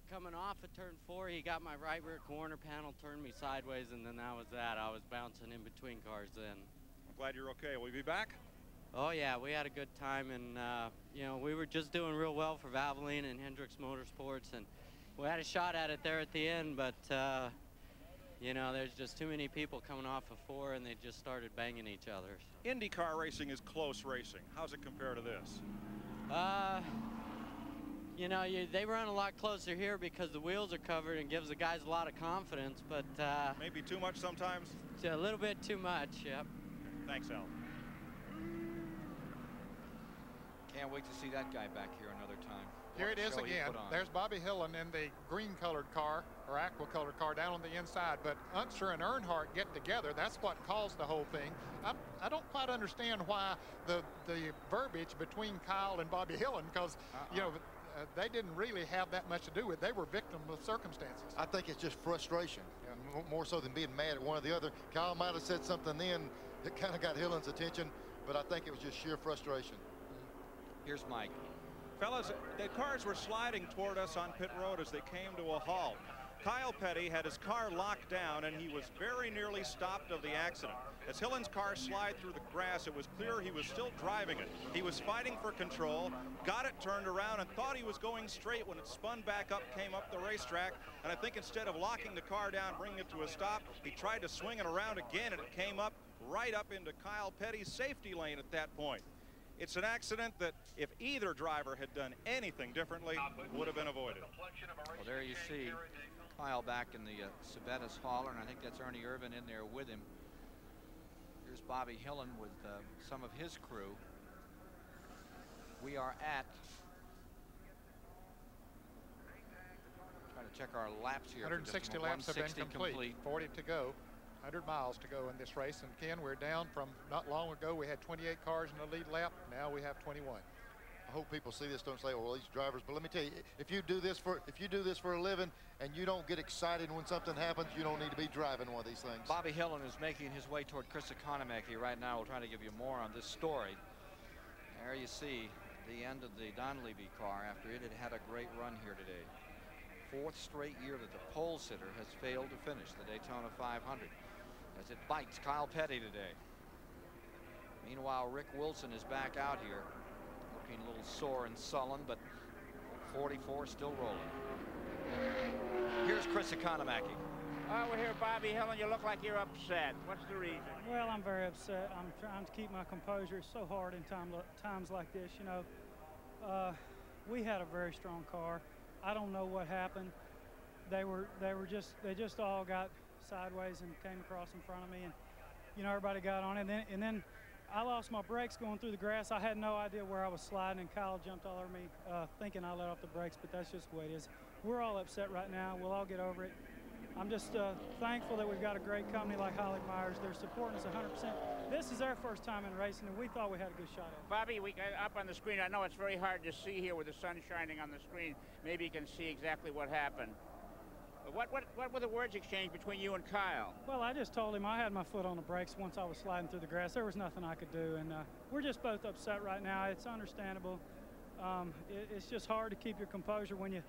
coming off of turn 4, he got my right rear corner panel, turned me sideways, and then that was that. I was bouncing in between cars then. I'm glad you're okay. Will you be back? Oh yeah, we had a good time, and you know, we were just doing real well for Valvoline and Hendricks Motorsports, and we had a shot at it there at the end, but you know, there's just too many people coming off of 4, and they just started banging each other. IndyCar racing is close racing. How's it compare to this? You know, they run a lot closer here because the wheels are covered and gives the guys a lot of confidence, but maybe too much sometimes? A little bit too much, yep. Thanks, Al. Can't wait to see that guy back here another time. Here it is again. There's Bobby Hillin in the green-colored car, or aqua-colored car, down on the inside. But Unser and Earnhardt get together. That's what caused the whole thing. I don't quite understand why the verbiage between Kyle and Bobby Hillin, because, you know, they didn't really have that much to do with it. They were victims of circumstances. I think it's just frustration, more so than being mad at one or the other. Kyle might have said something then that kind of got Hillin's attention, but I think it was just sheer frustration. Here's Mike. Fellas, the cars were sliding toward us on pit road as they came to a halt. Kyle Petty had his car locked down, and he was very nearly stopped of the accident. As Hillin's car slid through the grass, it was clear he was still driving it. He was fighting for control, got it turned around, and thought he was going straight when it spun back up, came up the racetrack. And I think instead of locking the car down, bringing it to a stop, he tried to swing it around again, and it came up right up into Kyle Petty's safety lane at that point. It's an accident that if either driver had done anything differently, would have been avoided. Well, there you see Kyle back in the Cebettis hauler, and I think that's Ernie Irvan in there with him. Here's Bobby Hillin with some of his crew. We are at, trying to check our laps here. 160 laps have been complete. 40 to go. 100 miles to go in this race, and Ken, we're down from not long ago. We had 28 cars in the lead lap. Now we have 21. I hope people see this, don't say, well, these drivers. But let me tell you, if you do this for a living and you don't get excited when something happens, you don't need to be driving one of these things. Bobby Hillin is making his way toward Chris Economaki right now. We'll try to give you more on this story. There you see the end of the Donlevy car after it had had a great run here today. 4th straight year that the pole sitter has failed to finish the Daytona 500. As it bites Kyle Petty today. Meanwhile, Rick Wilson is back out here, looking a little sore and sullen, but 44 still rolling. Here's Chris Economaki. Oh, we're here, Bobby Hillin. You look like you're upset. What's the reason? Well, I'm very upset. I'm trying to keep my composure. It's so hard in times like this, you know. We had a very strong car. I don't know what happened. They just all got sideways and came across in front of me, and you know, everybody got on it, and then I lost my brakes going through the grass. I had no idea where I was sliding, and Kyle jumped all over me thinking I let off the brakes, but that's just the way it is. We're all upset right now. We'll all get over it. I'm just thankful that we've got a great company like Holly Myers. They're supporting us 100%. This is our first time in racing, and we thought we had a good shot at it. Bobby, we got up on the screen. I know it's very hard to see here with the sun shining on the screen. Maybe you can see exactly what happened. What were the words exchanged between you and Kyle? Well, I just told him I had my foot on the brakes once I was sliding through the grass. There was nothing I could do, and we're just both upset right now. It's understandable. It's just hard to keep your composure when you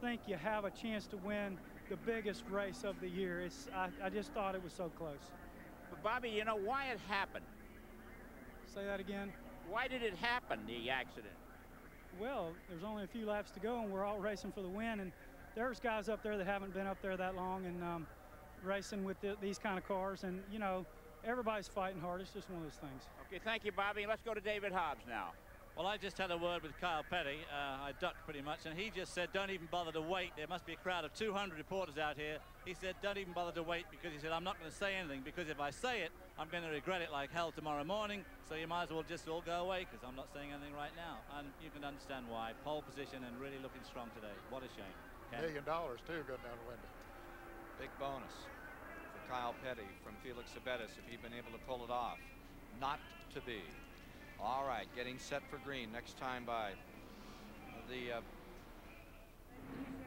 think you have a chance to win the biggest race of the year. I just thought it was so close. But Bobby, you know why it happened? Say that again? Why did it happen, the accident? Well, there's only a few laps to go, and we're all racing for the win, and there's guys up there that haven't been up there that long and racing with these kind of cars, and you know, everybody's fighting hard. It's just one of those things. Okay, thank you, Bobby. Let's go to David Hobbs now. Well, I just had a word with Kyle Petty. I ducked pretty much, and he just said, don't even bother to wait. There must be a crowd of 200 reporters out here. He said, don't even bother to wait, because he said, I'm not going to say anything, because if I say it, I'm going to regret it like hell tomorrow morning, so you might as well just all go away, because I'm not saying anything right now. And you can understand why. Pole position and really looking strong today. What a shame. $1 million, too, going down the window. Big bonus for Kyle Petty from Felix Cebettis if he'd been able to pull it off. Not to be. All right, getting set for green. Next time by the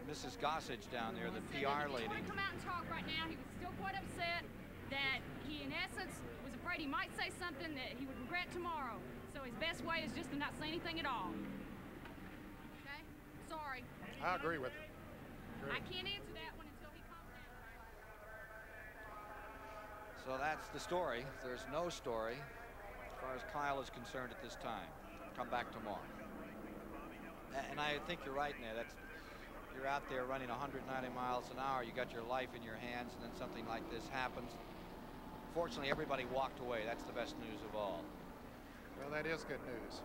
Mrs. Gossage down there, the PR lady. He tried to come out and talk right now. He was still quite upset that he, in essence, was afraid he might say something that he would regret tomorrow. So his best way is just to not say anything at all. Okay? Sorry. I agree with you. I can't answer that one until he comes down. So that's the story. There's no story as far as Kyle is concerned at this time. Come back tomorrow. And I think you're right, Ned. You're out there running 190 miles an hour. You got your life in your hands, and then something like this happens. Fortunately, everybody walked away. That's the best news of all. Well, that is good news.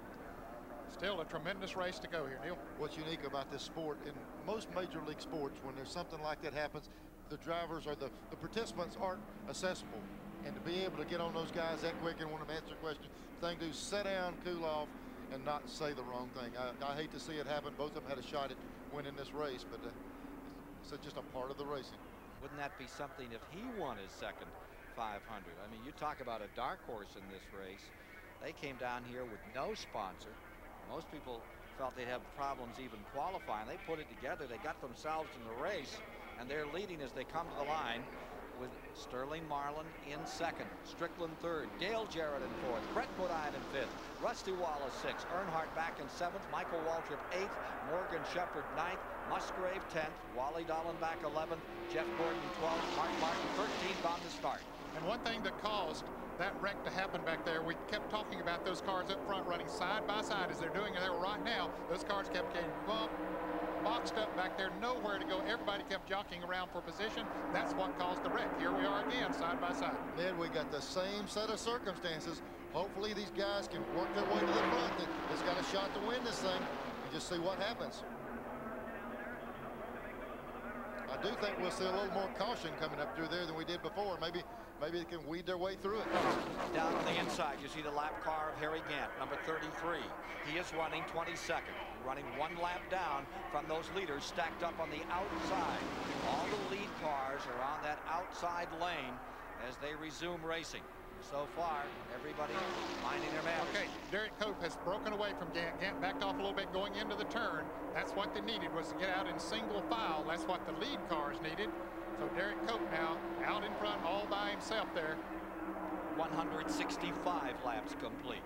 Still a tremendous race to go here, Neil. What's unique about this sport, in most major league sports, when there's something like that happens, the drivers or the participants aren't accessible. And to be able to get on those guys that quick and want them to answer questions, the thing to do is sit down, cool off, and not say the wrong thing. I hate to see it happen. Both of them had a shot at winning this race, but it's just a part of the racing. Wouldn't that be something if he won his second 500? I mean, you talk about a dark horse in this race. They came down here with no sponsor. Most people felt they'd have problems even qualifying. They put it together. They got themselves in the race, and they're leading as they come to the line. with Sterling Marlin in second, Strickland third, Dale Jarrett in fourth, Brett Bodine in fifth, Rusty Wallace sixth, Earnhardt back in seventh, Michael Waltrip eighth, Morgan Shepherd ninth, Musgrave 10th, Wally Dallenbach 11th, Jeff Gordon 12th, Mark Martin 13th on the start. And one thing that caused that wreck to happen back there, we kept talking about those cars up front running side by side as they're doing there right now. Those cars kept getting boxed up back there, nowhere to go. Everybody kept jockeying around for position. That's what caused the wreck. Here we are again, side by side. Ned, we got the same set of circumstances. Hopefully these guys can work their way to the front. That's got a shot to win this thing. And just see what happens. I do think we'll see a little more caution coming up through there than we did before. Maybe they can weed their way through it. Down on the inside, you see the lap car of Harry Gant, number 33. He is running 22nd, running one lap down from those leaders stacked up on the outside. All the lead cars are on that outside lane as they resume racing. So far, everybody minding their manners. Okay, Derrike Cope has broken away from Gant. Gant backed off a little bit going into the turn. That's what they needed, was to get out in single file. That's what the lead cars needed. So Derrike Cope now out in front all by himself there. 165 laps complete.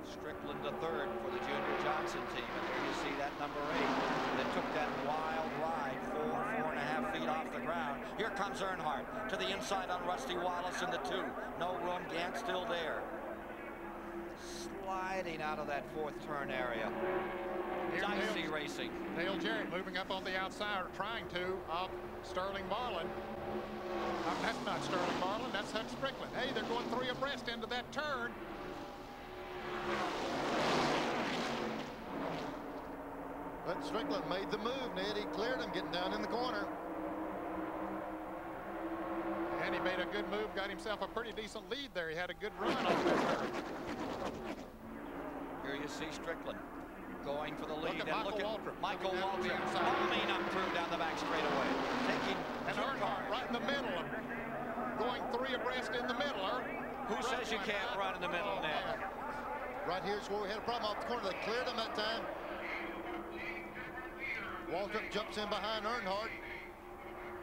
Strickland the third for the Junior Johnson team. And there you see that number 8 that took that wild ride 4.5 feet off the ground. Here comes Earnhardt to the inside on Rusty Wallace in the 2. No room, Gant still there. Sliding out of that fourth turn area. Dicey racing. Dale Jarrett moving up on the outside, or trying to, of Sterling Marlin. That's not Sterling Marlin, that's Hutch Strickland. Hey, they're going 3 abreast into that turn. But Strickland made the move, Ned. He cleared him getting down in the corner. And he made a good move, got himself a pretty decent lead there. He had a good run on that turn. Here you see Strickland going for the lead. Look at Michael Waltrip bombing up through down the back straightaway. Taking and Earnhardt right in the middle, going 3 abreast in the middle. Who says you can't run in the middle, Ned? Right here's where we had a problem off the corner. They cleared him that time. Waltrip jumps in behind Earnhardt.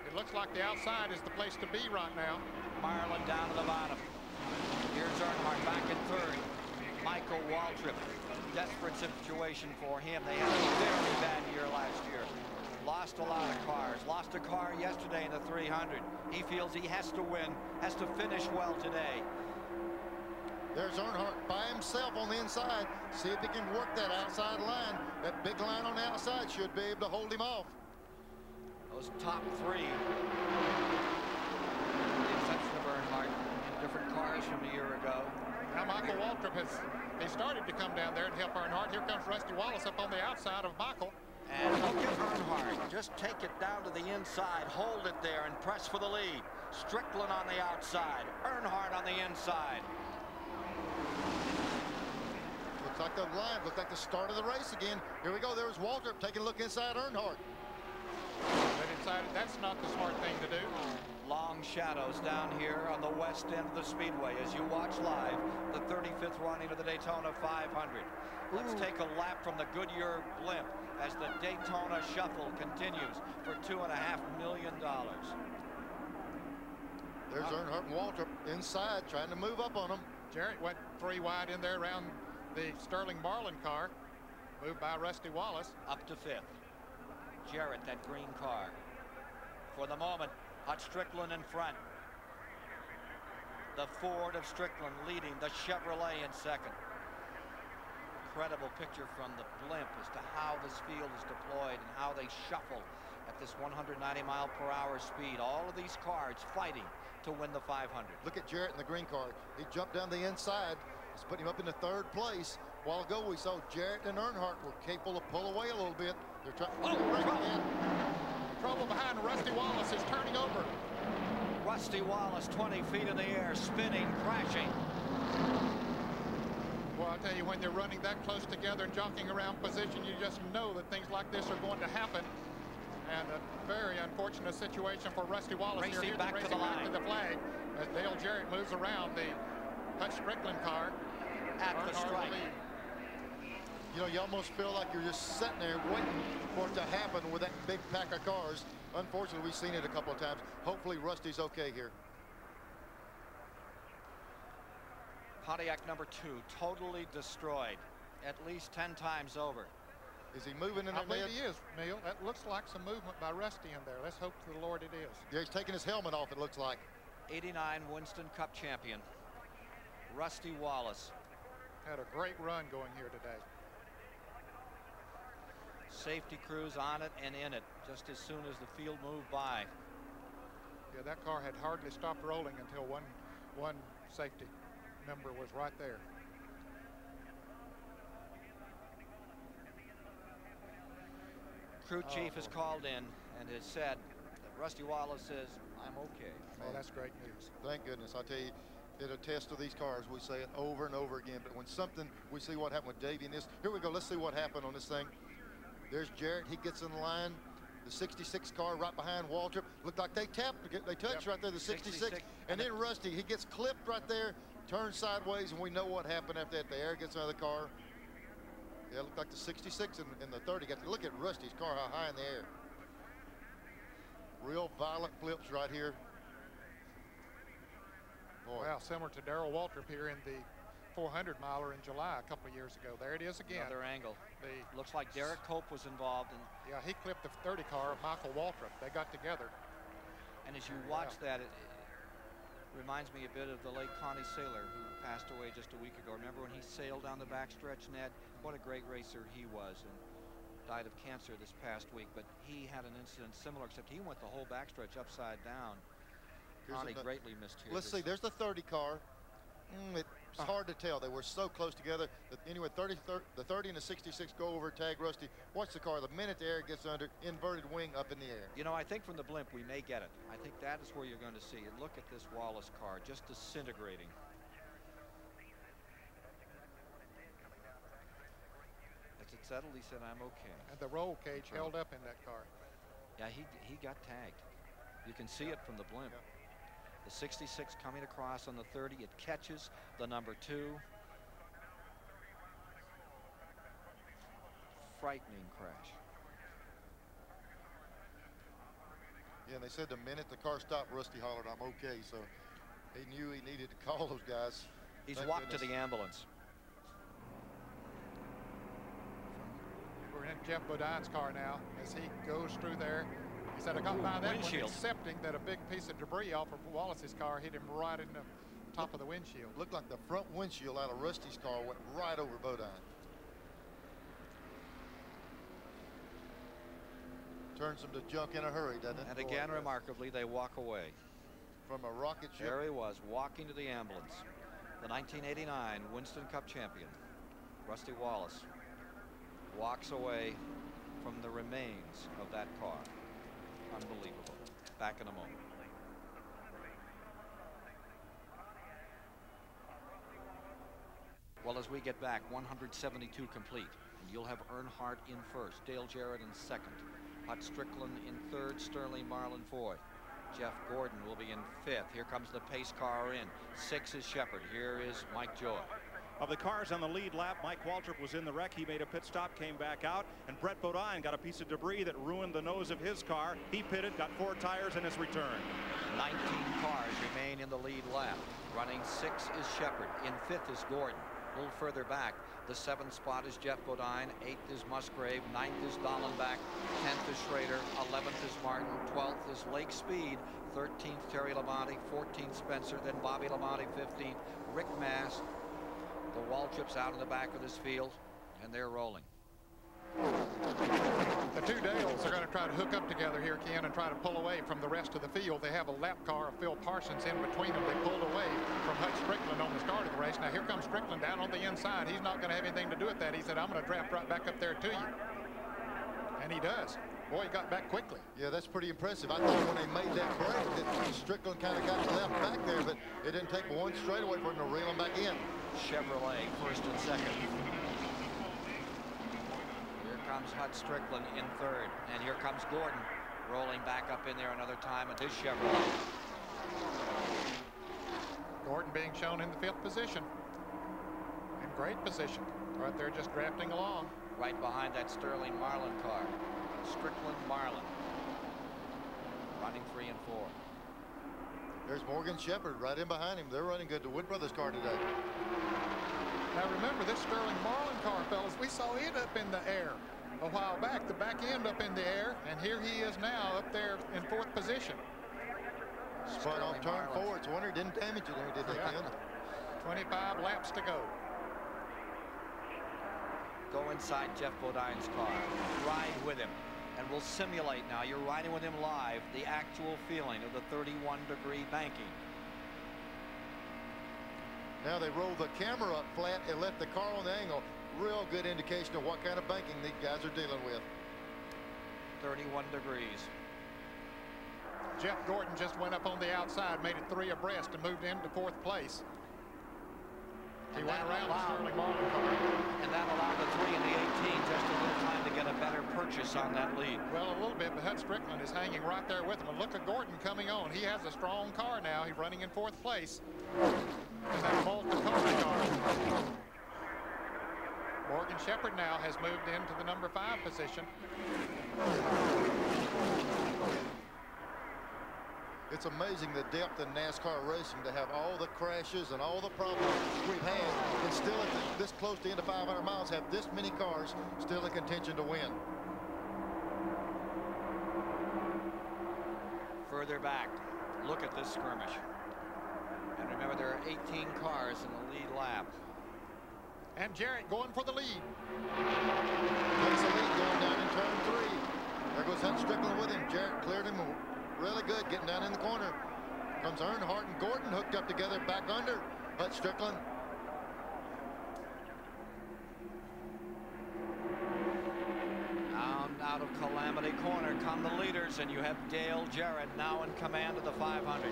It looks like the outside is the place to be right now. Marlin down to the bottom. Here's Earnhardt back in third. Michael Waltrip. Desperate situation for him. They had a very bad year last year. Lost a lot of cars. Lost a car yesterday in the 300. He feels he has to win, has to finish well today. There's Earnhardt by himself on the inside. See if he can work that outside line. That big line on the outside should be able to hold him off. Those top 3, with the exception of Earnhardt, in different cars from a year ago. Now Michael Waltrip he started to come down there and help Earnhardt. Here comes Rusty Wallace up on the outside of Michael. And look at Earnhardt. Just take it down to the inside, hold it there, and press for the lead. Strickland on the outside, Earnhardt on the inside. Looks like the line, looks like the start of the race again. Here we go, there's Waltrip taking a look inside Earnhardt. They decided that's not the smart thing to do. Long shadows down here on the west end of the speedway as you watch live the 35th running of the Daytona 500. Let's take a lap from the Goodyear blimp as the Daytona shuffle continues for $2.5 million. There's Earnhardt and Waltrip inside trying to move up on them. Jarrett went 3 wide in there around the Sterling Marlin car, moved by Rusty Wallace. Up to 5th. Jarrett, that green car. For the moment, Hutch Strickland in front. The Ford of Strickland leading the Chevrolet in second. Incredible picture from the blimp as to how this field is deployed and how they shuffle at this 190-mile-per-hour speed. All of these cars fighting to win the 500. Look at Jarrett in the green car. He jumped down the inside. He's putting him up in the 3rd place. A while ago, we saw Jarrett and Earnhardt were capable to pull away a little bit. They're trying to break again. Trouble behind Rusty Wallace is turning over. Rusty Wallace 20 feet in the air, spinning, crashing. Well, I'll tell you, when they're running that close together and jockeying around position, you just know that things like this are going to happen. And a very unfortunate situation for Rusty Wallace. Racing back to the line. Back to the flag as Dale Jarrett moves around the Hutch Strickland car. At the stripe. You know, you almost feel like you're just sitting there waiting for it to happen with that big pack of cars. Unfortunately, we've seen it a couple of times. Hopefully, Rusty's okay here. Pontiac number 2, totally destroyed, at least 10 times over. Is he moving in there? I believe he is, Neil. That looks like some movement by Rusty in there. Let's hope to the Lord it is. Yeah, he's taking his helmet off, it looks like. 89 Winston Cup champion, Rusty Wallace. Had a great run going here today. Safety crews on it and in it just as soon as the field moved by. Yeah, that car had hardly stopped rolling until one safety member was right there. Crew chief has called in and has said that Rusty Wallace says, I'm okay. Oh, that's great news. Thank goodness. I tell you, it attests to these cars. We say it over and over again, but when something, we see what happened with Davey in this. Here we go. Let's see what happened on this thing. There's Jarrett. He gets in line. The 66 car right behind Waltrip. Looked like they tapped. They touched right there, the 66. And then Rusty, he gets clipped right there, turns sideways, and we know what happened after that. The air gets out of the car. Yeah, it looked like the 66 and the 30. Got to look at Rusty's car, how high in the air. Real violent flips right here. Boy. Well, similar to Darrell Waltrip here in the 400 miler in July a couple of years ago. There it is again. Another angle. Looks like Derek Cope was involved. Yeah, he clipped the 30 car of Michael Waltrip. They got together. And as you watch that, it reminds me a bit of the late Connie Saylor, who passed away just a week ago. Remember when he sailed down the backstretch, Ned? What a great racer he was, and died of cancer this past week. But he had an incident similar, except he went the whole backstretch upside down. Connie greatly missed here. Let's see, there's the 30 car. It's hard to tell. They were so close together. Anyway, the 30 and the 66 go over, tag Rusty. Watch the car. The minute the air gets under, inverted wing up in the air. You know, I think from the blimp we may get it. I think that is where you're going to see it. Look at this Wallace car just disintegrating. As it settled, he said, I'm okay. And the roll cage held up in that car. Yeah, he got tagged. You can see it from the blimp. Yeah. The 66 coming across on the 30. It catches the number 2. Frightening crash. Yeah, and they said the minute the car stopped, Rusty hollered, I'm okay. So he knew he needed to call those guys. He's walked to the ambulance. We're in Jeff Bodine's car now as he goes through there. He said, I got by that one, accepting that a big piece of debris off of Wallace's car hit him right in the top of the windshield. Looked like the front windshield out of Rusty's car went right over Bodine. Turns him to junk in a hurry, doesn't it? And again, remarkably, they walk away. From a rocket ship. There he was, walking to the ambulance. The 1989 Winston Cup champion, Rusty Wallace, walks away from the remains of that car. Unbelievable. Back in a moment. Well, as we get back, 172 complete. And you'll have Earnhardt in first, Dale Jarrett in second, Hut Strickland in third, Sterling Marlin fourth. Jeff Gordon will be in fifth. Here comes the pace car in. 6 is Shepard. Here is Mike Joy. Of the cars on the lead lap, Mike Waltrip was in the wreck. He made a pit stop, came back out, and Brett Bodine got a piece of debris that ruined the nose of his car. He pitted, got 4 tires, and has returned. 19 cars remain in the lead lap. Running 6 is Shepard. In 5th is Gordon. A little further back, the 7th spot is Jeff Bodine. 8th is Musgrave. 9th is Dallenbach. 10th is Schrader. 11th is Martin. 12th is Lake Speed. 13th, Terry Labonte. 14th, Spencer. Then Bobby Labonte, 15th. Rick Mast. The Waltrips out in the back of this field, and they're rolling. The two Dales are going to try to hook up together here, Ken, and try to pull away from the rest of the field. They have a lap car of Phil Parsons in between them. They pulled away from Hut Strickland on the start of the race. Now here comes Strickland down on the inside. He's not going to have anything to do with that. He said, I'm going to draft right back up there to you. And he does. Boy, he got back quickly. Yeah, that's pretty impressive. I thought when they made that break that Strickland kind of got left back there, but it didn't take one straightaway for him to reel him back in. Chevrolet first and second. Here comes Hut Strickland in third, and here comes Gordon rolling back up in there another time at his Chevrolet. Gordon being shown in the 5th position. In great position. Right there, just drafting along. Right behind that Sterling Marlin car. Strickland Marlin. Running 3 and 4. There's Morgan Shepherd right in behind him. They're running good. The Wood Brothers car today. Now remember, this Sterling Marlin car, fellas, we saw it up in the air a while back. The back end up in the air, and here he is now up there in 4th position. Spun off turn 4. It's a wonder he didn't damage it when he did that. 25 laps to go. Go inside Jeff Bodine's car. Ride with him. And we'll simulate now. You're riding with him live. The actual feeling of the 31-degree banking. Now they rolled the camera up flat and left the car on the angle. Real good indication of what kind of banking these guys are dealing with. 31 degrees. Jeff Gordon just went up on the outside, made it 3 abreast, and moved into 4th place. He went around the Sterling Marlin car. And that allowed the 3 and the 18 just a little time to get a better purchase on that lead. Well, a little bit, but Hud Strickland is hanging right there with him. And look at Gordon coming on. He has a strong car now. He's running in 4th place. And that Multicola car. Morgan Shepherd now has moved into the number 5 position. It's amazing the depth in NASCAR racing to have all the crashes and all the problems we've had, and still at this close to the end of 500 miles have this many cars still in contention to win. Further back, look at this skirmish. And remember, there are 18 cars in the lead lap. And Jarrett going for the lead. Takes the lead going down in turn 3. There goes Hud Strickland with him. Jarrett cleared him really good, getting down in the corner. Comes Earnhardt and Gordon hooked up together, back under. Hud Strickland. Down out of Calamity Corner come the leaders, and you have Dale Jarrett now in command of the 500.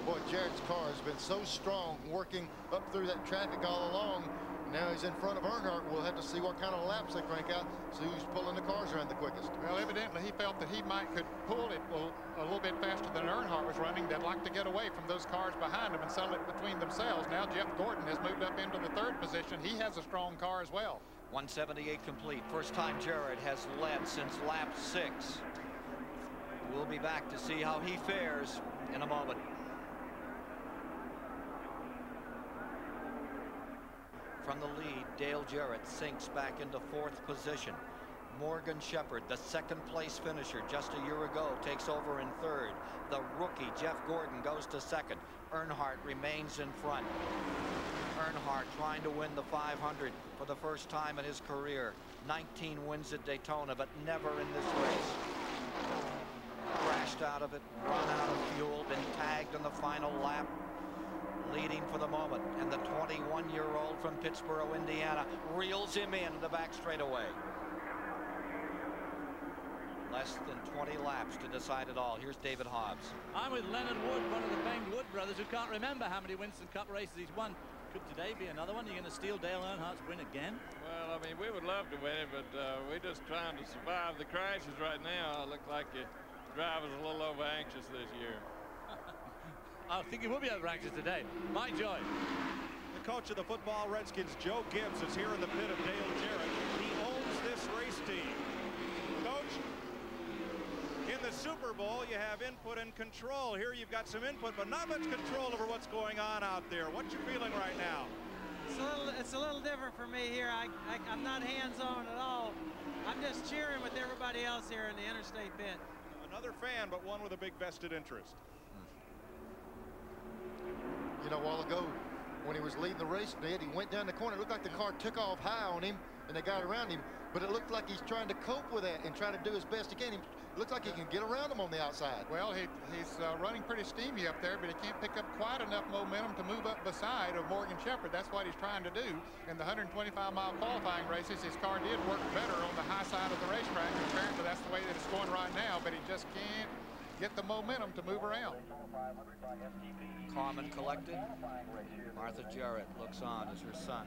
Boy, Jarrett's car has been so strong, working up through that traffic all along. Now he's in front of Earnhardt. We'll have to see what kind of laps they crank out, see who's pulling the cars around the quickest. Well, evidently he felt that he could pull it a little bit faster than Earnhardt was running. They'd like to get away from those cars behind him and settle it between themselves. Now Jeff Gordon has moved up into the 3rd position. He has a strong car as well. 178 complete. First time Jarrett has led since lap 6. We'll be back to see how he fares in a moment. From the lead, Dale Jarrett sinks back into 4th position. Morgan Shepherd, the 2nd place finisher just a year ago, takes over in 3rd. The rookie Jeff Gordon goes to 2nd. Earnhardt remains in front. Earnhardt trying to win the 500 for the first time in his career. 19 wins at Daytona, but never in this race. Crashed out of it, run out of fuel, been tagged in the final lap. Leading for the moment, and the 21-year-old from Pittsburgh, Indiana, reels him in the back straightaway. Less than 20 laps to decide it all. Here's David Hobbs. I'm with Leonard Wood, one of the famed Wood brothers, who can't remember how many Winston Cup races he's won. Could today be another one? You're going to steal Dale Earnhardt's win again? Well, I mean, we would love to win it, but we're just trying to survive the crashes right now. It looked like the driver's a little over anxious this year. I think he will be over anxious today. Mike Joy. The coach of the football Redskins, Joe Gibbs, is here in the pit of Dale Jarrett. He owns this race team. Coach, in the Super Bowl, you have input and control. Here you've got some input, but not much control over what's going on out there. What you feeling right now? It's a little different for me here. I'm not hands-on at all. I'm just cheering with everybody else here in the interstate pit. Another fan, but one with a big vested interest. You know, a while ago, when he was leading the race, he went down the corner. It looked like the car took off high on him, and they got around him. But it looked like he's trying to cope with that and trying to do his best he can. It looks like he can get around him on the outside. Well, he's running pretty steamy up there, but he can't pick up quite enough momentum to move up beside of Morgan Shepherd. That's what he's trying to do. In the 125-mile qualifying races, his car did work better on the high side of the racetrack. And apparently, that's the way that it's going right now, but he just can't get the momentum to move around. Calm and collected. Martha Jarrett looks on as her son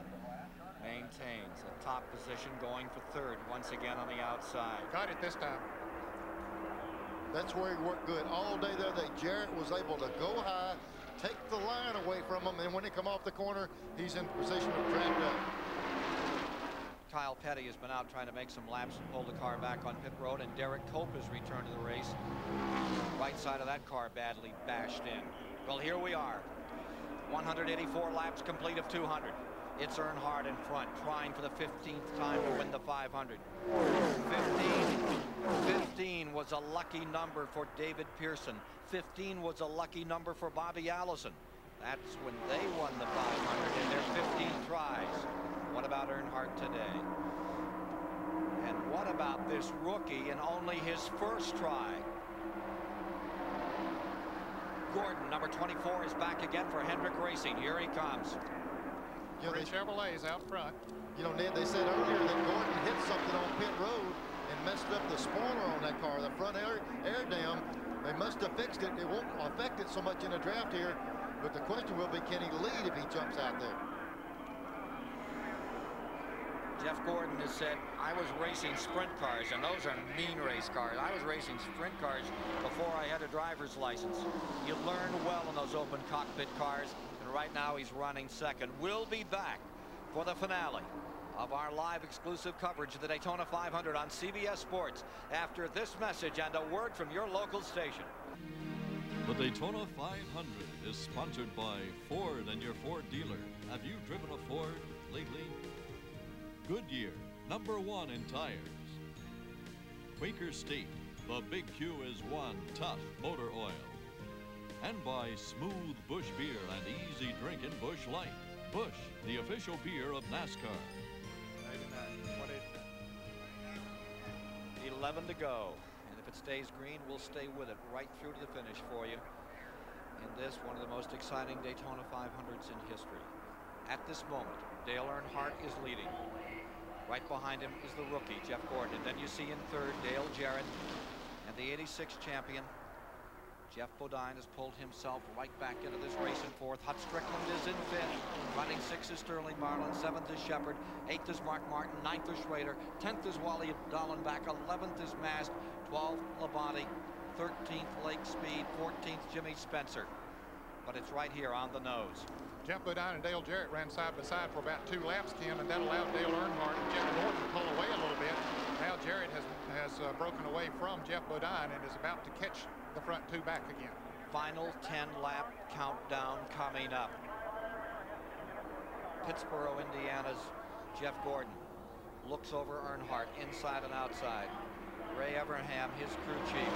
maintains a top position, going for 3rd once again on the outside. Got it this time. That's where he worked good all day the other day. Jarrett was able to go high, take the line away from him, and when when they come off the corner, he's in position of trapped up. Kyle Petty has been out trying to make some laps and pull the car back on pit road, and Derrike Cope has returned to the race. Right side of that car badly bashed in. Well, here we are. 184 laps complete of 200. It's Earnhardt in front, trying for the 15th time to win the 500. 15 was a lucky number for David Pearson. 15 was a lucky number for Bobby Allison. That's when they won the 500 in their 15 tries. What about Earnhardt today? And what about this rookie in only his first try? Gordon, number 24, is back again for Hendrick Racing. Here he comes. Three Chevrolets out front. You know, Ned, they said earlier that Gordon hit something on pit road and messed up the spoiler on that car, the front air dam. They must have fixed it. It won't affect it so much in a draft here, but the question will be, can he lead if he jumps out there? Jeff Gordon has said, I was racing sprint cars, and those are mean race cars. I was racing sprint cars before I had a driver's license. You learn well in those open cockpit cars, and right now he's running second. We'll be back for the finale of our live exclusive coverage of the Daytona 500 on CBS Sports after this message and a word from your local station. The Daytona 500 is sponsored by Ford and your Ford dealer. Have you driven a Ford lately? Goodyear, #1 in tires. Quaker State, the big Q is one tough motor oil. And by Smooth Busch Beer and easy drinking Busch Light. Busch, the official beer of NASCAR. 11 to go, and if it stays green, we'll stay with it right through to the finish for you in this one of the most exciting Daytona 500s in history. At this moment, Dale Earnhardt is leading. Right behind him is the rookie, Jeff Gordon. And then you see in third, Dale Jarrett, and the '86 champion, Jeff Bodine, has pulled himself right back into this race in fourth. Hut Strickland is in fifth. Running sixth is Sterling Marlin. Seventh is Shepard. Eighth is Mark Martin. Ninth is Schrader. 10th is Wally Dallenbach. 11th is Mast. 12th, Labonte. 13th, Lake Speed. 14th, Jimmy Spencer. But it's right here on the nose. Jeff Bodine and Dale Jarrett ran side by side for about 2 laps, Ken, and that allowed Dale Earnhardt and Jeff Gordon to pull away a little bit. Now Jarrett has broken away from Jeff Bodine and is about to catch the front 2 back again. Final 10-lap countdown coming up. Pittsburgh, Indiana's Jeff Gordon looks over Earnhardt inside and outside. Ray Evernham, his crew chief,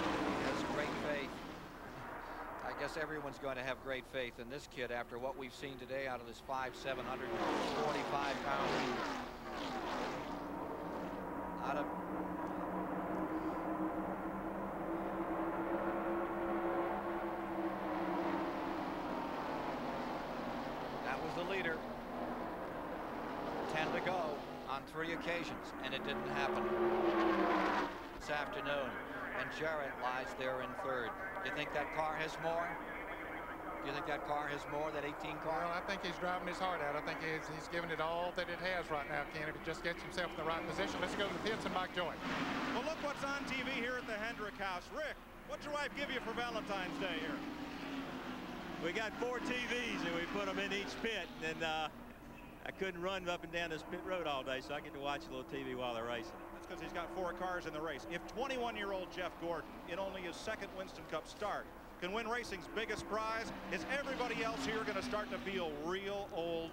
has great faith. I guess everyone's going to have great faith in this kid after what we've seen today out of this 745 pound. Out of the leader. 10 to go on 3 occasions, and it didn't happen this afternoon. And Jarrett lies there in third. Do you think that car has more? Do you think that car has more, that 18 car? Well, I think he's driving his heart out. I think he's giving it all that it has right now, Ken, if he just gets himself in the right position. Let's go to the pits and Mike Joy. Well, look what's on TV here at the Hendrick house. Rick, what'd your wife give you for Valentine's Day here? We got 4 TVs and we put them in each pit, and I couldn't run up and down this pit road all day, so I get to watch a little TV while they're racing. That's because he's got 4 cars in the race. If 21-year-old Jeff Gordon, in only his 2nd Winston Cup start, can win racing's biggest prize, is everybody else here going to start to feel real old?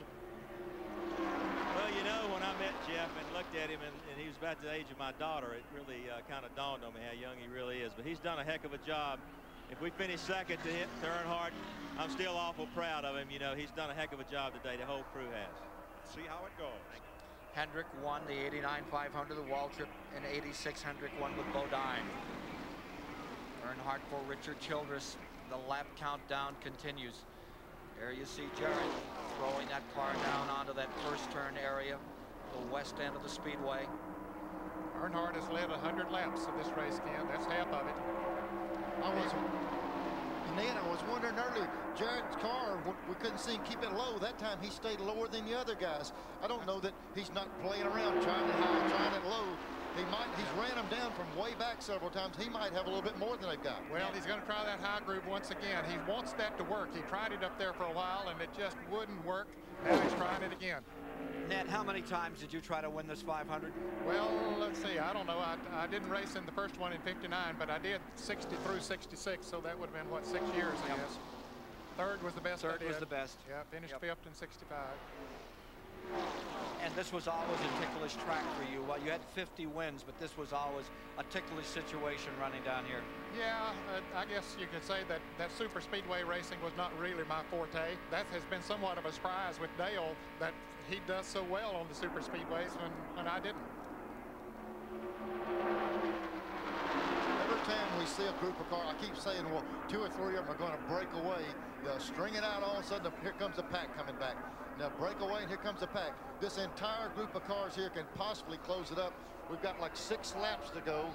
Well, you know, when I met Jeff and looked at him and he was about the age of my daughter, it really kind of dawned on me how young he really is. But he's done a heck of a job. If we finish second to Earnhardt, I'm still awful proud of him. You know, he's done a heck of a job today. The whole crew has. Let's see how it goes. Hendrick won the '89 500, the Waltrip, and '86 Hendrick won with Bodine. Earnhardt for Richard Childress. The lap countdown continues. There you see Jarrett throwing that car down onto that first turn area, the west end of the speedway. Earnhardt has led 100 laps of this race, Ken. That's half of it. I was wondering earlier, Jarrett's car, we couldn't see him keep it low. That time he stayed lower than the other guys. I don't know that he's not playing around, trying it high, trying it low. He's ran them down from way back several times. He might have a little bit more than they've got. Well, he's going to try that high groove once again. He wants that to work. He tried it up there for a while, and it just wouldn't work. Now he's trying it again. Ned, how many times did you try to win this 500? Well, let's see. I don't know. I didn't race in the first one in '59, but I did 60 through '66, so that would have been, what, 6 years, I guess. Third was the best. Third was the best. Yeah, finished fifth in '65. And this was always a ticklish track for you. Well, you had 50 wins, but this was always a ticklish situation running down here. Yeah, I guess you could say that super speedway racing was not really my forte. That has been somewhat of a surprise with Dale, that he does so well on the super speedways when I didn't. Every time we see a group of cars, I keep saying, well, 2 or 3 of them are going to break away. They'll string it out, all of a sudden, here comes a pack coming back. Now break away, and here comes a pack. This entire group of cars here can possibly close it up. We've got like 6 laps to go,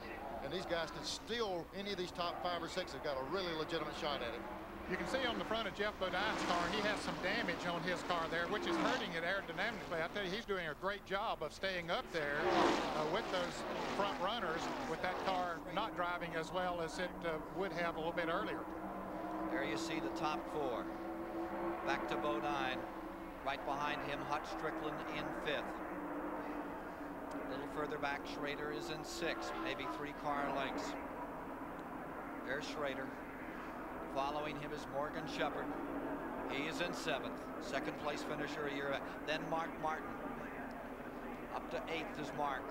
and these guys can steal any of these top 5 or 6. They've got a really legitimate shot at it. You can see on the front of Jeff Bodine's car, he has some damage on his car there, which is hurting it aerodynamically. I tell you, he's doing a great job of staying up there with those front runners, with that car not driving as well as it would have a little bit earlier. There you see the top 4. Back to Bodine. Right behind him, Hutch Strickland in 5th. A little further back, Schrader is in 6th, maybe 3 car lengths. There's Schrader. Following him is Morgan Shepherd. He is in 7th. Second place finisher a year back. Then Mark Martin. Up to 8th is Mark.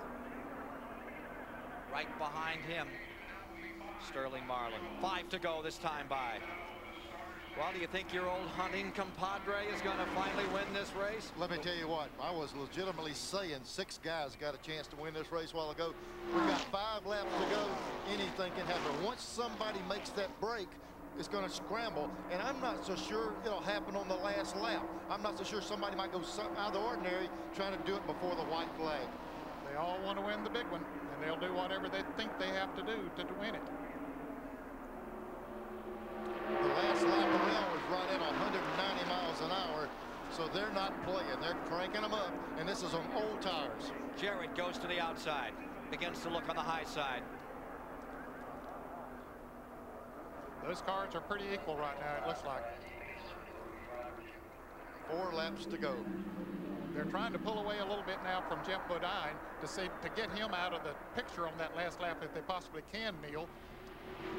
Right behind him, Sterling Marlin. 5 to go this time by. Well, do you think your old hunting compadre is going to finally win this race? Let me tell you what, I was legitimately saying 6 guys got a chance to win this race a while ago. We've got 5 laps to go. Anything can happen. Once somebody makes that break, it's going to scramble, and I'm not so sure it'll happen on the last lap. I'm not so sure somebody might go out of the ordinary trying to do it before the white flag. They all want to win the big one, and they'll do whatever they think they have to do to win it. The last lap around was right at 190 miles an hour, so they're not playing. They're cranking them up, and this is on old tires. Jarrett goes to the outside, begins to look on the high side. Those cars are pretty equal right now, it looks like. 4 laps to go. They're trying to pull away a little bit now from Jeff Bodine to get him out of the picture on that last lap if they possibly can, Neil.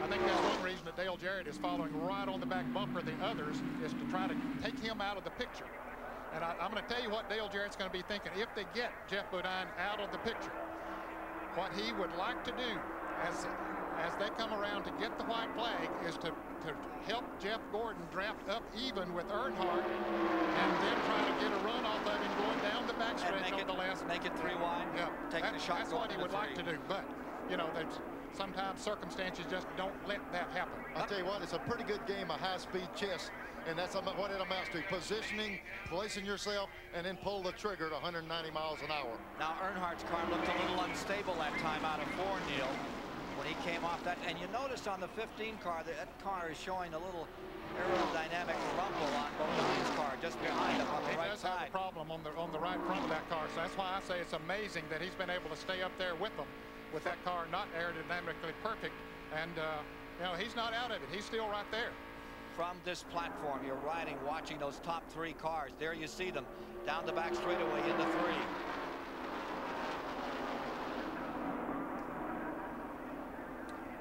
I think that's one reason that Dale Jarrett is following right on the back bumper of the others, is to try to take him out of the picture. And I'm going to tell you what Dale Jarrett's going to be thinking if they get Jeff Bodine out of the picture. What he would like to do as they come around to get the white flag is to help Jeff Gordon draft up even with Earnhardt, and then try to get a run off of him going down the backstretch on the last. Make it 3 wide. Yeah, Take the shot. That's what he would like to do. But you know, sometimes circumstances just don't let that happen. I'll tell you what, it's a pretty good game of high-speed chess, and that's what it amounts to: positioning, placing yourself, and then pull the trigger at 190 miles an hour. Now Earnhardt's car looked a little unstable that time out of 4, Neil, when he came off that. And you notice on the 15 car that car is showing a little aerodynamic rumble on Bodine's car just behind him on the right side. He does have a problem on the right front of that car, so that's why I say it's amazing that he's been able to stay up there with them, with that car not aerodynamically perfect. And you know, he's not out of it. He's still right there. From this platform, you're riding, watching those top 3 cars. There you see them down the back straightaway into 3.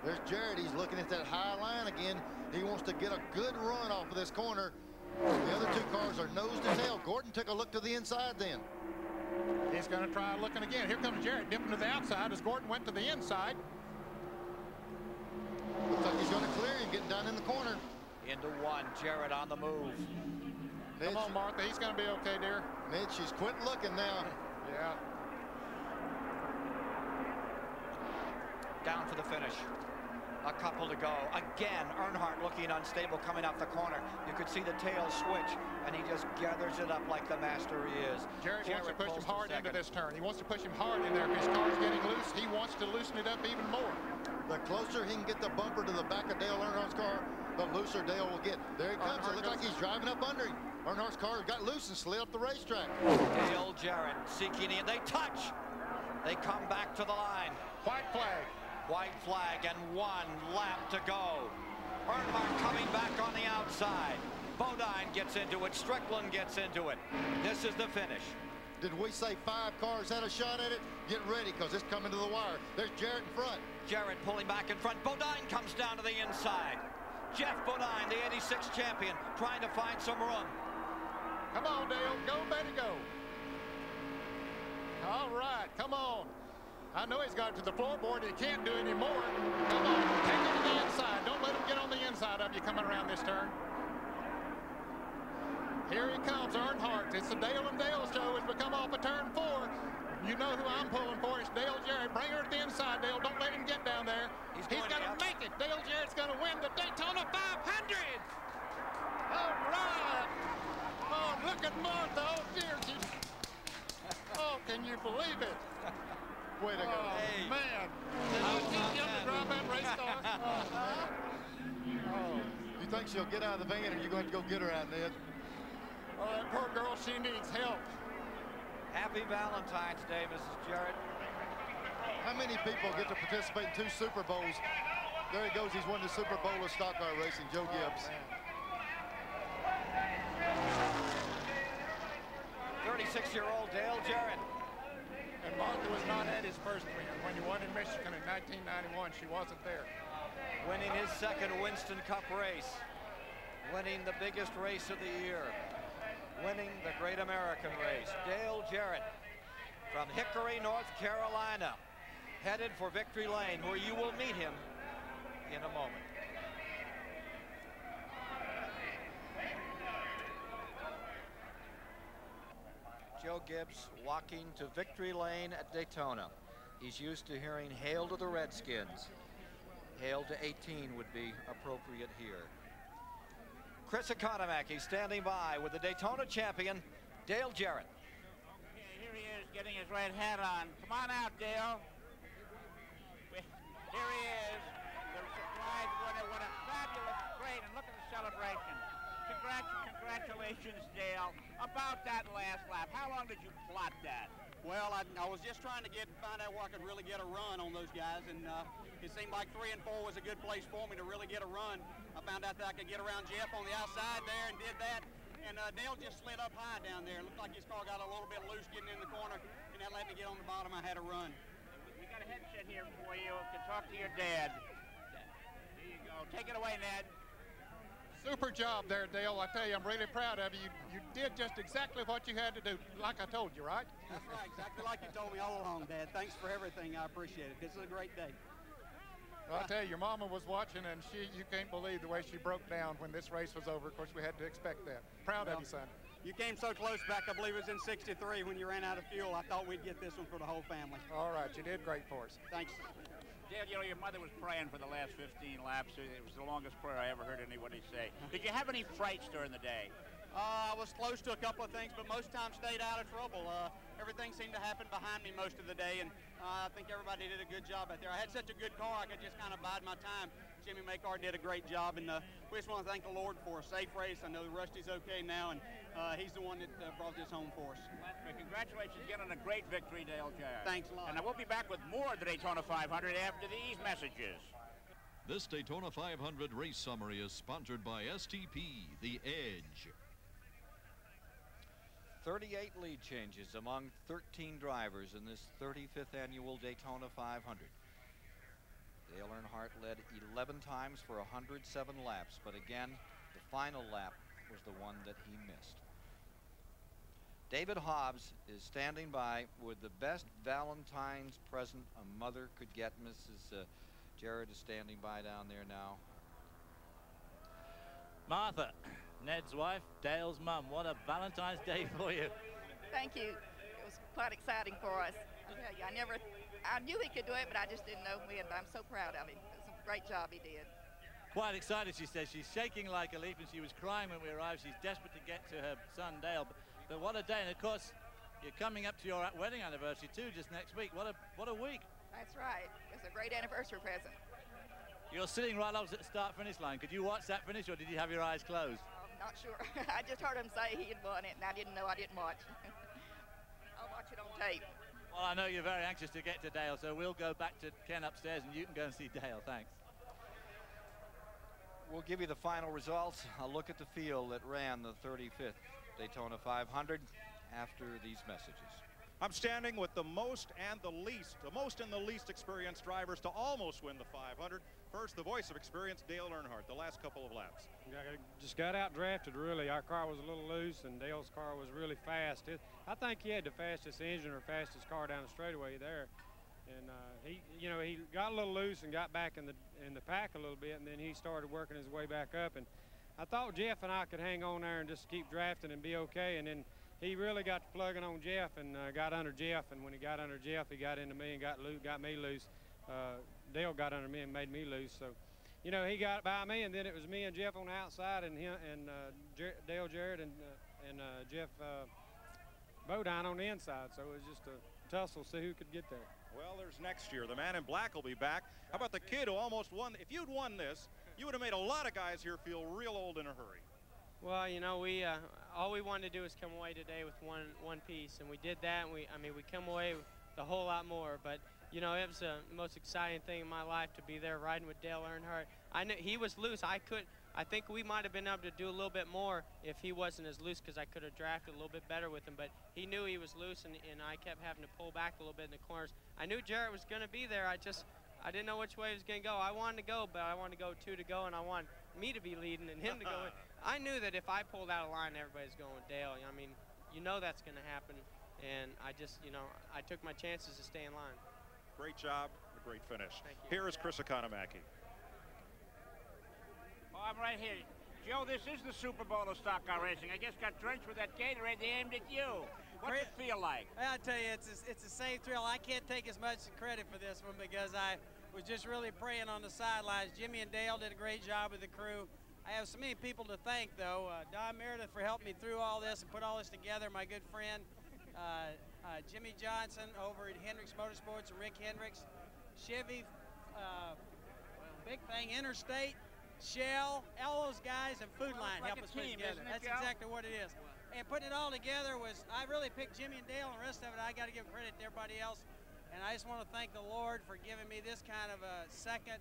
There's Jarrett. He's looking at that high line again. He wants to get a good run off of this corner. The other 2 cars are nose to tail. Gordon took a look to the inside then. He's going to try looking again. Here comes Jarrett dipping to the outside as Gordon went to the inside. Looks like he's going to clear him, getting down in the corner. Into 1, Jarrett on the move. Come on, Martha, he's going to be okay, dear. Ned, she's quit looking now. Yeah. Down for the finish. A couple to go. Again, Earnhardt looking unstable coming off the corner. You could see the tail switch, and he just gathers it up like the master he is. Jarrett wants to push him hard into this turn. He wants to push him hard in there. If his car's getting loose, he wants to loosen it up even more. The closer he can get the bumper to the back of Dale Earnhardt's car, the looser Dale will get. There he comes. It looks like he's driving up under him. Earnhardt's car got loose and slid up the racetrack. Dale Jarrett seeking in. They touch. They come back to the line. White flag. White flag and 1 lap to go. Earnhardt coming back on the outside. Bodine gets into it. Strickland gets into it. This is the finish. Did we say 5 cars had a shot at it? Get ready, because it's coming to the wire. There's Jarrett in front. Jarrett pulling back in front. Bodine comes down to the inside. Jeff Bodine, the 86 champion, trying to find some room. Come on, Dale. Go, Betty, go. All right, come on. I know he's got it to the floorboard. He can't do any more. Come on, take it to the inside. Don't let him get on the inside of you coming around this turn. Here he comes, Earnhardt. It's the Dale and Dale show as we come off of turn 4. You know who I'm pulling for. It's Dale Jarrett. Bring her to the inside, Dale. Don't let him get down there. He's going to make it. Dale Jarrett's going to win the Daytona 500. All right. Oh, look at Martha. Oh, dear. Oh, can you believe it? Way to go. Hey. Man. Did you teach him to drive that race car? Oh, you think she'll get out of the van, or you going to go get her out, Ned? Oh, that poor girl, she needs help. Happy Valentine's Day, Mrs. Jarrett. How many people get to participate in 2 Super Bowls? There he goes. He's won the Super Bowl of stock car racing, Joe Gibbs. 36-year-old Dale Jarrett. And Martha was not at his first win. When he won in Michigan in 1991, she wasn't there. Winning his 2nd Winston Cup race. Winning the biggest race of the year. Winning the Great American Race. Dale Jarrett from Hickory, North Carolina, headed for Victory Lane, where you will meet him in a moment. Joe Gibbs walking to Victory Lane at Daytona. He's used to hearing "Hail to the Redskins." "Hail to 18" would be appropriate here. Chris Economaki standing by with the Daytona champion, Dale Jarrett. Okay, here he is getting his red hat on. Come on out, Dale. Here he is. The surprise winner. What a fabulous grade, and look at the celebration. Congratulations, Dale. About that last lap, how long did you plot that? Well, I was just trying to find out where I could really get a run on those guys, and it seemed like 3 and 4 was a good place for me to really get a run. I found out that I could get around Jeff on the outside there and did that, and Dale just slid up high down there. It looked like his car got a little bit loose getting in the corner, and that let me get on the bottom. I had a run. We got a headset here for you to talk to your dad. Here you go. Take it away, Ned. Super job there, Dale. I tell you, I'm really proud of you. You did just exactly what you had to do, like I told you, right? That's right, exactly like you told me all along, Dad. Thanks for everything. I appreciate it. This is a great day. Well, I tell you, your mama was watching, and you can't believe the way she broke down when this race was over. Of course, we had to expect that. Proud of you, son. You came so close back, I believe it was in '63 when you ran out of fuel. I thought we'd get this one for the whole family. All right, you did great for us. Thanks. Dale, you know, your mother was praying for the last 15 laps. It was the longest prayer I ever heard anybody say. Did you have any frights during the day? I was close to a couple of things, but most times stayed out of trouble. Everything seemed to happen behind me most of the day, and I think everybody did a good job out there. I had such a good car, I could just kind of bide my time. Jimmy Maycar did a great job, and we just want to thank the Lord for a safe race. I know Rusty's okay now, and he's the one that brought this home for us. Congratulations again on a great victory, Dale Jarrett. Thanks a lot. And I will be back with more of the Daytona 500 after these messages. This Daytona 500 race summary is sponsored by STP, The Edge. 38 lead changes among 13 drivers in this 35th annual Daytona 500. Dale Earnhardt led 11 times for 107 laps, but again, the final lap was the one that he missed. David Hobbs is standing by with the best Valentine's present a mother could get. Mrs. Jarrett is standing by down there now. Martha, Ned's wife, Dale's mum, what a Valentine's Day for you. Thank you. It was quite exciting for us. I knew he could do it, but I just didn't know when. But I'm so proud of him. It was a great job he did. Quite excited, she says. She's shaking like a leaf, and she was crying when we arrived. She's desperate to get to her son, Dale. But what a day. And, of course, you're coming up to your wedding anniversary, too, just next week. What a week. That's right. It's a great anniversary present. You're sitting right opposite the start-finish line. Could you watch that finish, or did you have your eyes closed? Not sure. I just heard him say he had won it, and I didn't know. I didn't watch. I'll watch it on tape. Well, I know you're very anxious to get to Dale, so we'll go back to Ken upstairs and you can go and see Dale. Thanks. We'll give you the final results. A look at the field that ran the 35th Daytona 500 after these messages. I'm standing with the most and the least, the most and the least experienced drivers to almost win the 500. First, the voice of experience, Dale Earnhardt, the last couple of laps. Just got out drafted, really. Our car was a little loose, and Dale's car was really fast. I think he had the fastest engine or fastest car down the straightaway there. And he got a little loose and got back in the pack a little bit, and then he started working his way back up. And I thought Jeff and I could hang on there and just keep drafting and be okay. And then he really got to plugging on Jeff and got under Jeff. And when he got under Jeff, he got into me and got me loose. Dale got under me and made me loose. So, he got by me, and then it was me and Jeff on the outside, and him and Dale Jarrett and Jeff Bodine on the inside. So it was just a tussle, see who could get there. Well, there's next year. The man in black will be back. How about the kid who almost won? If you'd won this, you would have made a lot of guys here feel real old in a hurry. Well, we all we wanted to do was come away today with one piece, and we did that. And we come away with a whole lot more. But it was the most exciting thing in my life to be there riding with Dale Earnhardt. I knew he was loose. I think we might have been able to do a little bit more if he wasn't as loose, because I could have drafted a little bit better with him. But he knew he was loose, and I kept having to pull back a little bit in the corners. I knew Jarrett was going to be there. I didn't know which way he was going to go. I wanted to go, but I wanted to go 2 to go, and I wanted me to be leading and him to go. I knew that if I pulled out of line, everybody's going with Dale. I mean, that's going to happen. And I just, I took my chances to stay in line. Great job, a great finish. Thank you. Here is Chris Economaki. Oh, I'm right here. Joe, this is the Super Bowl of stock car racing. I just got drenched with that Gatorade they aimed at you. What's it feel like? I'll tell you, it's a safe thrill. I can't take as much credit for this one because I was just really praying on the sidelines. Jimmy and Dale did a great job with the crew. I have so many people to thank, though. Don Meredith for helping me through all this and put all this together, my good friend. Jimmy Johnson over at Hendricks Motorsports and Rick Hendricks. Chevy, big thing, Interstate, Shell, all those guys, and Food Line help us put it together. That's exactly what it is. And putting it all together I really picked Jimmy and Dale, and the rest of it I got to give credit to everybody else. And I just want to thank the Lord for giving me this kind of a second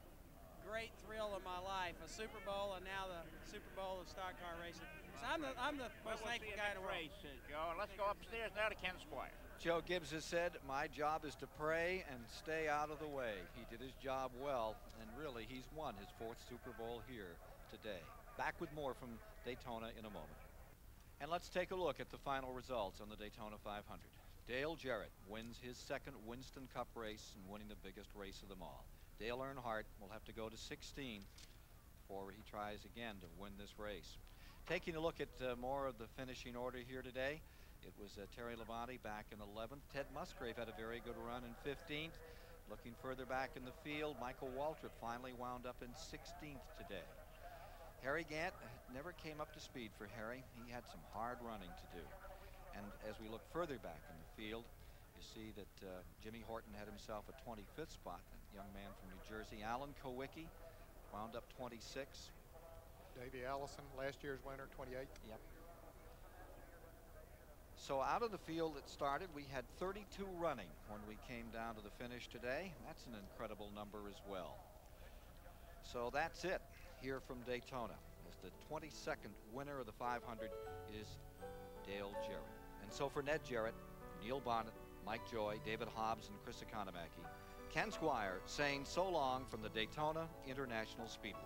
great thrill of my life, a Super Bowl, and now the Super Bowl of stock car racing. So I'm the most thankful guy in the world. Joe. Let's go upstairs now to Ken Squire. Joe Gibbs has said, my job is to pray and stay out of the way. He did his job well, and really, he's won his 4th Super Bowl here today. Back with more from Daytona in a moment. And let's take a look at the final results on the Daytona 500. Dale Jarrett wins his 2nd Winston Cup race and winning the biggest race of them all. Dale Earnhardt will have to go to 16 before he tries again to win this race. Taking a look at more of the finishing order here today, it was Terry Labonte back in 11th. Ted Musgrave had a very good run in 15th. Looking further back in the field, Michael Waltrip finally wound up in 16th today. Harry Gant never came up to speed for Harry. He had some hard running to do. And as we look further back in the field, you see that Jimmy Horton had himself a 25th spot, a young man from New Jersey. Alan KULWICKI wound up 26. Davey Allison, last year's winner, 28th. Yep. So out of the field that started, we had 32 running when we came down to the finish today. That's an incredible number as well. So that's it here from Daytona. As the 22nd winner of the 500 is Dale Jarrett. And so for Ned Jarrett, Neil Bonnet, Mike Joy, David Hobbs, and Chris Economaki, Ken Squire saying so long from the Daytona International Speedway.